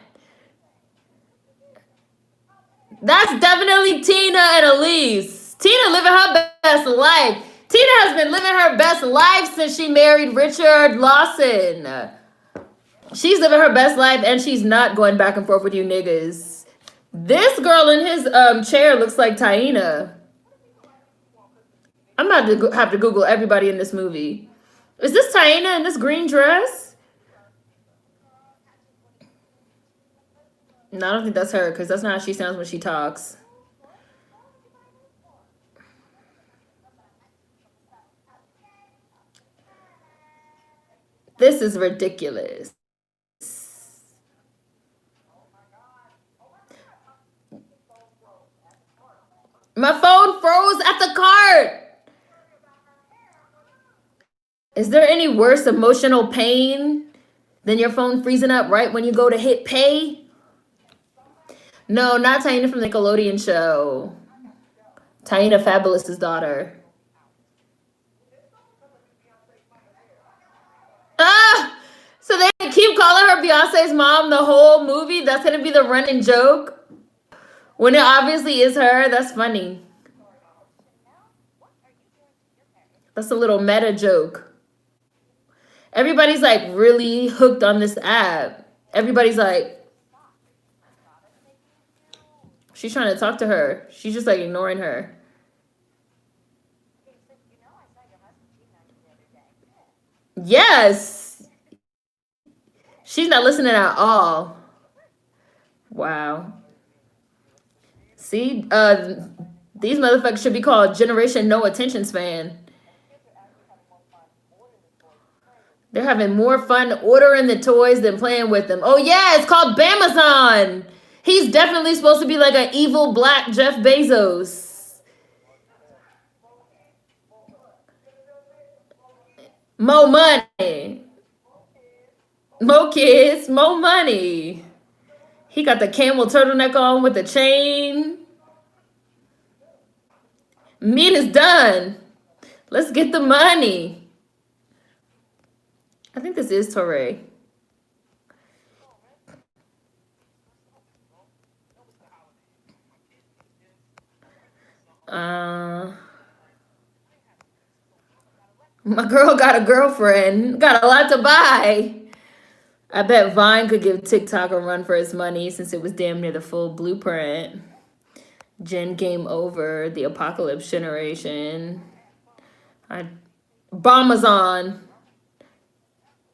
That's definitely Tina and Elise. Tina living her best life. Tina has been living her best life since she married Richard Lawson. She's living her best life and she's not going back and forth with you niggas. This girl in his chair looks like Taina. I'm about to have to Google everybody in this movie. Is this Taina in this green dress? No, I don't think that's her because that's not how she sounds when she talks. This is ridiculous. My phone froze at the cart. Is there any worse emotional pain than your phone freezing up right when you go to hit pay? No, not Taina from the Nickelodeon show. Taina Fabulous's daughter. Ah! So they keep calling her Beyonce's mom the whole movie? That's going to be the running joke? When it obviously is her? That's funny. That's a little meta joke. Everybody's like really hooked on this app. Everybody's like, she's trying to talk to her. She's just like ignoring her. Yes. She's not listening at all. Wow. See, these motherfuckers should be called Generation No Attention Span. They're having more fun ordering the toys than playing with them. Oh yeah, it's called Bamazon. He's definitely supposed to be like an evil black Jeff Bezos. More money. More kids, more money. He got the camel turtleneck on with the chain. Meat is done. Let's get the money. I think this is Torre. My girl got a girlfriend. Got a lot to buy. I bet Vine could give TikTok a run for its money since it was damn near the full blueprint. Gen game over. The apocalypse generation. Bamazon.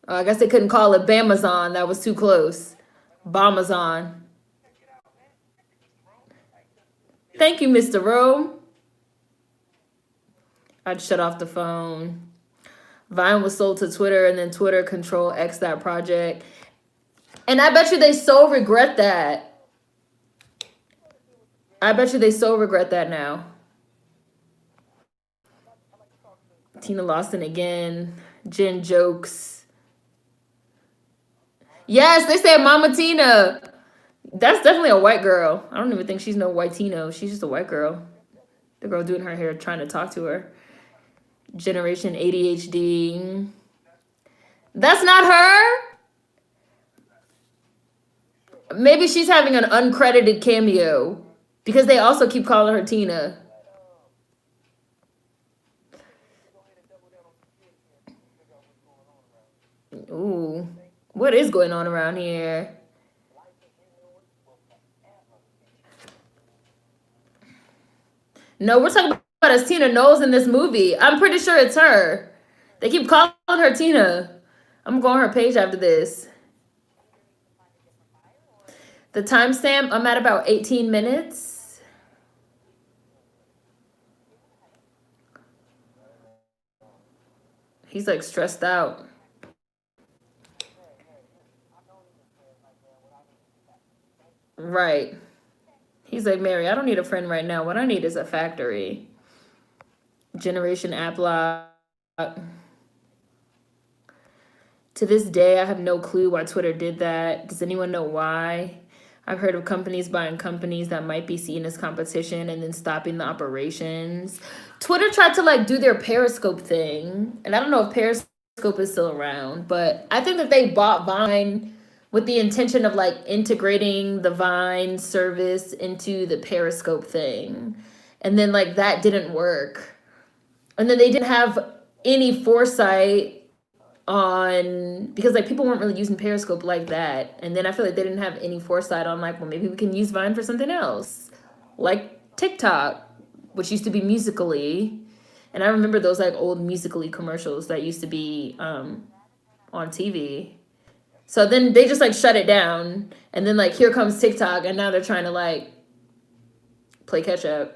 Oh, I guess they couldn't call it Bamazon. That was too close. Bamazon. Thank you, Mr. Rowe. I'd shut off the phone. Vine was sold to Twitter, and then Twitter control X that project. And I bet you they so regret that. I bet you they so regret that now. Tina Lawson again. Jen jokes. Yes, they said Mama Tina. That's definitely a white girl. I don't even think she's no white Tino. She's just a white girl. The girl doing her hair trying to talk to her. Generation ADHD. That's not her? Maybe she's having an uncredited cameo because they also keep calling her Tina. Ooh, what is going on around here? No, we're talking about as Tina Knowles in this movie. I'm pretty sure it's her. They keep calling her Tina. I'm going to her page after this. The timestamp, I'm at about 18 minutes. He's like stressed out. Right. He's like, Mary, I don't need a friend right now. What I need is a factory. Generation app lock. To this day, I have no clue why Twitter did that. Does anyone know why? I've heard of companies buying companies that might be seen as competition and then stopping the operations. Twitter tried to like do their Periscope thing. And I don't know if Periscope is still around, but I think that they bought Vine with the intention of like integrating the Vine service into the Periscope thing. And then like that didn't work. And then they didn't have any foresight on, because like people weren't really using Periscope like that. And then I feel like they didn't have any foresight on like, well, maybe we can use Vine for something else. Like TikTok, which used to be Musically. And I remember those like old Musically commercials that used to be on TV. So then they just like shut it down. And then like here comes TikTok, and now they're trying to like play catch up.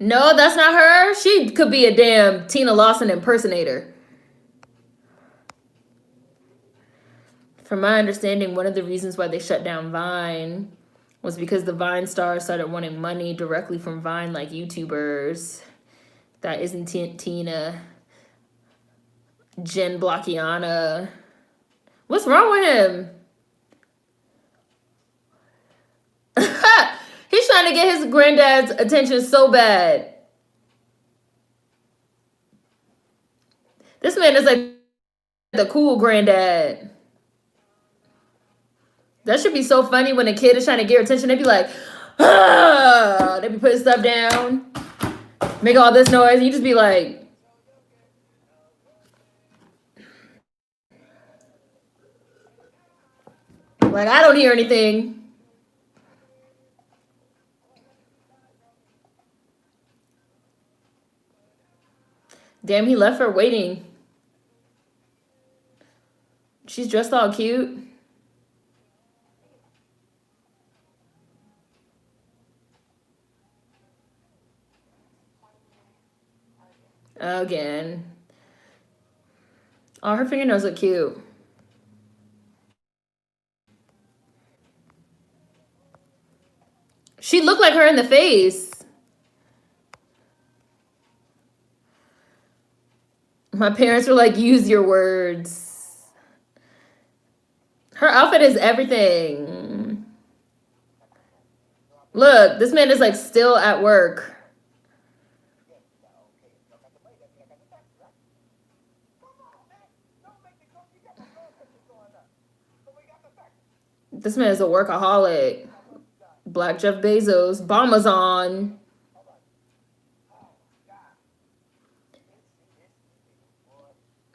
No, that's not her. She could be a damn Tina Lawson impersonator. From my understanding, one of the reasons why they shut down Vine was because the Vine stars started wanting money directly from Vine, like YouTubers. That isn't Tina. Jen Blockiana. What's wrong with him? He's trying to get his granddad's attention so bad. This man is like the cool granddad. That should be so funny when a kid is trying to get your attention. They be like, ah! They be putting stuff down, make all this noise, and you just be like, I don't hear anything. Damn, he left her waiting. She's dressed all cute. Again. Oh, her fingernails look cute. She looked like her in the face. My parents were like, use your words. Her outfit is everything. Look, this man is like still at work. This man is a workaholic. Black Jeff Bezos. Bomber's on.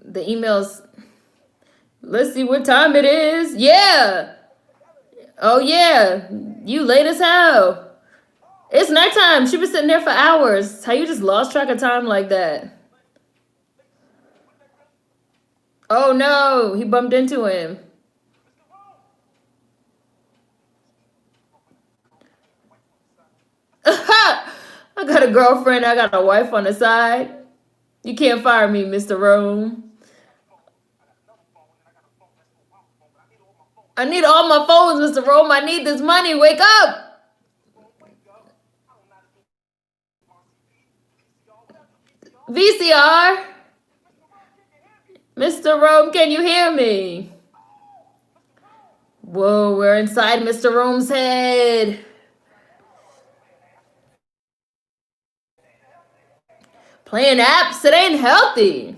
The emails. Let's see what time it is. Yeah. Oh, yeah. You late as hell. It's nighttime. She was sitting there for hours. How you just lost track of time like that? Oh, no. He bumped into him. I got a girlfriend. I got a wife on the side. You can't fire me, Mr. Rome. I need all my phones, Mr. Rome. I need this money. Wake up. VCR. Mr. Rome, can you hear me? Whoa, we're inside Mr. Rome's head. Playing apps, it ain't healthy.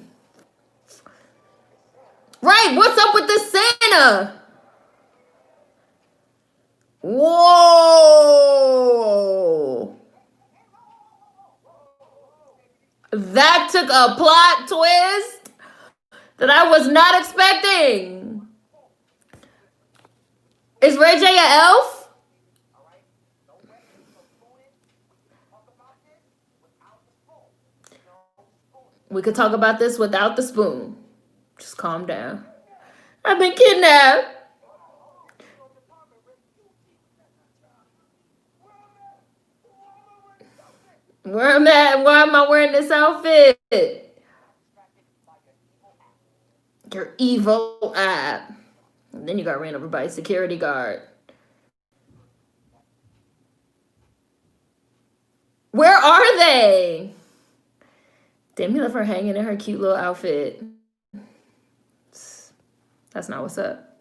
Right, what's up with this Santa? Whoa. That took a plot twist that I was not expecting. Is Ray J an elf? We could talk about this without the spoon. Just calm down. I've been kidnapped. Where am I at? Why am I wearing this outfit? Your evil app. And then you got ran over by a security guard. Where are they? Damn, he left her hanging in her cute little outfit. That's not what's up.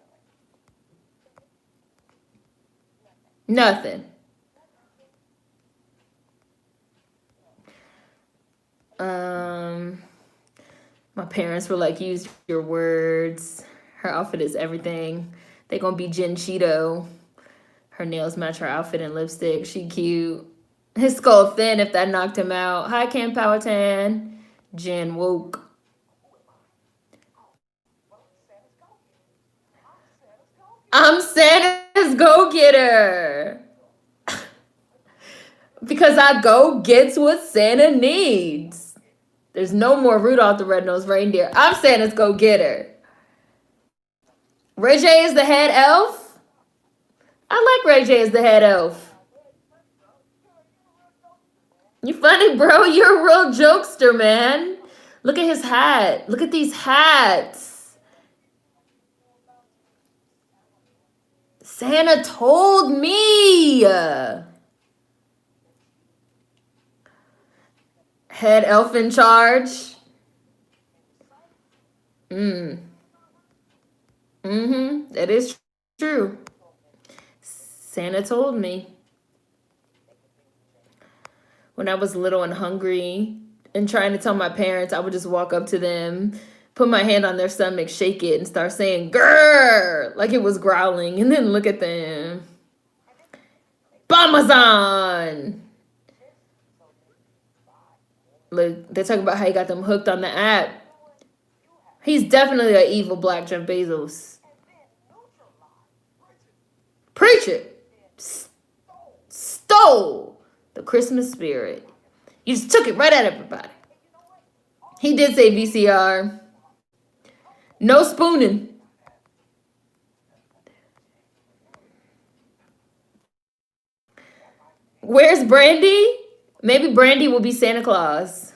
Nothing. My parents were like, use your words. Her outfit is everything. They gonna be Jen Cheeto. Her nails match her outfit and lipstick. She cute. His skull thin if that knocked him out. Hi, Cam Powhatan. Jen woke. I'm Santa's go-getter. Because I go gets what Santa needs. There's no more Rudolph the Red-Nosed Reindeer. I'm Santa's go-getter. Ray J is the head elf? I like Ray J as the head elf. You funny, bro. You're a real jokester, man. Look at his hat. Look at these hats. Santa told me. Head elf in charge. That is true. Santa told me. When I was little and hungry and trying to tell my parents, I would just walk up to them, put my hand on their stomach, shake it, and start saying, grrr, like it was growling, and then look at them. Bomazon! Look, they're talking about how he got them hooked on the app. He's definitely an evil Black Jeff Bezos. Preach it. Stole the Christmas spirit. You just took it right at everybody. He did say VCR. No spooning. Where's Brandy? Maybe Brandy will be Santa Claus.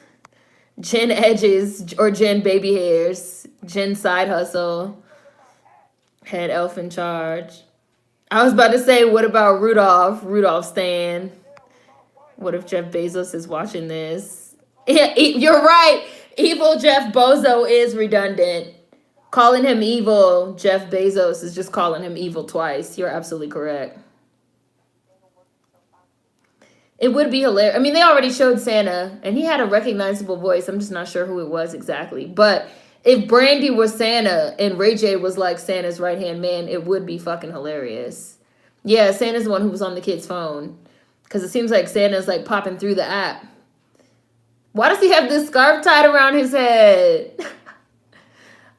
Jen Edges or Jen Baby Hairs. Jen Side Hustle. Head elf in charge. I was about to say, what about Rudolph? Rudolph Stan. What if Jeff Bezos is watching this? Yeah, you're right. Evil Jeff Bozo is redundant. Calling him evil, Jeff Bezos is just calling him evil twice. You're absolutely correct. It would be hilarious. I mean, they already showed Santa, and he had a recognizable voice. I'm just not sure who it was exactly. But if Brandy was Santa and Ray J was like Santa's right-hand man, it would be fucking hilarious. Yeah, Santa's the one who was on the kid's phone. Because it seems like Santa's like popping through the app. Why does he have this scarf tied around his head?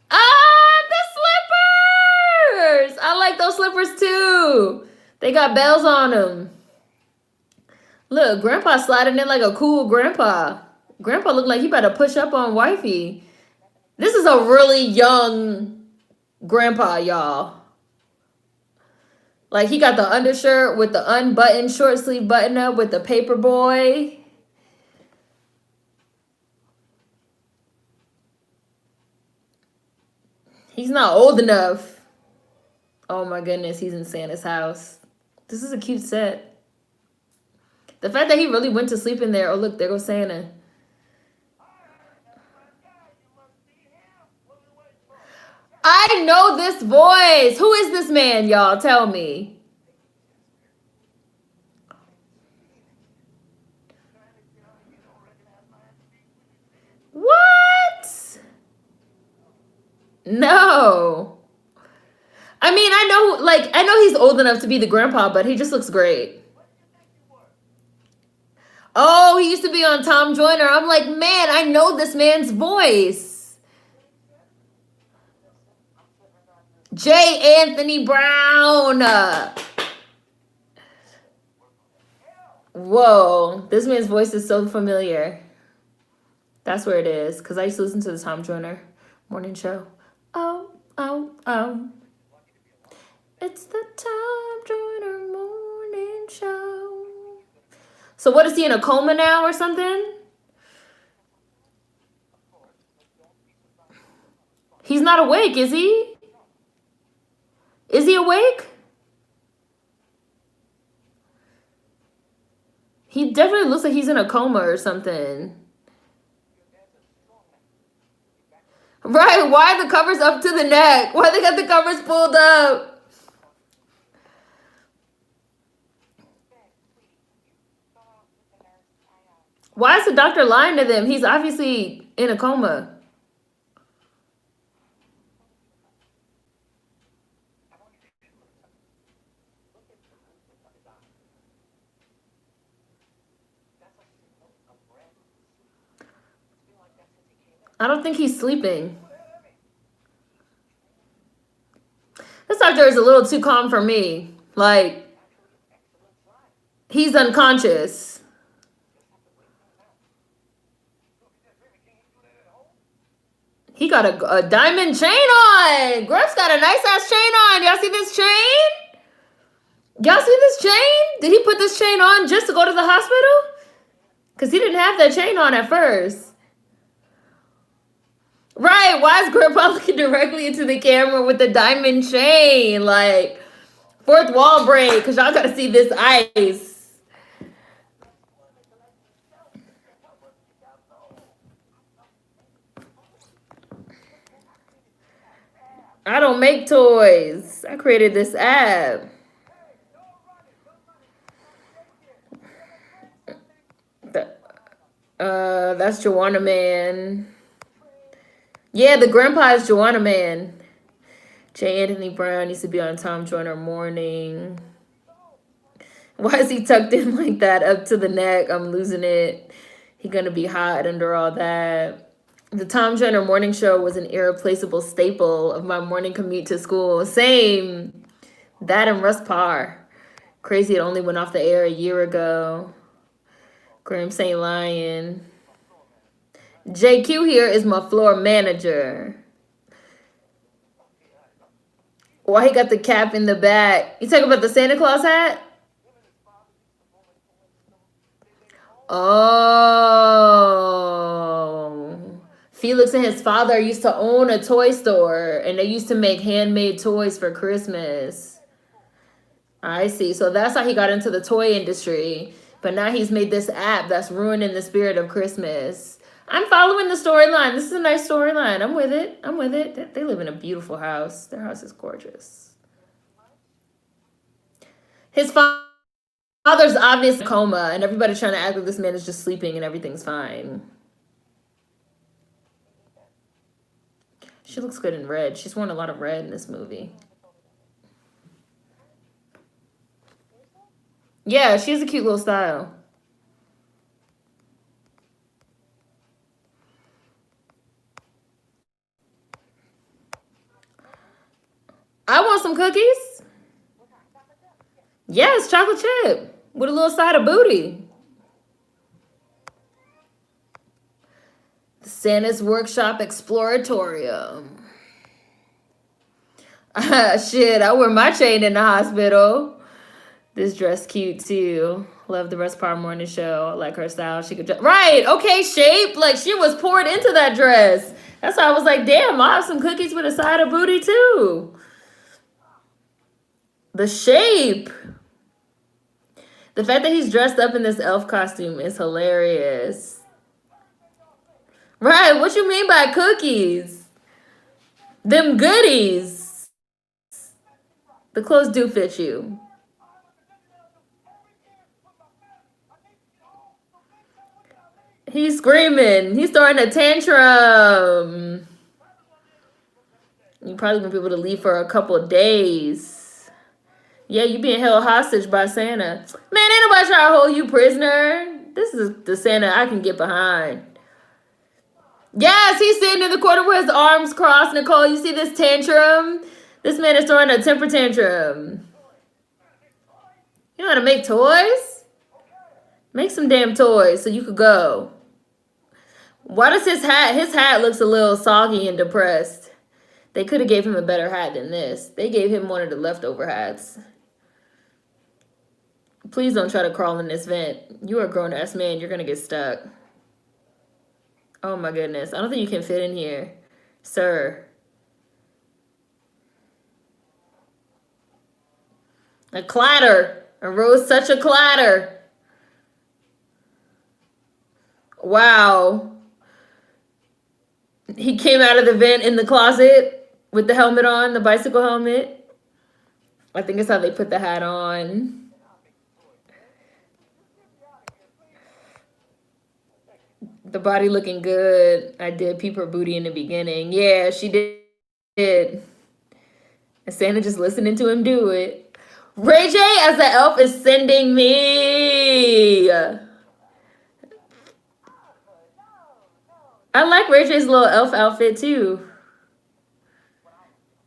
Ah, the slippers! I like those slippers too. They got bells on them. Look, Grandpa sliding in like a cool grandpa. Grandpa looked like he better push up on wifey. This is a really young grandpa, y'all. Like, he got the undershirt with the unbuttoned short sleeve button up with the paper boy. He's not old enough. Oh my goodness, he's in Santa's house. This is a cute set. The fact that he really went to sleep in there. Oh, look, there goes Santa. I know this voice. Who is this man, y'all? Tell me. What? No. I mean, I know he's old enough to be the grandpa, but he just looks great. Oh, he used to be on Tom Joyner. I'm like, man, I know this man's voice. J. Anthony Brown. Whoa, this man's voice is so familiar. That's where it is, because I used to listen to the Tom Joyner morning show. Oh, oh, oh. It's the Tom Joyner morning show. So what, is he in a coma now or something? He's not awake, is he? Is he awake? He definitely looks like he's in a coma or something. Right, why are the covers up to the neck? Why they got the covers pulled up? Why is the doctor lying to them? He's obviously in a coma. I don't think he's sleeping. This doctor is a little too calm for me. Like, he's unconscious. He got a diamond chain on. Gruff's got a nice ass chain on. Y'all see this chain? Y'all see this chain? Did he put this chain on just to go to the hospital? Because he didn't have that chain on at first. Right, why is Grandpa looking directly into the camera with the diamond chain? Like, fourth wall break, because y'all got to see this ice. I don't make toys. I created this app. That's Joanna Man. Yeah, the grandpa is Joanna Man. J. Anthony Brown used to be on Tom Joyner Morning. Why is he tucked in like that up to the neck? I'm losing it. He gonna be hot under all that. The Tom Joyner Morning Show was an irreplaceable staple of my morning commute to school. Same. That and Russ Parr. Crazy, it only went off the air a year ago. Graham St. Lion. JQ here is my floor manager. Why he got the cap in the back? You talking about the Santa Claus hat? Oh. Felix and his father used to own a toy store, and they used to make handmade toys for Christmas. I see. So that's how he got into the toy industry. But now he's made this app that's ruining the spirit of Christmas. I'm following the storyline. This is a nice storyline. I'm with it. I'm with it. They live in a beautiful house. Their house is gorgeous. His father's obviously in a coma, and everybody's trying to act like this man is just sleeping and everything's fine. She looks good in red. She's worn a lot of red in this movie. Yeah, she has a cute little style. I want some cookies. Yes, chocolate chip with a little side of booty. The Santa's Workshop Exploratorium. Shit, I wear my chain in the hospital. This dress cute too. Love the Rest Power Morning Show. I like her style. She could right. Okay, shape. Like she was poured into that dress. That's why I was like, damn, I'll have some cookies with a side of booty too. The shape. The fact that he's dressed up in this elf costume is hilarious. Right, what you mean by cookies? Them goodies. The clothes do fit you. He's screaming. He's throwing a tantrum. You probably gonna be able to leave for a couple of days. Yeah, you being held hostage by Santa. Man, ain't nobody trying to hold you prisoner. This is the Santa I can get behind. Yes, he's sitting in the corner with his arms crossed. Nicole, you see this tantrum? This man is throwing a temper tantrum. You know how to make toys? Make some damn toys so you could go. Why does his hat looks a little soggy and depressed? They could have gave him a better hat than this. They gave him one of the leftover hats. Please don't try to crawl in this vent. You are a grown-ass man. You're going to get stuck. Oh, my goodness. I don't think you can fit in here, sir. A clatter. Arose such a clatter. Wow. He came out of the vent in the closet with the helmet on, the bicycle helmet. I think it's how they put the hat on. The body looking good. I did peep her booty in the beginning. Yeah, she did. And Santa just listening to him do it. Ray J as the elf is sending me. I like Ray J's little elf outfit too.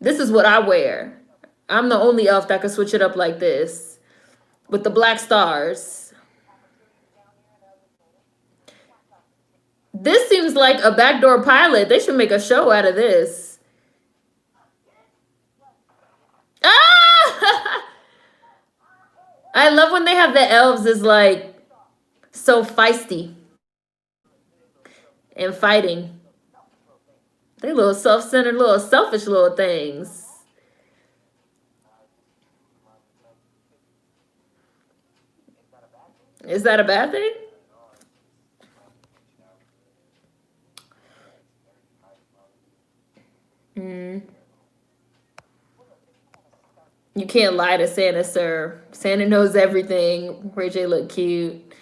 This is what I wear. I'm the only elf that can switch it up like this. With the black stars. This seems like a backdoor pilot. They should make a show out of this. Ah! I love when they have the elves is like so feisty and fighting. They little self-centered, little selfish little things. Is that a bad thing? You can't lie to Santa, sir. Santa knows everything. Ray J look cute.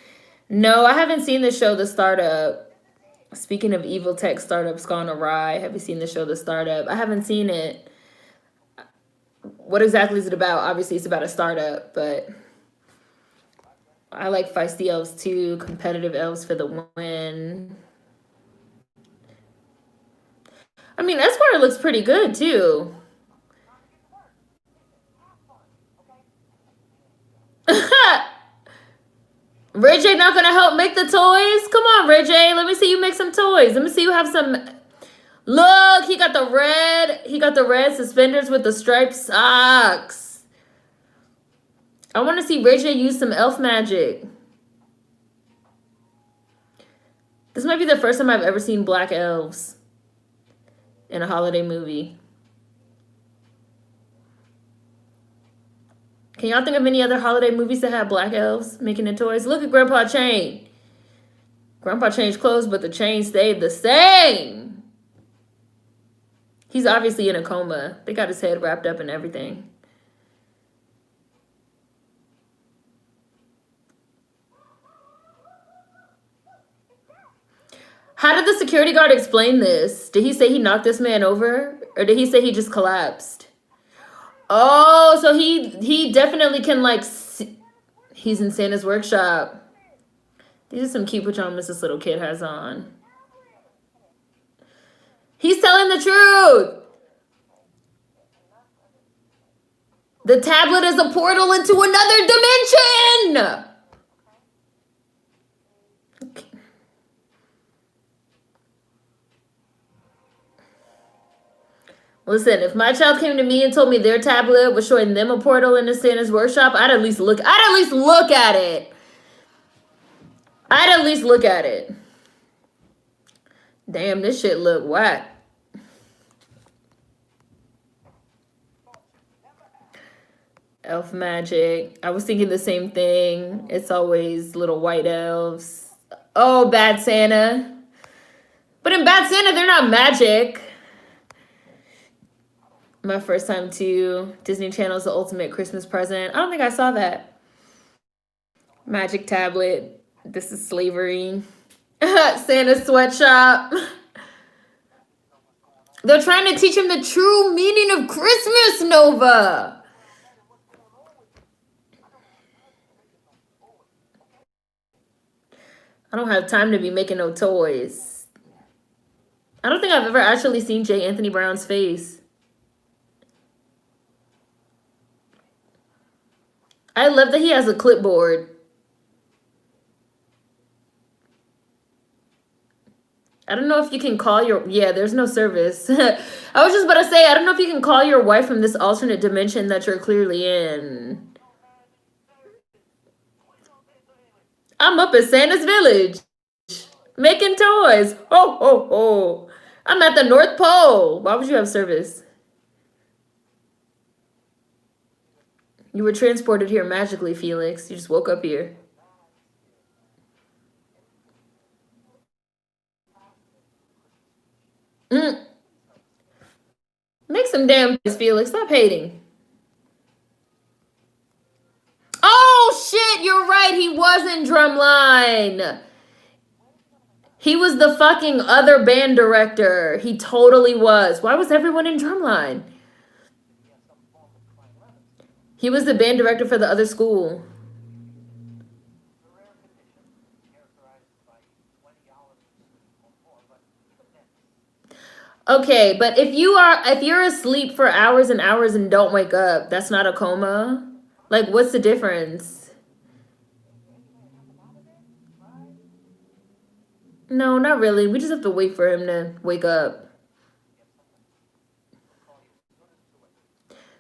No, I haven't seen the show The Startup. Speaking of evil tech startups gone awry, have you seen the show The Startup? I haven't seen it. What exactly is it about? Obviously, it's about a startup, but I like feisty elves too. Competitive elves for the win. I mean, Esquire looks pretty good too. Ray J not gonna help make the toys? Come on, Ray J. Let me see you make some toys. Let me see you have some. Look, he got the red. He got the red suspenders with the striped socks. I want to see Ray J use some elf magic. This might be the first time I've ever seen black elves in a holiday movie. Can y'all think of any other holiday movies that have black elves making the toys? Look at Grandpa Chain. Grandpa changed clothes, but the chain stayed the same. He's obviously in a coma. They got his head wrapped up and everything. How did the security guard explain this? Did he say he knocked this man over? Or did he say he just collapsed? Oh, so he definitely can, like, he's in Santa's workshop. These are some cute pajamas this little kid has on. He's telling the truth. The tablet is a portal into another dimension. Okay. Listen, if my child came to me and told me their tablet was showing them a portal into Santa's workshop, I'd at least look at it. I'd at least look at it. Damn, this shit look whack. Elf magic. I was thinking the same thing. It's always little white elves. Oh, Bad Santa. But in Bad Santa, they're not magic. My first time to Disney Channel's The Ultimate Christmas Present. I don't think I saw that. Magic tablet. This is slavery. Santa's sweatshop. They're trying to teach him the true meaning of Christmas, Nova. I don't have time to be making no toys. I don't think I've ever actually seen J. Anthony Brown's face. I love that he has a clipboard. I don't know if you can call your... Yeah, there's no service. I was just about to say, I don't know if you can call your wife from this alternate dimension that you're clearly in. I'm up at Santa's village. Making toys. Ho, ho, ho. I'm at the North Pole. Why would you have service? You were transported here magically, Felix. You just woke up here. Make some damn noise, Felix. Stop hating. Oh, shit. You're right. He was in Drumline. He was the fucking other band director. He totally was. Why was everyone in Drumline? He was the band director for the other school. Okay, but if you're asleep for hours and hours and don't wake up, that's not a coma? Like, what's the difference? No, not really. We just have to wait for him to wake up.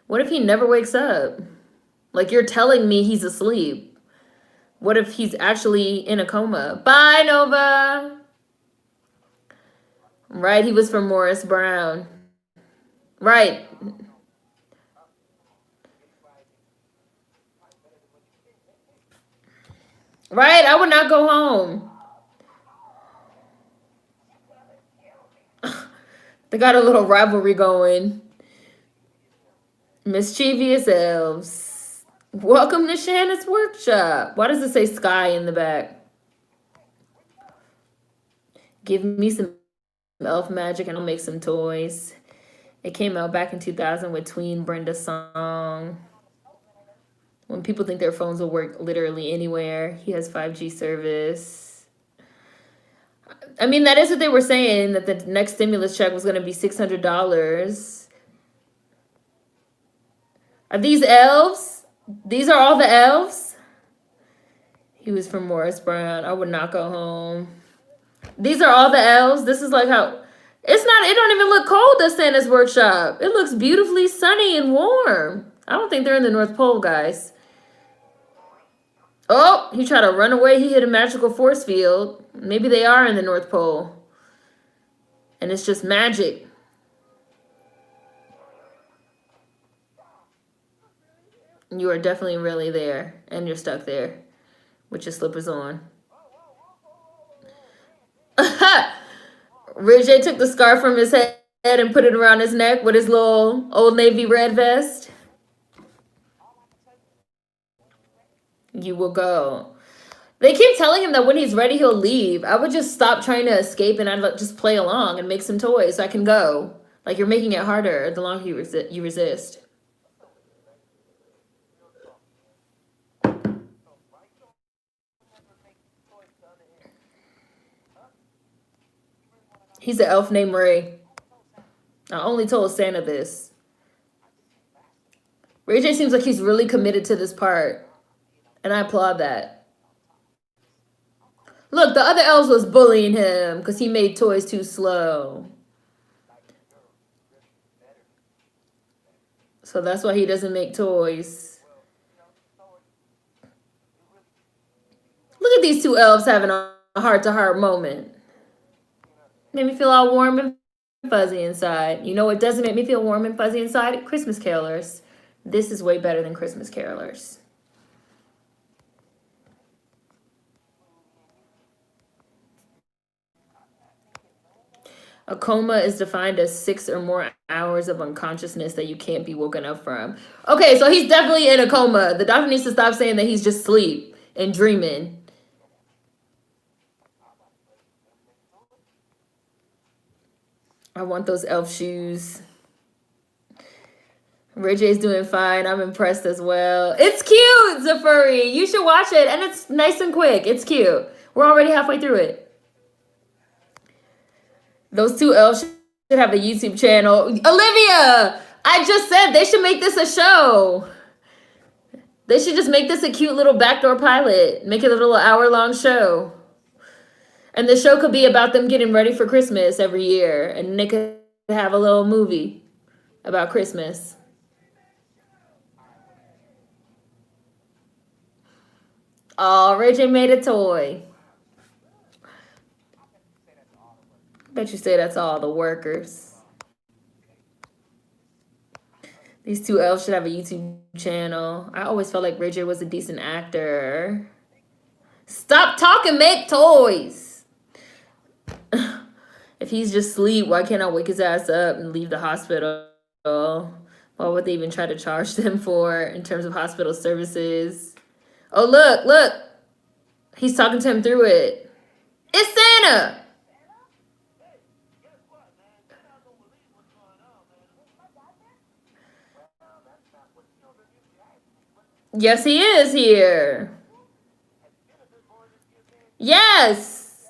What if he never wakes up? Like, you're telling me he's asleep. What if he's actually in a coma? Bye, Nova. Right, he was from Morris Brown. Right. Right, I would not go home. They got a little rivalry going. Mischievous elves. Welcome to Shanna's workshop. Why does it say sky in the back? Give me some elf magic and I'll make some toys. It came out back in 2000 with Tween Brenda's song. When people think their phones will work literally anywhere. He has 5G service. I mean, that is what they were saying, that the next stimulus check was going to be $600. Are these elves? These are all the elves? He was from Morris Brown. I would not go home. These are all the elves? This is like how... it don't even look cold at Santa's workshop. It looks beautifully sunny and warm. I don't think they're in the North Pole, guys. Oh, he tried to run away. He hit a magical force field. Maybe they are in the North Pole. And it's just magic. You are definitely really there. And you're stuck there with your slippers on. Ray J took the scarf from his head and put it around his neck with his little Old Navy red vest. You will go. They keep telling him that when he's ready, he'll leave. I would just stop trying to escape and I'd just play along and make some toys so I can go. Like, you're making it harder the longer you resist. He's an elf named Ray. I only told Santa this. Ray J seems like he's really committed to this part. And I applaud that. Look, the other elves was bullying him because he made toys too slow. So that's why he doesn't make toys. Look at these two elves having a heart-to-heart moment. Made me feel all warm and fuzzy inside. You know what doesn't make me feel warm and fuzzy inside? Christmas carolers. This is way better than Christmas carolers. A coma is defined as 6 or more hours of unconsciousness that you can't be woken up from. Okay, so he's definitely in a coma. The doctor needs to stop saying that he's just asleep and dreaming. I want those elf shoes. Ray J's doing fine. I'm impressed as well. It's cute, Zafuri. You should watch it. And it's nice and quick. It's cute. We're already halfway through it. Those two elves should have a YouTube channel. Olivia! I just said they should make this a show. They should just make this a cute little backdoor pilot. Make it a little hour-long show. And the show could be about them getting ready for Christmas every year. And they could have a little movie about Christmas. Oh, Ray J made a toy. Bet you say that's all the workers. These two elves should have a YouTube channel. I always felt like Ray J was a decent actor. Stop talking, make toys. If he's just asleep, why can't I wake his ass up and leave the hospital? What would they even try to charge them for in terms of hospital services? Oh, look. He's talking to him through it. It's Santa. Yes, he is here. Yes.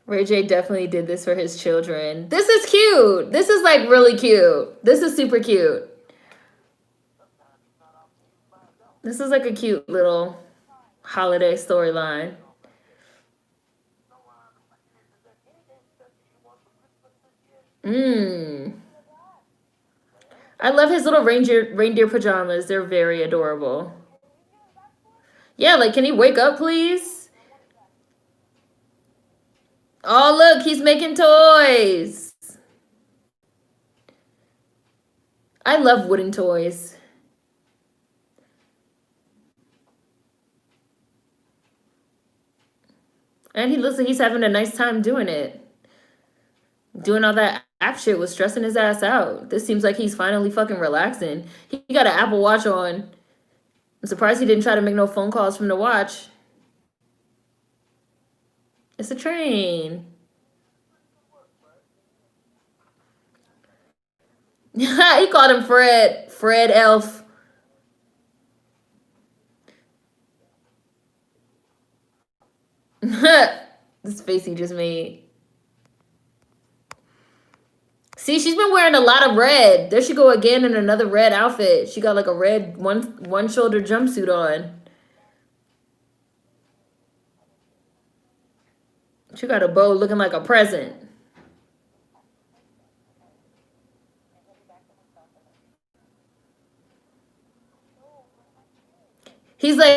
Ray J definitely did this for his children. This is cute. This is like really cute. This is super cute. This is like a cute little holiday storyline. I love his little reindeer pajamas. They're very adorable. Yeah, like, can he wake up, please? Oh, look, he's making toys. I love wooden toys. And he looks like he's having a nice time doing it. Doing all that app shit was stressing his ass out. This seems like he's finally fucking relaxing. He got an Apple Watch on. I'm surprised he didn't try to make no phone calls from the watch. It's a train. He called him Fred. Fred Elf. This face he just made. See, she's been wearing a lot of red. There she go again in another red outfit. She got like a red one shoulder jumpsuit on. She got a bow looking like a present.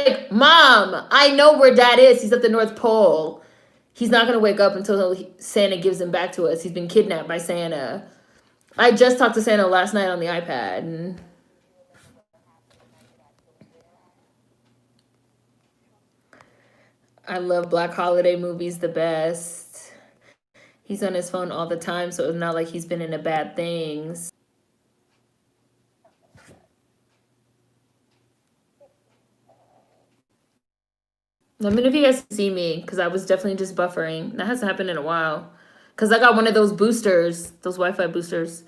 like, Mom, I know where Dad is. He's at the North Pole. He's not going to wake up until Santa gives him back to us. He's been kidnapped by Santa. I just talked to Santa last night on the iPad. And I love Black Holiday movies the best. He's on his phone all the time, so it's not like he's been into bad things. Let me know if you guys see me, because I was definitely just buffering. That hasn't happened in a while. Because I got one of those boosters, those Wi-Fi boosters.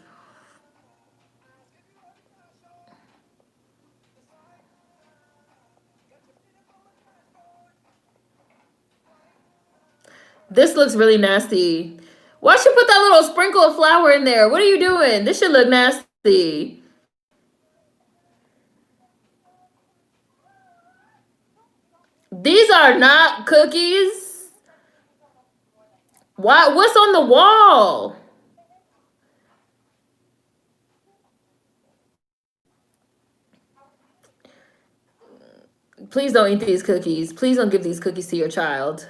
This looks really nasty. Why'd you put that little sprinkle of flour in there? What are you doing? This should look nasty. These are not cookies. Why? What's on the wall? Please don't eat these cookies. Please don't give these cookies to your child.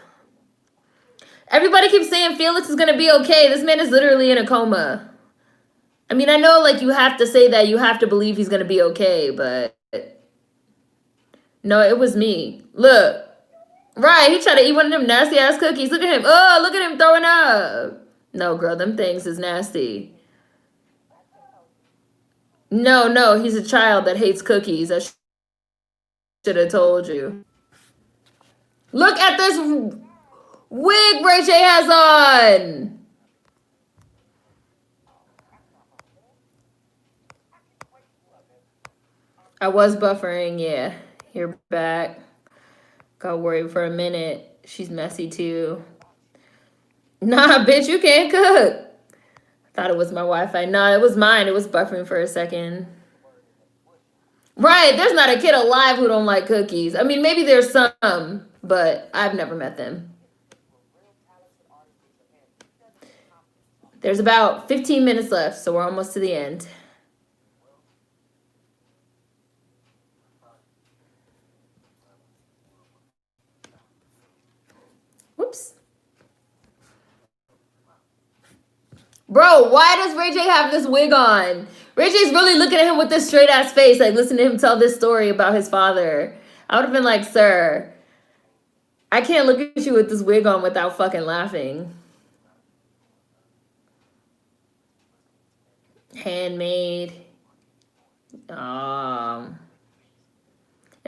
Everybody keeps saying Felix is going to be okay. This man is literally in a coma. I mean, I know, like, you have to say that. You have to believe he's going to be okay, but... No, it was me. Look. Right, he tried to eat one of them nasty-ass cookies. Look at him. Oh, look at him throwing up. No, girl, them things is nasty. No, he's a child that hates cookies. I should have told you. Look at this wig Ray J has on. I was buffering, yeah. You're back. Got worried for a minute. She's messy too. Nah, bitch, you can't cook. Thought it was my Wi-Fi. Nah, it was mine. It was buffering for a second. Right, there's not a kid alive who don't like cookies. I mean, maybe there's some, but I've never met them. There's about 15 minutes left, so we're almost to the end. Whoops. Bro, why does Ray J have this wig on? Ray J's really looking at him with this straight ass face, like listen to him tell this story about his father. I would have been like, sir, I can't look at you with this wig on without fucking laughing. Handmade. And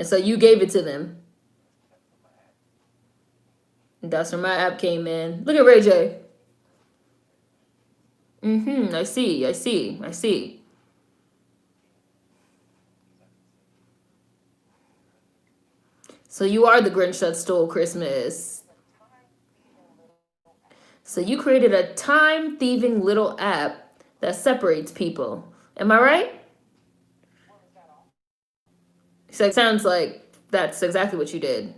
so you gave it to them. That's where my app came in. Look at Ray J. I see. So you are the Grinch that stole Christmas. So you created a time-thieving little app that separates people. Am I right? So it sounds like that's exactly what you did.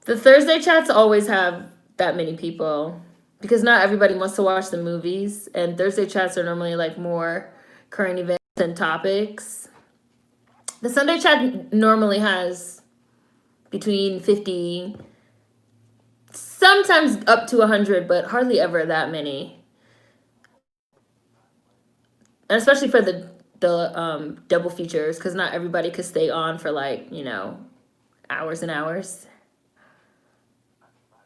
The Thursday chats always have that many people because not everybody wants to watch the movies, and Thursday chats are normally like more current events and topics. The Sunday chat normally has between 50, sometimes up to 100, but hardly ever that many. And especially for the double features, because not everybody could stay on for like, hours and hours.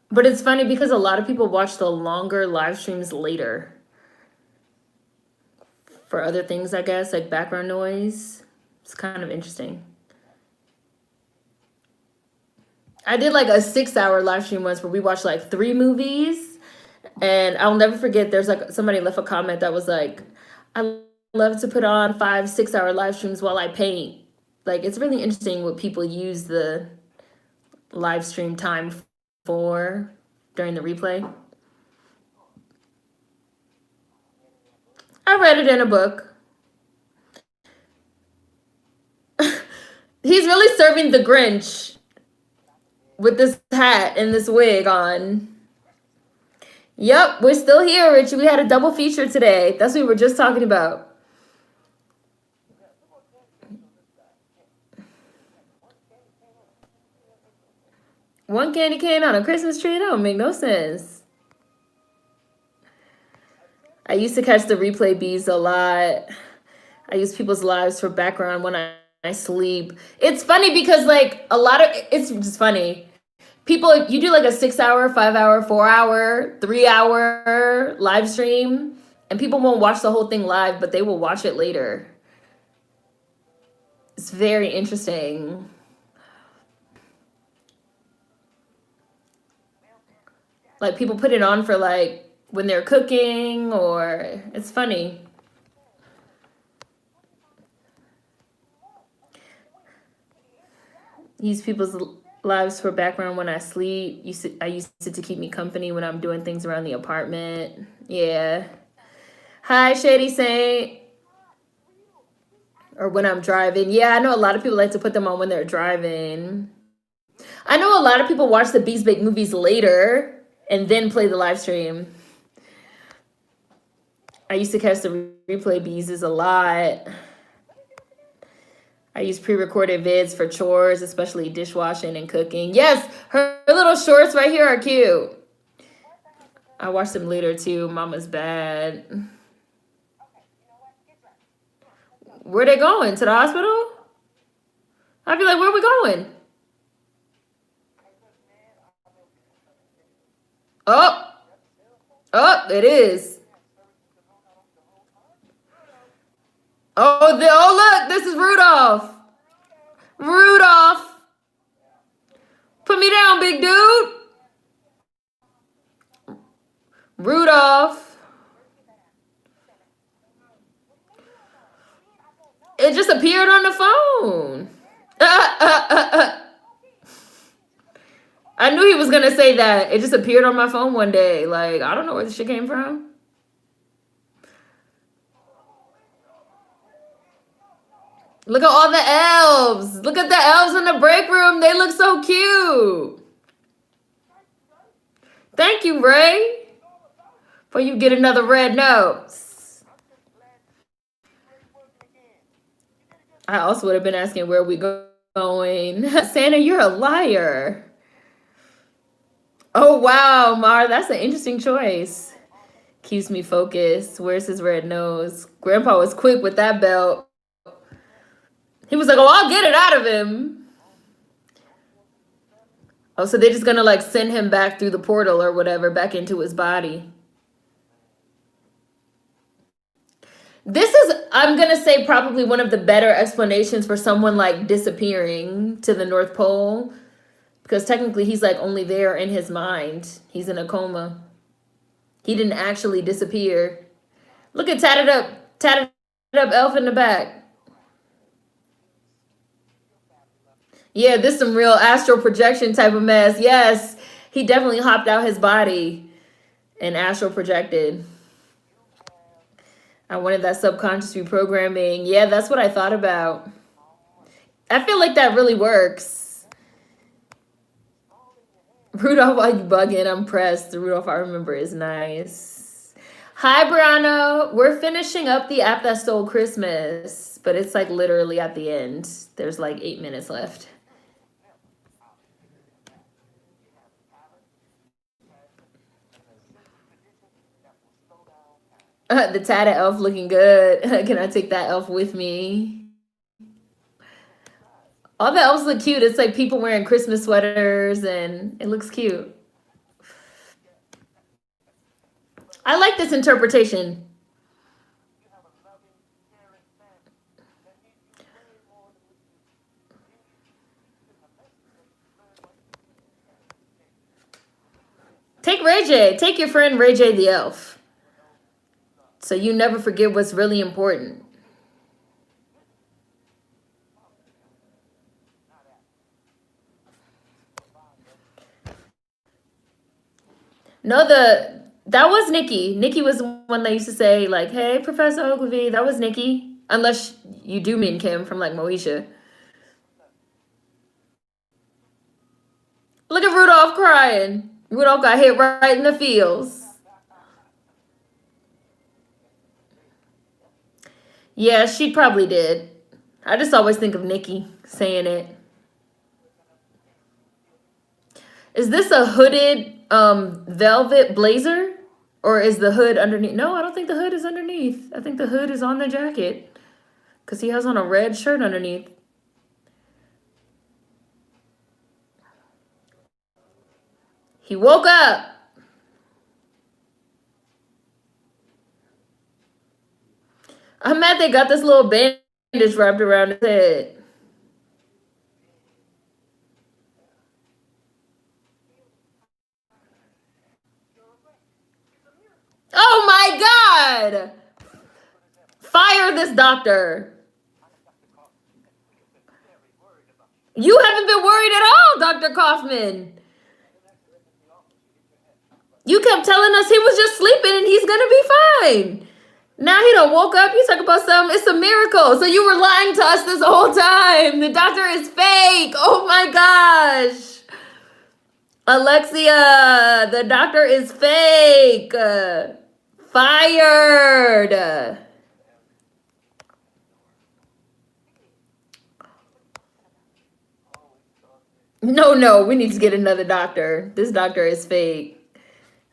But it's funny because a lot of people watch the longer live streams later for other things, I guess, like background noise. It's kind of interesting. I did like a 6-hour live stream once where we watched like 3 movies. And I'll never forget, there's like somebody left a comment that was like, I love to put on 5-6 hour live streams while I paint. Like, it's really interesting what people use the live stream time for during the replay. I read it in a book. He's really serving the Grinch. with this hat and this wig on. Yep, we're still here, Richie. We had a double feature today. That's what we were just talking about. One candy cane on a Christmas tree? That don't make no sense. I used to catch the replay bees a lot. I use people's lives for background when I sleep. It's funny because like a lot of it's just funny. People, you do like a 6 hour, 5 hour, 4 hour, 3 hour live stream, and people won't watch the whole thing live, but they will watch it later. It's very interesting. Like people put it on for like when they're cooking, or it's funny. Use people's lives for background when I sleep. I use it to keep me company when I'm doing things around the apartment. Yeah. Hi, Shady Saint. Or when I'm driving. Yeah, I know a lot of people like to put them on when they're driving. I know a lot of people watch the Bees Bake movies later and then play the live stream. I used to catch the replay bees a lot. I use pre-recorded vids for chores, especially dishwashing and cooking. Yes, her little shorts right here are cute. I watch them later too. Mama's bad. Where they going? To the hospital? I'd be like, where we going? Oh, it is. Oh, look, this is Rudolph. Rudolph. Put me down, big dude. Rudolph. It just appeared on the phone. I knew he was going to say that. It just appeared on my phone one day. Like, I don't know where this shit came from. Look at all the elves. Look at the elves in the break room. They look so cute. Thank you, Ray. For you get another red nose. I also would have been asking where we going. Santa, you're a liar. Oh, wow, Mar. That's an interesting choice. Keeps me focused. Where's his red nose? Grandpa was quick with that belt. He was like, oh, I'll get it out of him. Oh, so they're just going to like send him back through the portal or whatever, back into his body. This is, I'm going to say, probably one of the better explanations for someone like disappearing to the North Pole. Because technically he's like only there in his mind. He's in a coma. He didn't actually disappear. Look at tatted up elf in the back. Yeah, this is some real astral projection type of mess. Yes, he definitely hopped out his body and astral projected. I wanted that subconscious reprogramming. Yeah, that's what I thought about. I feel like that really works. Rudolph, why you bugging? I'm pressed. The Rudolph I remember is nice. Hi, Brianna. We're finishing up the app that stole Christmas, but it's like literally at the end. There's like 8 minutes left. The tatted elf looking good. Can I take that elf with me? All the elves look cute. It's like people wearing Christmas sweaters, and it looks cute. I like this interpretation. Take Ray J. Take your friend Ray J the elf. So you never forget what's really important. No, that was Nikki. Nikki was the one that used to say, like, hey, Professor Ogilvy. That was Nikki. Unless you do mean Kim from, like, Moesha. Look at Rudolph crying. Rudolph got hit right in the feels. Yeah, she probably did. I just always think of Nikki saying it. Is this a hooded velvet blazer? Or is the hood underneath? No, I don't think the hood is underneath. I think the hood is on the jacket. Because he has on a red shirt underneath. He woke up. I'm mad they got this little bandage wrapped around his head. Oh my God! Fire this doctor. You haven't been worried at all, Dr. Kaufman. You kept telling us he was just sleeping and he's gonna be fine. Now he done woke up. You talk about something. It's a miracle. So you were lying to us this whole time. The doctor is fake. Oh my gosh. Alexia, the doctor is fake. Fired. No, we need to get another doctor. This doctor is fake.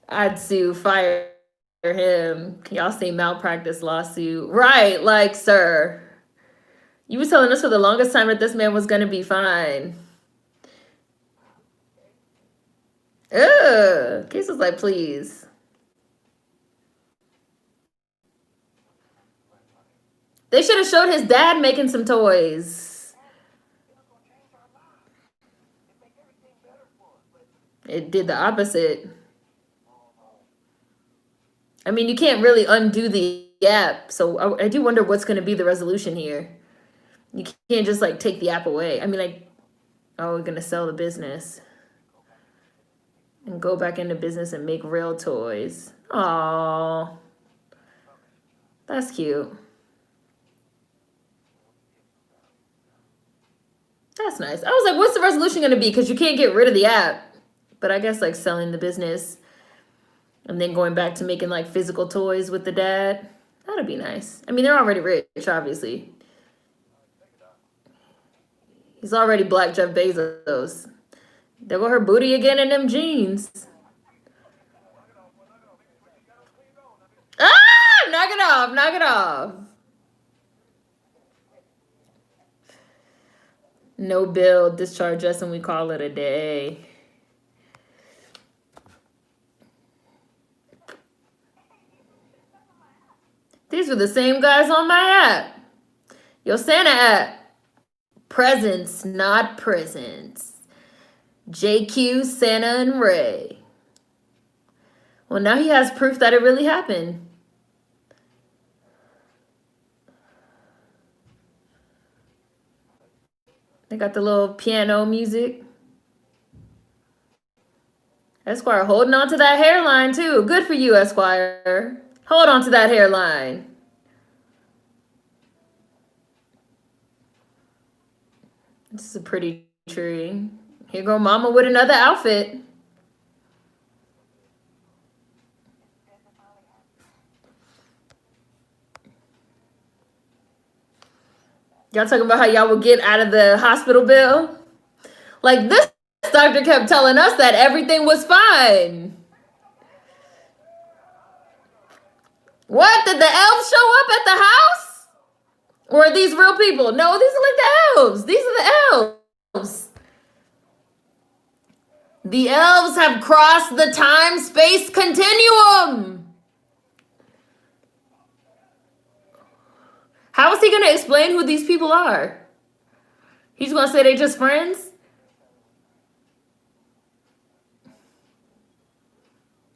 I'd sue, fire him. Can y'all say malpractice lawsuit? Right, like, sir. You were telling us for the longest time that this man was gonna be fine. Ugh. Case was like, please. They should have showed his dad making some toys. It did the opposite. I mean, you can't really undo the app. So I do wonder what's going to be the resolution here. You can't just like take the app away. I mean, like, oh, we're going to sell the business and go back into business and make real toys. Aww. That's cute. That's nice. I was like, what's the resolution going to be? Because you can't get rid of the app. But I guess like selling the business and then going back to making like physical toys with the dad. That'd be nice. I mean, they're already rich, obviously. He's already Black Jeff Bezos. There go her booty again in them jeans. Ah! Knock it off. Knock it off. No bill. Discharge us and we call it a day. These were the same guys on my app. Your Santa app. Presents, not presents. JQ, Santa, and Ray. Well, now he has proof that it really happened. They got the little piano music. Esquire holding on to that hairline, too. Good for you, Esquire. Hold on to that hairline. This is a pretty tree. Here go Mama with another outfit. Y'all talking about how y'all would get out of the hospital bill? Like, this doctor kept telling us that everything was fine. What? Did the elves show up at the house? Or are these real people? No, these are like the elves. These are the elves. The elves have crossed the time-space continuum. How is he going to explain who these people are? He's going to say they're just friends?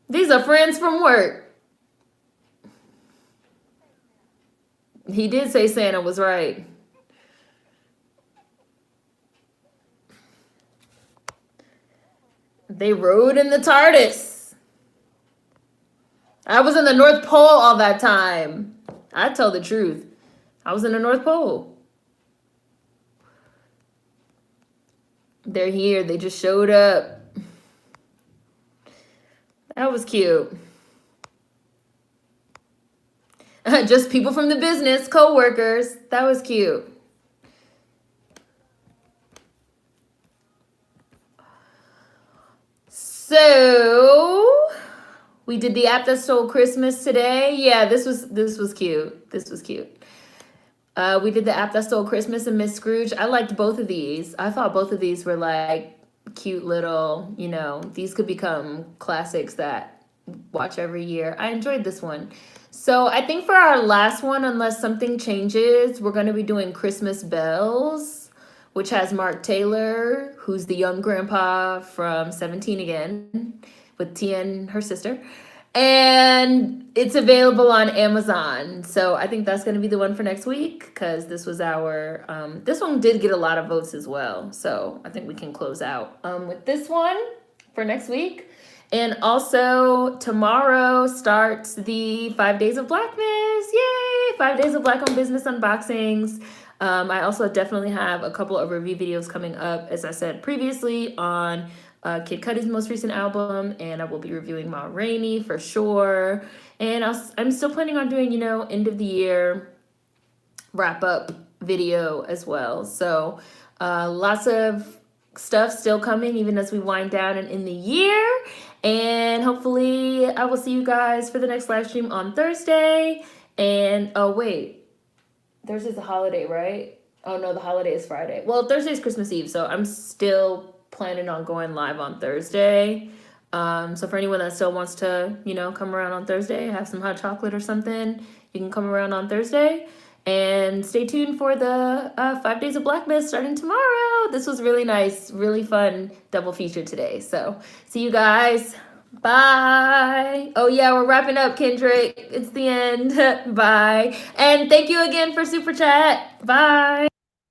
These are friends from work. He did say Santa was right. They rode in the TARDIS. I was in the North Pole all that time. I tell the truth. I was in the North Pole. They're here. They just showed up. That was cute. Just people from the business, co-workers. That was cute. So we did the app that stole Christmas today. Yeah, this was cute. This was cute. We did the app that stole Christmas and Miss Scrooge. I liked both of these. I thought both of these were like cute little, you know, these could become classics that watch every year. I enjoyed this one. So I think for our last one, unless something changes, we're going to be doing Christmas Bells, which has Mark Taylor, who's the young grandpa from 17 again, with Tien, her sister. And it's available on Amazon. So I think that's going to be the one for next week, because this was our, this one did get a lot of votes as well. So I think we can close out with this one for next week. And also tomorrow starts the 5 Days of Blackness. Yay! 5 Days of Black on Business unboxings. I also definitely have a couple of review videos coming up, as I said previously, on Kid Cudi's most recent album, and I will be reviewing Ma Rainey for sure. And I'm still planning on doing, you know, end of the year wrap up video as well. So lots of stuff still coming even as we wind down and in the year. And hopefully I will see you guys for the next live stream on Thursday. And oh wait, Thursday's the holiday, right? Oh no, the holiday is Friday. Well, Thursday's Christmas Eve, so I'm still planning on going live on Thursday. So for anyone that still wants to, you know, come around on Thursday, have some hot chocolate or something, you can come around on Thursday. And stay tuned for the 5 Days of Blackness starting tomorrow. This was really nice, really fun double feature today. So see you guys. Bye. Oh yeah, we're wrapping up, Kendrick. It's the end. Bye. And thank you again for Super Chat. Bye.